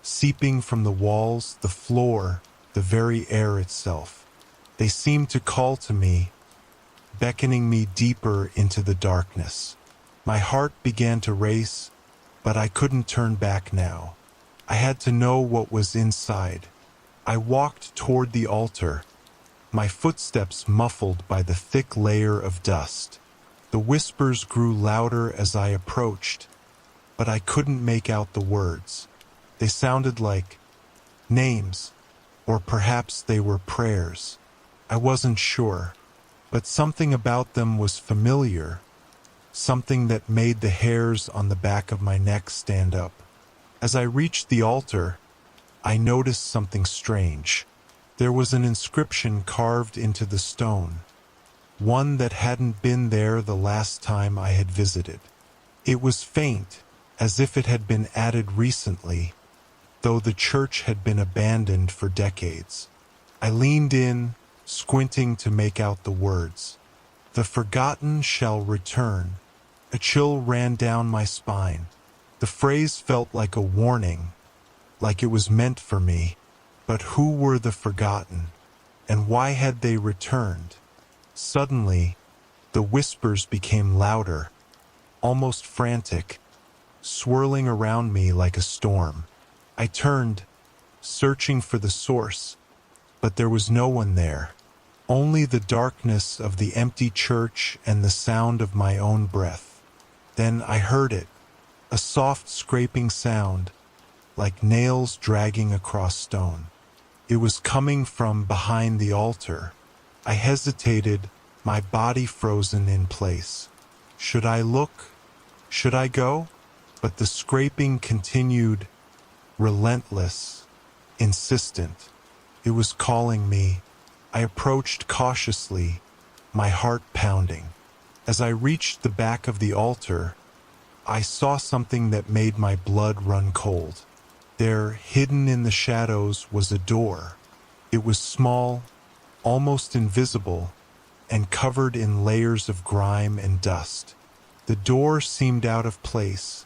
seeping from the walls, the floor, the very air itself. They seemed to call to me, beckoning me deeper into the darkness. My heart began to race, but I couldn't turn back now. I had to know what was inside. I walked toward the altar, my footsteps muffled by the thick layer of dust. The whispers grew louder as I approached, but I couldn't make out the words. They sounded like names, or perhaps they were prayers. I wasn't sure, but something about them was familiar, something that made the hairs on the back of my neck stand up. As I reached the altar, I noticed something strange. There was an inscription carved into the stone, one that hadn't been there the last time I had visited. It was faint, as if it had been added recently, though the church had been abandoned for decades. I leaned in, squinting to make out the words. "The forgotten shall return." A chill ran down my spine. The phrase felt like a warning, like it was meant for me. But who were the forgotten? And why had they returned? Suddenly, the whispers became louder, almost frantic, swirling around me like a storm. I turned, searching for the source, but there was no one there. Only the darkness of the empty church and the sound of my own breath. Then I heard it, a soft scraping sound, like nails dragging across stone. It was coming from behind the altar. I hesitated, my body frozen in place. Should I look? Should I go? But the scraping continued, relentless, insistent. It was calling me. I approached cautiously, my heart pounding. As I reached the back of the altar, I saw something that made my blood run cold. There, hidden in the shadows, was a door. It was small, almost invisible, and covered in layers of grime and dust. The door seemed out of place,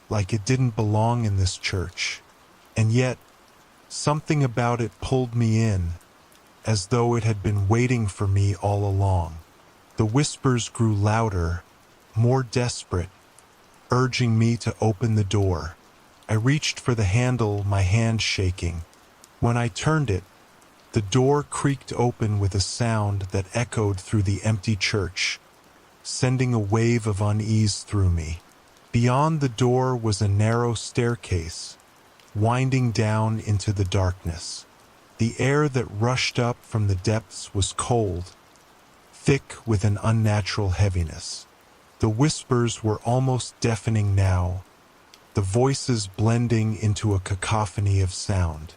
like it didn't belong in this church. And yet, something about it pulled me in, as though it had been waiting for me all along. The whispers grew louder, more desperate, urging me to open the door. I reached for the handle, my hand shaking. When I turned it, the door creaked open with a sound that echoed through the empty church, sending a wave of unease through me. Beyond the door was a narrow staircase, winding down into the darkness. The air that rushed up from the depths was cold, thick with an unnatural heaviness. The whispers were almost deafening now, the voices blending into a cacophony of sound.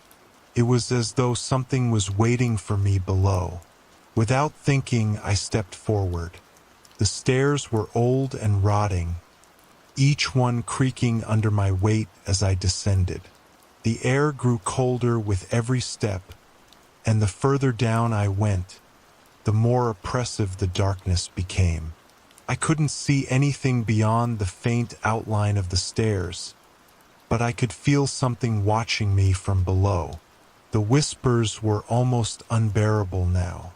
It was as though something was waiting for me below. Without thinking, I stepped forward. The stairs were old and rotting, each one creaking under my weight as I descended. The air grew colder with every step, and the further down I went, the more oppressive the darkness became. I couldn't see anything beyond the faint outline of the stairs, but I could feel something watching me from below. The whispers were almost unbearable now.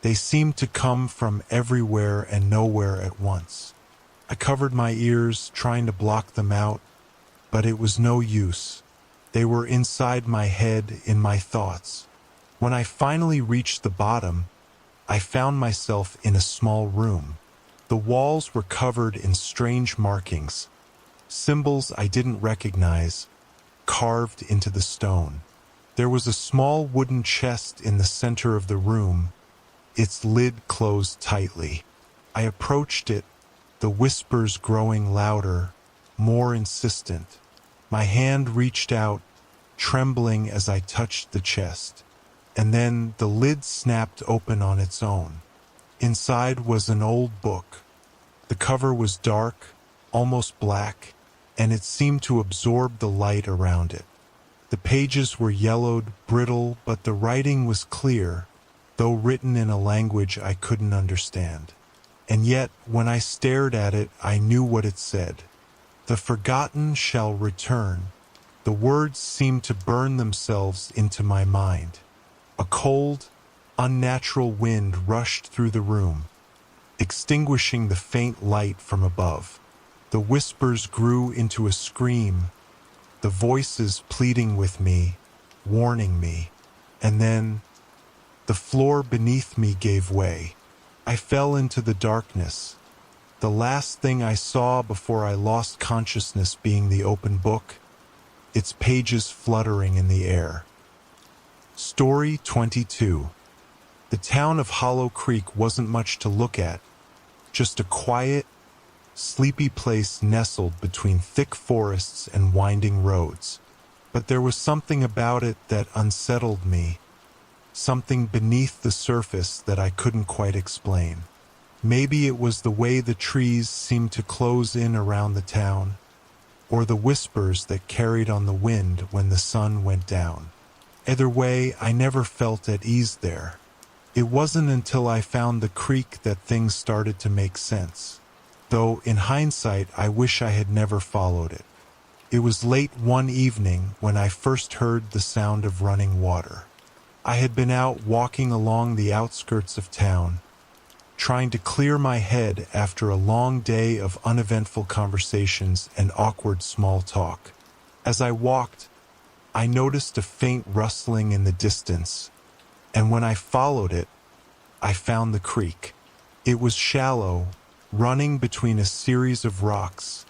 They seemed to come from everywhere and nowhere at once. I covered my ears, trying to block them out, but it was no use. They were inside my head, in my thoughts. When I finally reached the bottom, I found myself in a small room. The walls were covered in strange markings, symbols I didn't recognize, carved into the stone. There was a small wooden chest in the center of the room, its lid closed tightly. I approached it, the whispers growing louder, more insistent. My hand reached out, trembling as I touched the chest, and then the lid snapped open on its own. Inside was an old book. The cover was dark, almost black, and it seemed to absorb the light around it. The pages were yellowed, brittle, but the writing was clear, though written in a language I couldn't understand. And yet, when I stared at it, I knew what it said. "The forgotten shall return." The words seemed to burn themselves into my mind. A cold, unnatural wind rushed through the room, extinguishing the faint light from above. The whispers grew into a scream, the voices pleading with me, warning me. And then, the floor beneath me gave way. I fell into the darkness, the last thing I saw before I lost consciousness being the open book, its pages fluttering in the air. Story 22. The town of Hollow Creek wasn't much to look at, just a quiet, sleepy place nestled between thick forests and winding roads. But there was something about it that unsettled me, something beneath the surface that I couldn't quite explain. Maybe it was the way the trees seemed to close in around the town, or the whispers that carried on the wind when the sun went down. Either way, I never felt at ease there. It wasn't until I found the creek that things started to make sense. Though, in hindsight, I wish I had never followed it. It was late one evening when I first heard the sound of running water. I had been out walking along the outskirts of town, trying to clear my head after a long day of uneventful conversations and awkward small talk. As I walked, I noticed a faint rustling in the distance, and when I followed it, I found the creek. It was shallow, running between a series of rocks,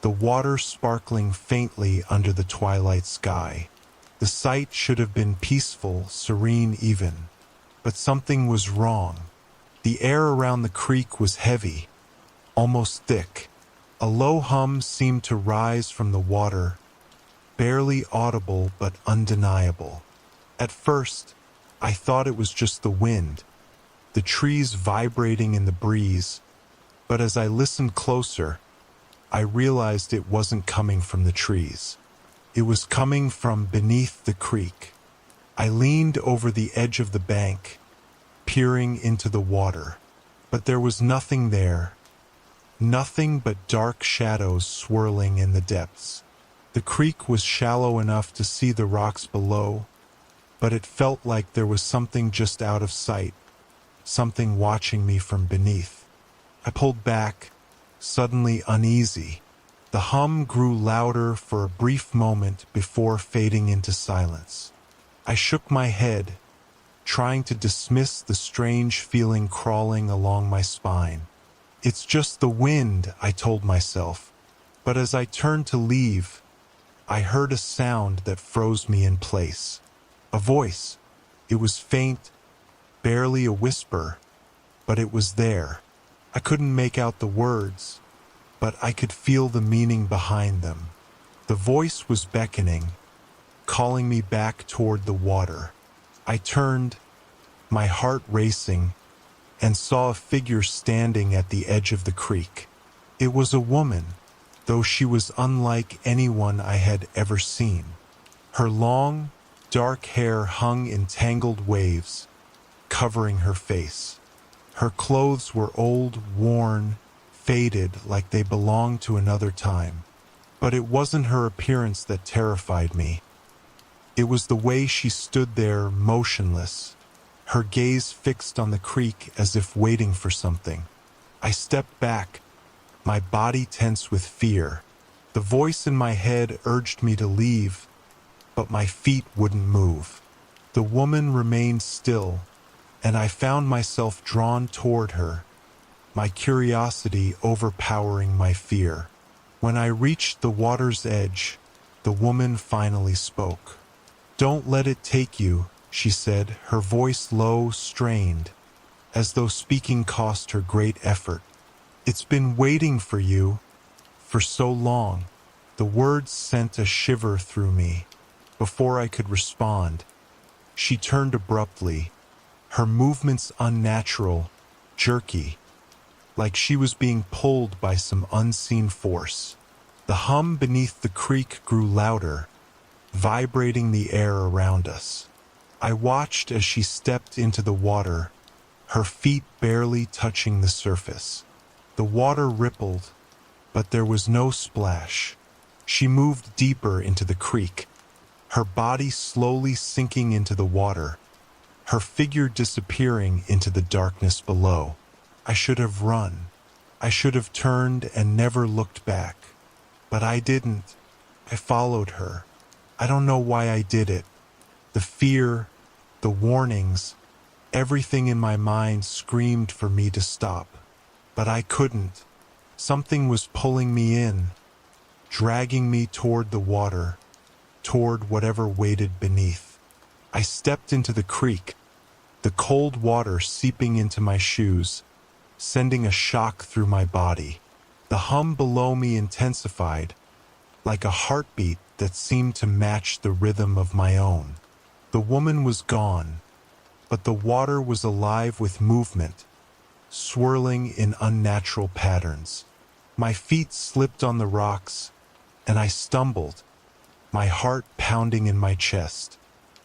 the water sparkling faintly under the twilight sky. The sight should have been peaceful, serene even, but something was wrong. The air around the creek was heavy, almost thick. A low hum seemed to rise from the water, barely audible but undeniable. At first, I thought it was just the wind, the trees vibrating in the breeze, but as I listened closer, I realized it wasn't coming from the trees. It was coming from beneath the creek. I leaned over the edge of the bank, peering into the water, but there was nothing there, nothing but dark shadows swirling in the depths. The creek was shallow enough to see the rocks below, but it felt like there was something just out of sight, something watching me from beneath. I pulled back, suddenly uneasy. The hum grew louder for a brief moment before fading into silence. I shook my head, trying to dismiss the strange feeling crawling along my spine. It's just the wind, I told myself. But as I turned to leave, I heard a sound that froze me in place. A voice. It was faint, barely a whisper, but it was there. I couldn't make out the words, but I could feel the meaning behind them. The voice was beckoning, calling me back toward the water. I turned, my heart racing, and saw a figure standing at the edge of the creek. It was a woman, though she was unlike anyone I had ever seen. Her long, dark hair hung in tangled waves, covering her face. Her clothes were old, worn, faded like they belonged to another time. But it wasn't her appearance that terrified me. It was the way she stood there, motionless, her gaze fixed on the creek as if waiting for something. I stepped back, my body tense with fear. The voice in my head urged me to leave, but my feet wouldn't move. The woman remained still, and I found myself drawn toward her, my curiosity overpowering my fear. When I reached the water's edge, the woman finally spoke. "Don't let it take you," she said, her voice low, strained, as though speaking cost her great effort. "It's been waiting for you for so long." The words sent a shiver through me. Before I could respond, she turned abruptly, her movements unnatural, jerky, like she was being pulled by some unseen force. The hum beneath the creek grew louder, vibrating the air around us. I watched as she stepped into the water, her feet barely touching the surface. The water rippled, but there was no splash. She moved deeper into the creek, her body slowly sinking into the water, her figure disappearing into the darkness below. I should have run. I should have turned and never looked back. But I didn't. I followed her. I don't know why I did it. The fear, the warnings, everything in my mind screamed for me to stop. But I couldn't. Something was pulling me in, dragging me toward the water, toward whatever waited beneath. I stepped into the creek, the cold water seeping into my shoes, sending a shock through my body. The hum below me intensified, like a heartbeat that seemed to match the rhythm of my own. The woman was gone, but the water was alive with movement, swirling in unnatural patterns. My feet slipped on the rocks, and I stumbled, my heart pounding in my chest.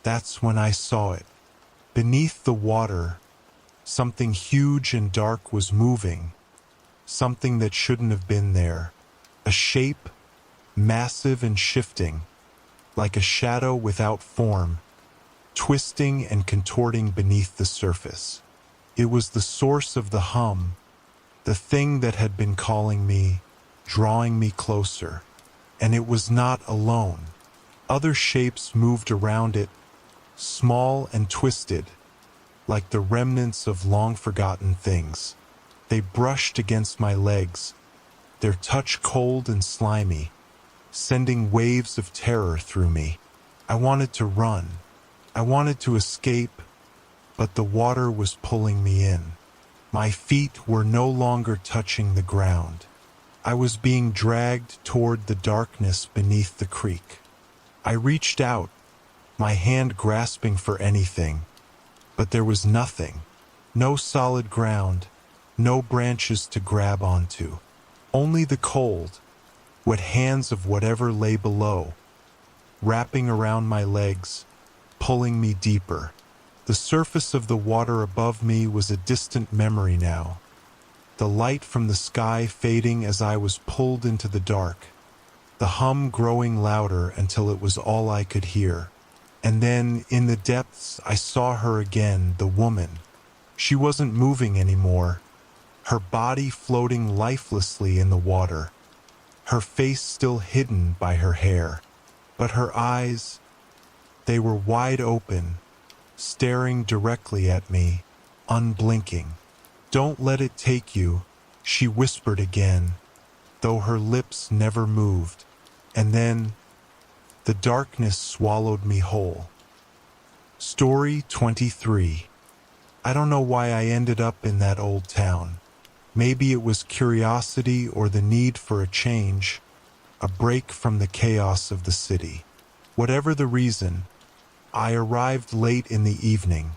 That's when I saw it. Beneath the water, something huge and dark was moving, something that shouldn't have been there. A shape, massive and shifting, like a shadow without form, twisting and contorting beneath the surface. It was the source of the hum, the thing that had been calling me, drawing me closer. And it was not alone. Other shapes moved around it, small and twisted, like the remnants of long-forgotten things. They brushed against my legs, their touch cold and slimy, sending waves of terror through me. I wanted to run. I wanted to escape, but the water was pulling me in. My feet were no longer touching the ground. I was being dragged toward the darkness beneath the creek. I reached out, my hand grasping for anything, but there was nothing. No solid ground, no branches to grab onto. Only the cold, wet hands of whatever lay below, wrapping around my legs, pulling me deeper. The surface of the water above me was a distant memory now, the light from the sky fading as I was pulled into the dark, the hum growing louder until it was all I could hear. And then, in the depths, I saw her again, the woman. She wasn't moving anymore, her body floating lifelessly in the water, her face still hidden by her hair. But her eyes, they were wide open, staring directly at me, unblinking. "Don't let it take you," she whispered again, though her lips never moved. And then, the darkness swallowed me whole. Story 23. I don't know why I ended up in that old town. Maybe it was curiosity or the need for a change, a break from the chaos of the city. Whatever the reason, I arrived late in the evening,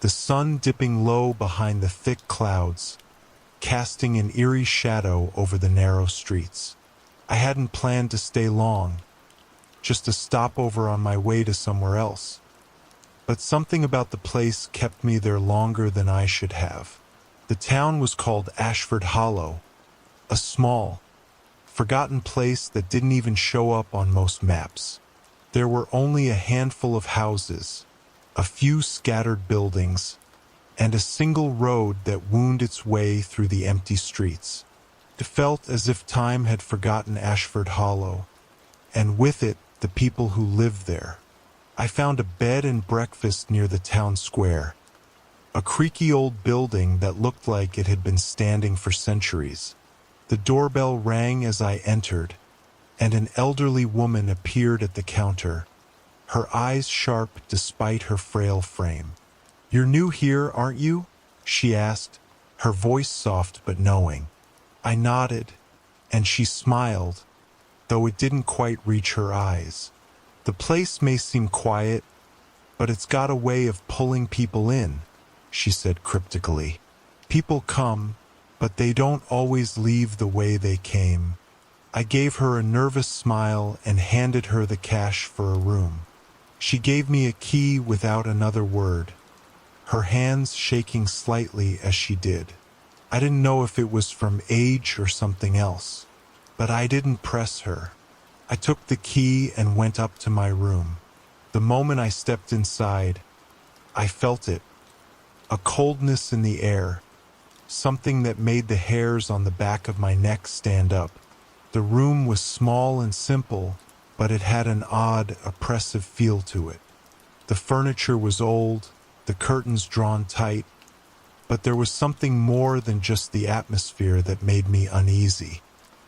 the sun dipping low behind the thick clouds, casting an eerie shadow over the narrow streets. I hadn't planned to stay long, just a stopover on my way to somewhere else. But something about the place kept me there longer than I should have. The town was called Ashford Hollow, a small, forgotten place that didn't even show up on most maps. There were only a handful of houses, a few scattered buildings, and a single road that wound its way through the empty streets. It felt as if time had forgotten Ashford Hollow, and with it, the people who lived there. I found a bed and breakfast near the town square, a creaky old building that looked like it had been standing for centuries. The doorbell rang as I entered, and an elderly woman appeared at the counter, her eyes sharp despite her frail frame. "You're new here, aren't you?" she asked, her voice soft but knowing. I nodded, and she smiled, though it didn't quite reach her eyes. "The place may seem quiet, but it's got a way of pulling people in," she said cryptically. "People come, but they don't always leave the way they came." I gave her a nervous smile and handed her the cash for a room. She gave me a key without another word, her hands shaking slightly as she did. I didn't know if it was from age or something else, but I didn't press her. I took the key and went up to my room. The moment I stepped inside, I felt it, a coldness in the air, something that made the hairs on the back of my neck stand up. The room was small and simple, but it had an odd, oppressive feel to it. The furniture was old, the curtains drawn tight, but there was something more than just the atmosphere that made me uneasy.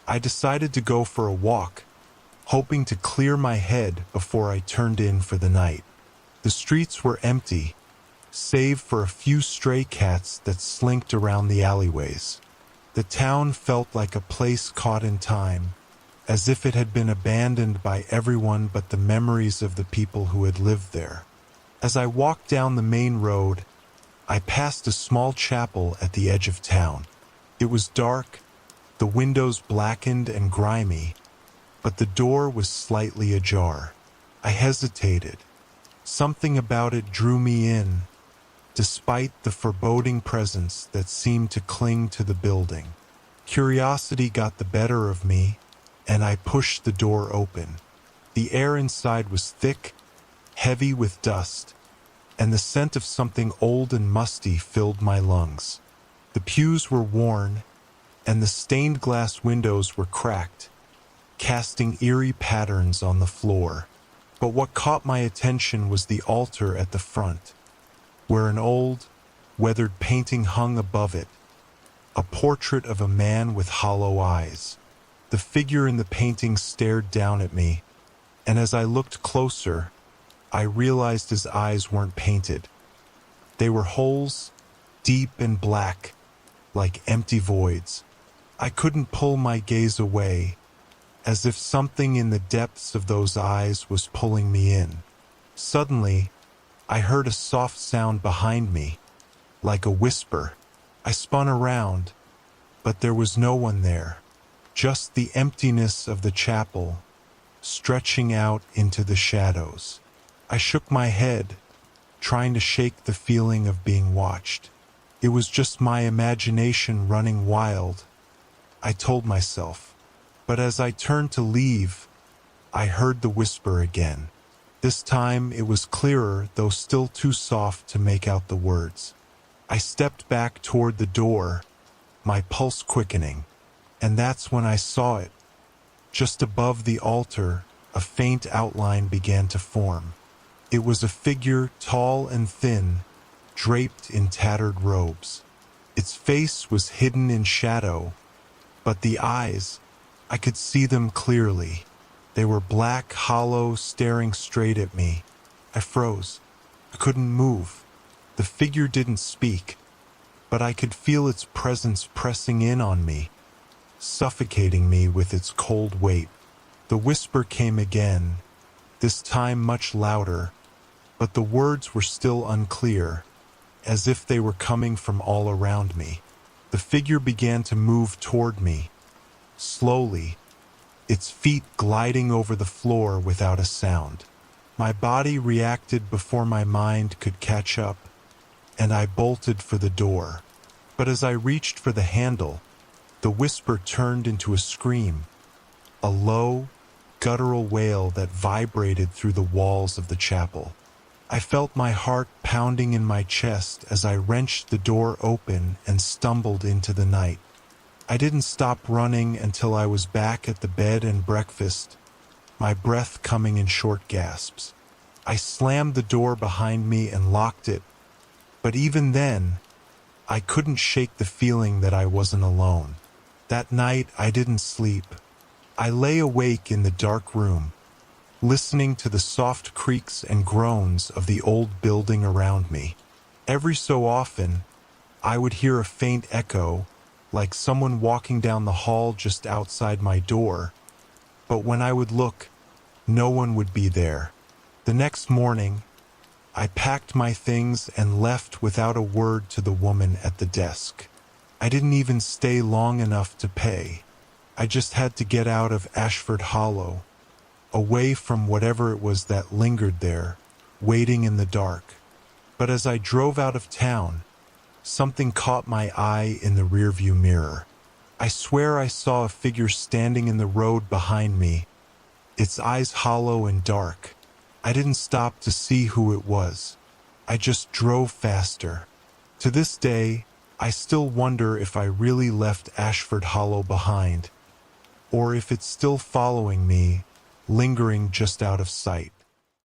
I decided to go for a walk, hoping to clear my head before I turned in for the night. The streets were empty, save for a few stray cats that slinked around the alleyways. The town felt like a place caught in time, as if it had been abandoned by everyone but the memories of the people who had lived there. As I walked down the main road, I passed a small chapel at the edge of town. It was dark, the windows blackened and grimy, but the door was slightly ajar. I hesitated. Something about it drew me in, despite the foreboding presence that seemed to cling to the building. Curiosity got the better of me, and I pushed the door open. The air inside was thick, heavy with dust, and the scent of something old and musty filled my lungs. The pews were worn, and the stained glass windows were cracked, casting eerie patterns on the floor. But what caught my attention was the altar at the front, where an old, weathered painting hung above it, a portrait of a man with hollow eyes. The figure in the painting stared down at me, and as I looked closer, I realized his eyes weren't painted. They were holes, deep and black, like empty voids. I couldn't pull my gaze away, as if something in the depths of those eyes was pulling me in. Suddenly, I heard a soft sound behind me, like a whisper. I spun around, but there was no one there, just the emptiness of the chapel, stretching out into the shadows. I shook my head, trying to shake the feeling of being watched. It was just my imagination running wild, I told myself. But as I turned to leave, I heard the whisper again. This time it was clearer, though still too soft to make out the words. I stepped back toward the door, my pulse quickening, and that's when I saw it. Just above the altar, a faint outline began to form. It was a figure tall and thin, draped in tattered robes. Its face was hidden in shadow, but the eyes, I could see them clearly. They were black, hollow, staring straight at me. I froze. I couldn't move. The figure didn't speak, but I could feel its presence pressing in on me, suffocating me with its cold weight. The whisper came again, this time much louder, but the words were still unclear, as if they were coming from all around me. The figure began to move toward me, slowly, its feet gliding over the floor without a sound. My body reacted before my mind could catch up, and I bolted for the door. But as I reached for the handle, the whisper turned into a scream, a low, guttural wail that vibrated through the walls of the chapel. I felt my heart pounding in my chest as I wrenched the door open and stumbled into the night. I didn't stop running until I was back at the bed and breakfast, my breath coming in short gasps. I slammed the door behind me and locked it, but even then, I couldn't shake the feeling that I wasn't alone. That night, I didn't sleep. I lay awake in the dark room, listening to the soft creaks and groans of the old building around me. Every so often, I would hear a faint echo, like someone walking down the hall just outside my door, but when I would look, no one would be there. The next morning, I packed my things and left without a word to the woman at the desk. I didn't even stay long enough to pay. I just had to get out of Ashford Hollow, away from whatever it was that lingered there, waiting in the dark. But as I drove out of town, something caught my eye in the rearview mirror. I swear I saw a figure standing in the road behind me, its eyes hollow and dark. I didn't stop to see who it was. I just drove faster. To this day, I still wonder if I really left Ashford Hollow behind, or if it's still following me, lingering just out of sight.